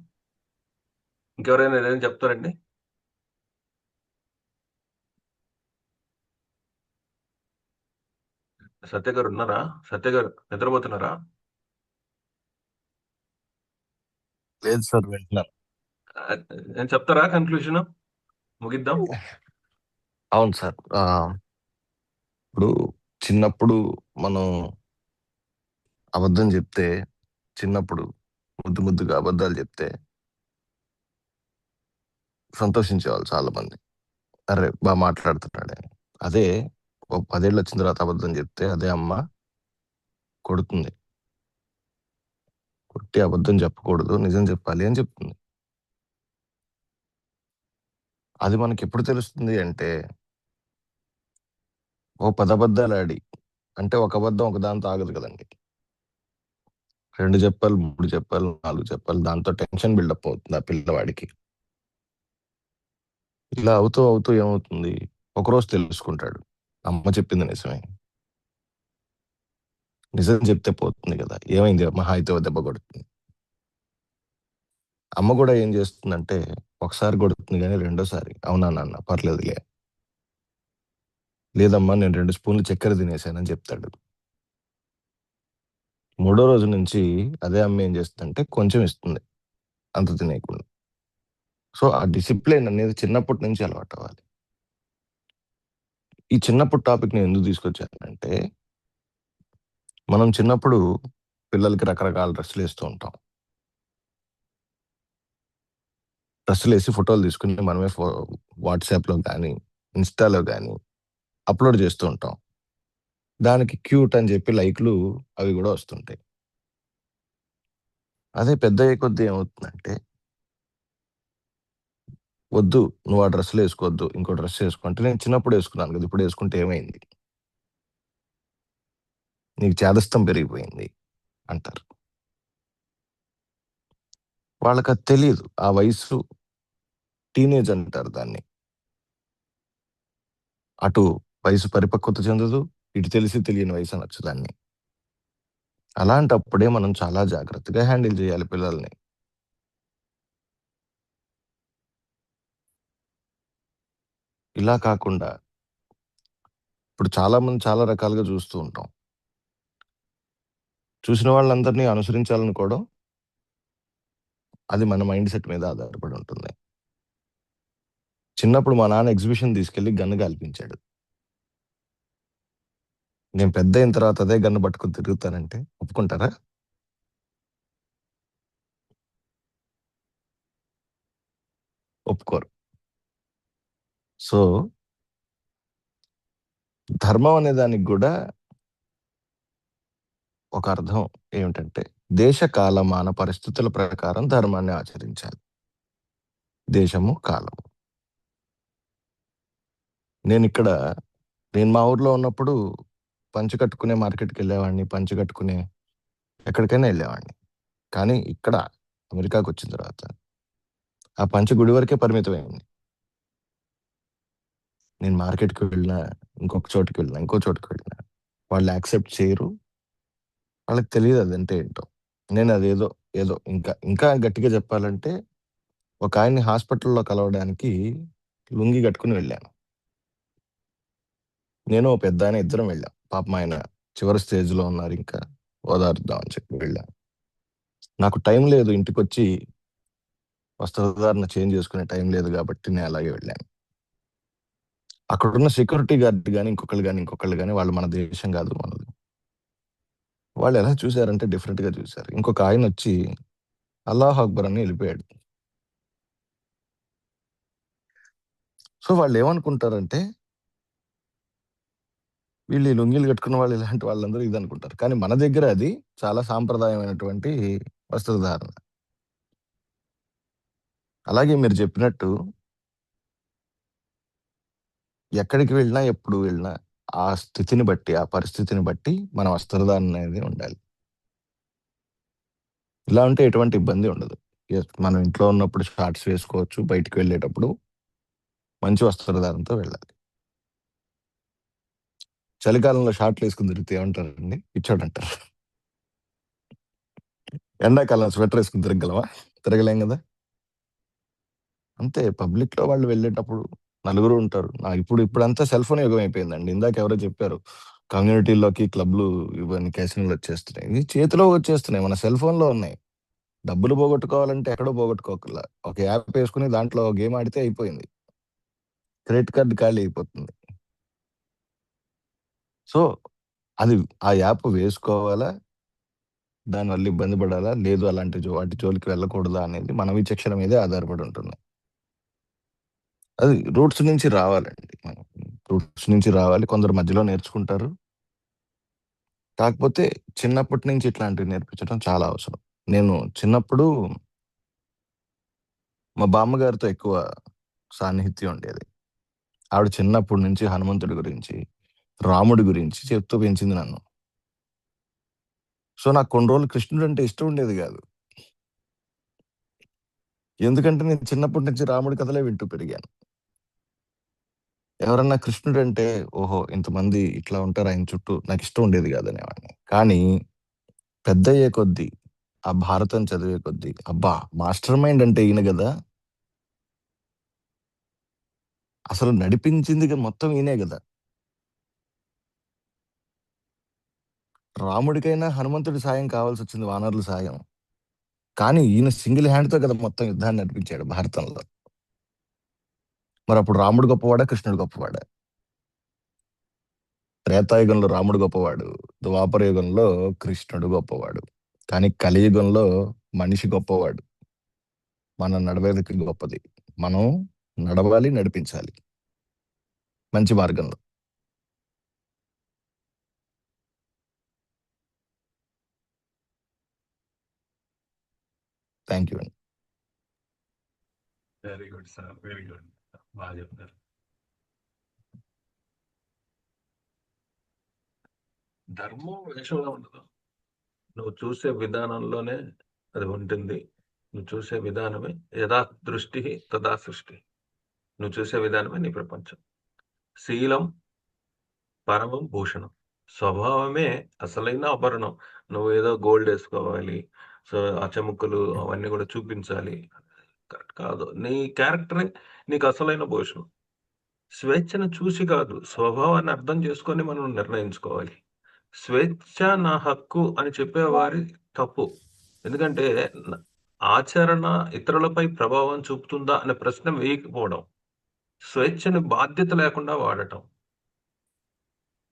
ఇంకెవరైనా ఏదైనా చెప్తారండి? సత్య గారు ఉన్నారా? సత్య గారు నిద్రపోతున్నారా? లేదు సార్, వింటున్నాను. నేను చెప్తారా కన్క్లూషన్? ముగిద్దాం. అవును సార్. ఇప్పుడు చిన్నప్పుడు మనం అబద్ధం చెప్తే, చిన్నప్పుడు ముద్దు ముద్దుగా అబద్ధాలు చెప్తే సంతోషించేవాళ్ళు చాలా మంది. అరే బాగా మాట్లాడుతున్నాడే. అదే ఒక 10 ఏళ్ళు వచ్చిన తర్వాత అబద్ధం చెప్తే అదే అమ్మ కొడుతుంది. కొట్టి అబద్ధం చెప్పకూడదు, నిజం చెప్పాలి అని చెప్తుంది. అది మనకి ఎప్పుడు తెలుస్తుంది అంటే, ఓ 10 అబద్ధాలు ఆడి, అంటే ఒక అబద్ధం ఒక దాంతో ఆగదు కదండి. 2 చెప్పాలి, 3 చెప్పాలి, 4 చెప్పాలి. దాంతో టెన్షన్ బిల్డప్ అవుతుంది ఆ పిల్లవాడికి. ఇలా అవుతూ అవుతూ ఏమవుతుంది, ఒకరోజు తెలుసుకుంటాడు అమ్మ చెప్పింది నిజమే. నిజం చెప్తే పోతుంది కదా, ఏమైంది మహా అయితే ఓ దెబ్బ కొడుతుంది. అమ్మ కూడా ఏం చేస్తుందంటే, ఒకసారి కొడుతుంది కానీ రెండోసారి అవునా నాన్న పర్లేదులే, లేదమ్మా నేను 2 స్పూన్లు చక్కెర తినేసానని చెప్తాడు. 3వ రోజు నుంచి అదే అమ్మ ఏం చేస్తుందంటే కొంచెం ఇస్తుంది, అంత తినేయకుండా. సో ఆ డిసిప్లిన్ అనేది చిన్నప్పటి నుంచి అలవాటు అవ్వాలి. ఈ చిన్నప్పుడు టాపిక్ నేను ఎందుకు తీసుకొచ్చానంటే, మనం చిన్నప్పుడు పిల్లలకి రకరకాల డ్రెస్సులు వేస్తూ ఉంటాం. డ్రెస్సులు వేసి ఫోటోలు తీసుకుని మనమే వాట్సాప్లో కానీ ఇన్స్టాలో కానీ అప్లోడ్ చేస్తూ ఉంటాం. దానికి క్యూట్ అని చెప్పి లైక్లు అవి కూడా వస్తుంటాయి. అదే పెద్ద అయ్యే కొద్దీ ఏమవుతుందంటే, వద్దు నువ్వు ఆ డ్రెస్సులు వేసుకోవద్దు, ఇంకో డ్రెస్ వేసుకుంటే, నేను చిన్నప్పుడు వేసుకున్నాను కదా ఇప్పుడు వేసుకుంటే ఏమైంది, నీకు చేదస్తం పెరిగిపోయింది అంటారు. వాళ్ళకి అది తెలియదు, ఆ వయసు టీనేజ్ అంటారు దాన్ని. అటు వయసు పరిపక్వత చెందదు, ఇటు తెలిసి తెలియని వయసు అనొచ్చు దాన్ని. అలాంటప్పుడే మనం చాలా జాగ్రత్తగా హ్యాండిల్ చేయాలి పిల్లల్ని. ఇలా కాకుండా ఇప్పుడు చాలా మంది చాలా రకాలుగా చూస్తూ ఉంటాం. చూసిన వాళ్ళందరినీ అనుసరించాలనుకోవడం, అది మన మైండ్ సెట్ మీద ఆధారపడి ఉంటుంది. చిన్నప్పుడు మా నాన్న ఎగ్జిబిషన్ తీసుకెళ్లి గన్ను కాల్పించాడు. నేను పెద్ద అయిన తర్వాత అదే గన్ను పట్టుకుని తిరుగుతానంటే ఒప్పుకుంటారా? ఒప్పుకోరు. సో ధర్మం అనే దానికి కూడా ఒక అర్థం ఏమిటంటే, దేశ కాలమాన పరిస్థితుల ప్రకారం ధర్మాన్ని ఆచరించాలి. దేశము కాలము. నేను మా ఊర్లో ఉన్నప్పుడు పంచె కట్టుకునే మార్కెట్కి వెళ్ళేవాడిని, పంచె కట్టుకునే ఎక్కడికైనా వెళ్ళేవాడిని. కానీ ఇక్కడ అమెరికాకు వచ్చిన తర్వాత ఆ పంచె గుడి వరకే పరిమితమైంది. నేను మార్కెట్కి వెళ్ళినా, ఇంకొక చోటుకి వెళ్ళినా, ఇంకో చోటుకి వెళ్ళినా వాళ్ళు యాక్సెప్ట్ చేయరు. వాళ్ళకి తెలియదు అదంటే ఏంటో. నేను అదేదో ఏదో ఇంకా ఇంకా గట్టిగా చెప్పాలంటే, ఒక ఆయన్ని హాస్పిటల్లో కలవడానికి లుంగి కట్టుకుని వెళ్ళాను. నేను ఓ పెద్ద ఆయన ఇద్దరం వెళ్ళాం. పాపం ఆయన చివరి స్టేజ్లో ఉన్నారు, ఇంకా ఓదార్దాం అని చెప్పి వెళ్ళాను. నాకు టైం లేదు, ఇంటికొచ్చి వస్త్రధారణ చేంజ్ చేసుకునే టైం లేదు కాబట్టి నేను అలాగే వెళ్ళాను. అక్కడున్న సెక్యూరిటీ గార్డ్ కానీ ఇంకొకళ్ళు కానీ వాళ్ళు మన దేశం కాదు, మనది. వాళ్ళు ఎలా చూశారంటే డిఫరెంట్గా చూశారు. ఇంకొక ఆయన వచ్చి అల్లాహ్ అక్బర్ అని వెళ్ళిపోయాడు. సో వాళ్ళు ఏమనుకుంటారంటే, వీళ్ళు ఈ లుంగీలు కట్టుకున్న వాళ్ళు ఇలాంటి వాళ్ళందరూ ఇది అనుకుంటారు. కానీ మన దగ్గర అది చాలా సాంప్రదాయమైనటువంటి వస్త్రధారణ. అలాగే మీరు చెప్పినట్టు ఎక్కడికి వెళ్ళినా, ఎప్పుడు వెళ్ళినా ఆ స్థితిని బట్టి, ఆ పరిస్థితిని బట్టి మన వస్త్రధారణ అనేది ఉండాలి. ఇలా ఉంటే ఎటువంటి ఇబ్బంది ఉండదు. మనం ఇంట్లో ఉన్నప్పుడు షార్ట్స్ వేసుకోవచ్చు, బయటికి వెళ్ళేటప్పుడు మంచి వస్త్రధారణతో వెళ్ళాలి. చలికాలంలో షార్ట్లు వేసుకుని తిరిగితే ఏమంటారండి? పిచ్చోడంటారు. ఎండాకాలం స్వెటర్ వేసుకుని తిరగలమా? తిరగలేం కదా. అంతే పబ్లిక్ లో వాళ్ళు వెళ్ళేటప్పుడు నలుగురు ఉంటారు. ఇప్పుడంతా సెల్ ఫోన్ యుగం అయిపోయిందండి. ఇందాక ఎవరో చెప్పారు కమ్యూనిటీలోకి క్లబ్లు ఇవన్నీ క్యాసినోలు వచ్చేస్తున్నాయి. ఇవి చేతిలో వచ్చేస్తున్నాయి, మన సెల్ ఫోన్ లో ఉన్నాయి. డబ్బులు పోగొట్టుకోవాలంటే ఎక్కడో పోగొట్టుకోకల్లా, ఒక యాప్ వేసుకుని దాంట్లో గేమ్ ఆడితే అయిపోయింది, క్రెడిట్ కార్డు ఖాళీ అయిపోతుంది. సో అది ఆ యాప్ వేసుకోవాలా, దానివల్ల ఇబ్బంది పడాలా, లేదు అలాంటి వాటి జోలికి వెళ్ళకూడదా అనేది మన విచక్షణ మీదే ఆధారపడి ఉంటుంది. అది రూట్స్ నుంచి రావాలండి. మనం రూట్స్ నుంచి రావాలి. కొందరు మధ్యలో నేర్చుకుంటారు. కాకపోతే చిన్నప్పటి నుంచి ఇట్లాంటివి నేర్పించడం చాలా అవసరం. నేను చిన్నప్పుడు మా బామ్మగారితో ఎక్కువ సాన్నిహిత్యం ఉండేది. ఆవిడ చిన్నప్పటి నుంచి హనుమంతుడి గురించి, రాముడి గురించి చెప్తూ పెంచింది నన్ను. సో నాకు కొన్ని రోజులు కృష్ణుడు అంటే ఇష్టం ఉండేది కాదు. ఎందుకంటే నేను చిన్నప్పటి నుంచి రాముడి కథలే వింటూ పెరిగాను. ఎవరన్నా కృష్ణుడు అంటే ఓహో ఇంతమంది ఇట్లా ఉంటారు ఆయన చుట్టూ, నాకు ఇష్టం ఉండేది కాదనేవాడిని. కానీ పెద్దయ్యే కొద్దీ, ఆ భారతం చదివే కొద్దీ, అబ్బా మాస్టర్ మైండ్ అంటే ఈయన కదా, అసలు నడిపించింది మొత్తం ఈయనే కదా. రాముడికైనా హనుమంతుడి సాయం కావాల్సి వచ్చింది, వానరుల సాయం. కానీ ఈయన సింగిల్ హ్యాండ్తో కదా మొత్తం యుద్ధాన్ని నడిపించాడు భారతంలో. మరి అప్పుడు రాముడు గొప్పవాడా, కృష్ణుడు గొప్పవాడా? త్రేతాయుగంలో రాముడు గొప్పవాడు, ద్వాపర యుగంలో కృష్ణుడు గొప్పవాడు. కానీ కలియుగంలో మనిషి గొప్పవాడు. మన నడవడిక గొప్పది. మనం నడవాలి, నడిపించాలి మంచి మార్గంలో. థ్యాంక్ యూ అండి. Very good sir, very good, బాగా చెప్తారు. ధర్మం వేషంలో ఉండదు, నువ్వు చూసే విధానంలోనే అది ఉంటుంది. నువ్వు చూసే విధానమే యథా దృష్టి తదా సృష్టి. నువ్వు చూసే విధానమే నీ ప్రపంచం. శీలం పరమం భూషణం. స్వభావమే అసలైన ఆభరణం. నువ్వు ఏదో గోల్డ్ వేసుకోవాలి, సో ఆ చెముక్కలు అవన్నీ కూడా చూపించాలి, కరెక్ట్ కాదు. నీ క్యారెక్టరే నీకు అసలైన భూషణం. స్వేచ్ఛను చూసి కాదు, స్వభావాన్ని అర్థం చేసుకొని మనం నిర్ణయించుకోవాలి. స్వేచ్ఛ నా హక్కు అని చెప్పేవారి తప్పు. ఎందుకంటే ఆచరణ ఇతరులపై ప్రభావం చూపుతుందా అనే ప్రశ్న వేయకపోవడం, స్వేచ్ఛను బాధ్యత లేకుండా వాడటం.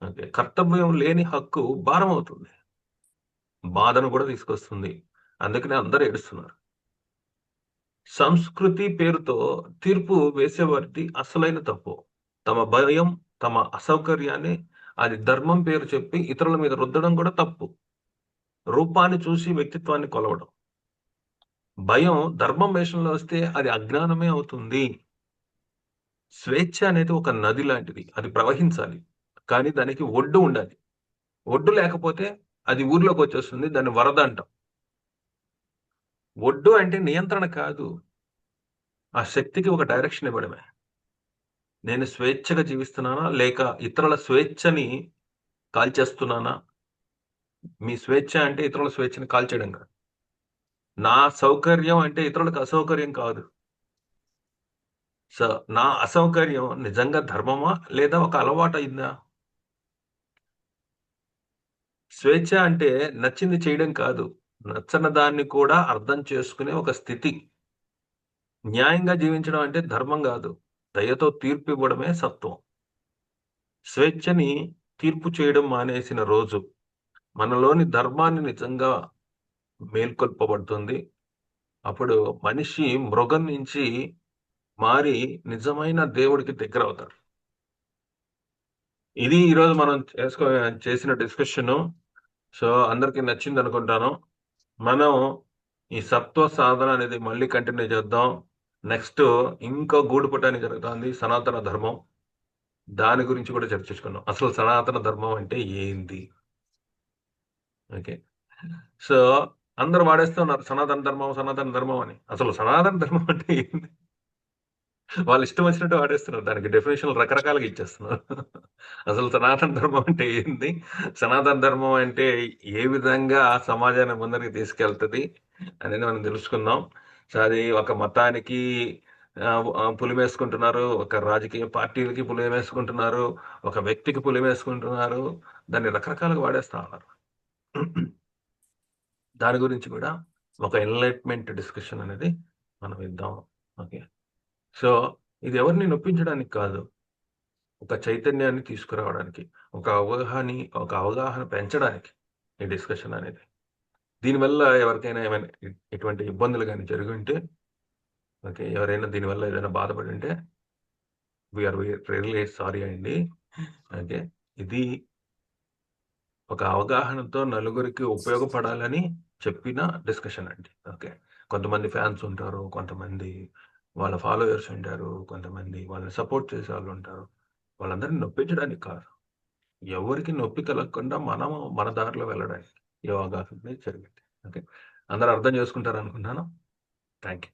ఓకే, కర్తవ్యం లేని హక్కు భారం అవుతుంది, బాధను కూడా తీసుకొస్తుంది. అందుకనే అందరూ ఏడుస్తున్నారు. సంస్కృతి పేరుతో తీర్పు వేసేవారిది అసలైన తప్పు. తమ భయం, తమ అసౌకర్యాన్ని అది ధర్మం పేరు చెప్పి ఇతరుల మీద రుద్దడం కూడా తప్పు. రూపాన్ని చూసి వ్యక్తిత్వాన్ని కొలవడం. భయం ధర్మం వేషంలో వస్తే అది అజ్ఞానమే అవుతుంది. స్వేచ్ఛ అనేది ఒక నది లాంటిది, అది ప్రవహించాలి, కానీ దానికి ఒడ్డు ఉండాలి. ఒడ్డు లేకపోతే అది ఊర్లోకి వచ్చేస్తుంది, దాన్ని వరద అంటాం. ఒడ్డు అంటే నియంత్రణ కాదు, ఆ శక్తికి ఒక డైరెక్షన్ ఇవ్వడమే. నేను స్వేచ్ఛగా జీవిస్తున్నానా, లేక ఇతరుల స్వేచ్ఛని కాల్చేస్తున్నానా? మీ స్వేచ్ఛ అంటే ఇతరుల స్వేచ్ఛని కాల్చేయడం కాదు. నా సౌకర్యం అంటే ఇతరులకు అసౌకర్యం కాదు. సో నా అసౌకర్యం నిజంగా ధర్మమా లేదా ఒక అలవాటు అయిందా? స్వేచ్ఛ అంటే నచ్చింది చేయడం కాదు, నచ్చని దాన్ని కూడా అర్థం చేసుకునే ఒక స్థితి. న్యాయంగా జీవించడం అంటే ధర్మం కాదు, దయతో తీర్పు ఇవ్వడమే సత్వం. స్వేచ్ఛని తీర్పు చేయడం మానేసిన రోజు మనలోని ధర్మాన్ని నిజంగా మేల్కొల్పబడుతుంది. అప్పుడు మనిషి మృగం నుంచి మారి నిజమైన దేవుడికి దగ్గర అవుతారు. ఇది ఈరోజు మనం చేసిన డిస్కషన్. సో అందరికి నచ్చింది అనుకుంటాను. మనం ఈ సత్వ సాధన అనేది మళ్ళీ కంటిన్యూ చేద్దాం. నెక్స్ట్ ఇంకో గూడుపుటానికి జరుగుతుంది సనాతన ధర్మం, దాని గురించి కూడా చర్చించుకున్నాం. అసలు సనాతన ధర్మం అంటే ఏంది? ఓకే, సో అందరూ వాడేస్తున్నారు సనాతన ధర్మం అని. అసలు సనాతన ధర్మం అంటే ఏంది? వాళ్ళు ఇష్టం వచ్చినట్టు వాడేస్తున్నారు. దానికి డెఫినేషన్లు రకరకాలుగా ఇచ్చేస్తున్నారు. అసలు సనాతన ధర్మం అంటే ఏంది? సనాతన ధర్మం అంటే ఏ విధంగా ఆ సమాజాన్ని ముందరికి తీసుకెళ్తది అనేది మనం తెలుసుకుందాం. సో అది ఒక మతానికి పులిమేసుకుంటున్నారు, ఒక రాజకీయ పార్టీలకి పులిమేసుకుంటున్నారు, ఒక వ్యక్తికి పులిమేసుకుంటున్నారు. దాన్ని రకరకాలుగా వాడేస్తా ఉన్నారు. దాని గురించి కూడా ఒక ఎన్లైట్మెంట్ డిస్కషన్ అనేది మనం ఇద్దాం. ఓకే, సో ఇది ఎవరిని నొప్పించడానికి కాదు, ఒక చైతన్యాన్ని తీసుకురావడానికి, ఒక అవగాహన పెంచడానికి ఈ డిస్కషన్ అనేది. దీనివల్ల ఎవరికైనా ఏమైనా ఎటువంటి ఇబ్బందులు కానీ జరిగి ఉంటే, ఓకే, ఎవరైనా దీనివల్ల ఏదైనా బాధపడి ఉంటే వీఆర్ రియల్లీ సారీ అండి. ఓకే, ఇది ఒక అవగాహనతో నలుగురికి ఉపయోగపడాలని చెప్పిన డిస్కషన్ అండి. ఓకే, కొంతమంది ఫ్యాన్స్ ఉంటారు, కొంతమంది వాళ్ళ ఫాలోయర్స్ ఉంటారు, కొంతమంది వాళ్ళని సపోర్ట్ చేసే వాళ్ళు ఉంటారు. వాళ్ళందరినీ నొప్పించడానికి కాదు, ఎవరికి నొప్పి కలగకుండా మనము మన దారిలో వెళ్ళడానికి ఈ అవగాహన జరిగింది. ఓకే, అందరూ అర్థం చేసుకుంటారు అనుకుంటున్నాను. Thank you.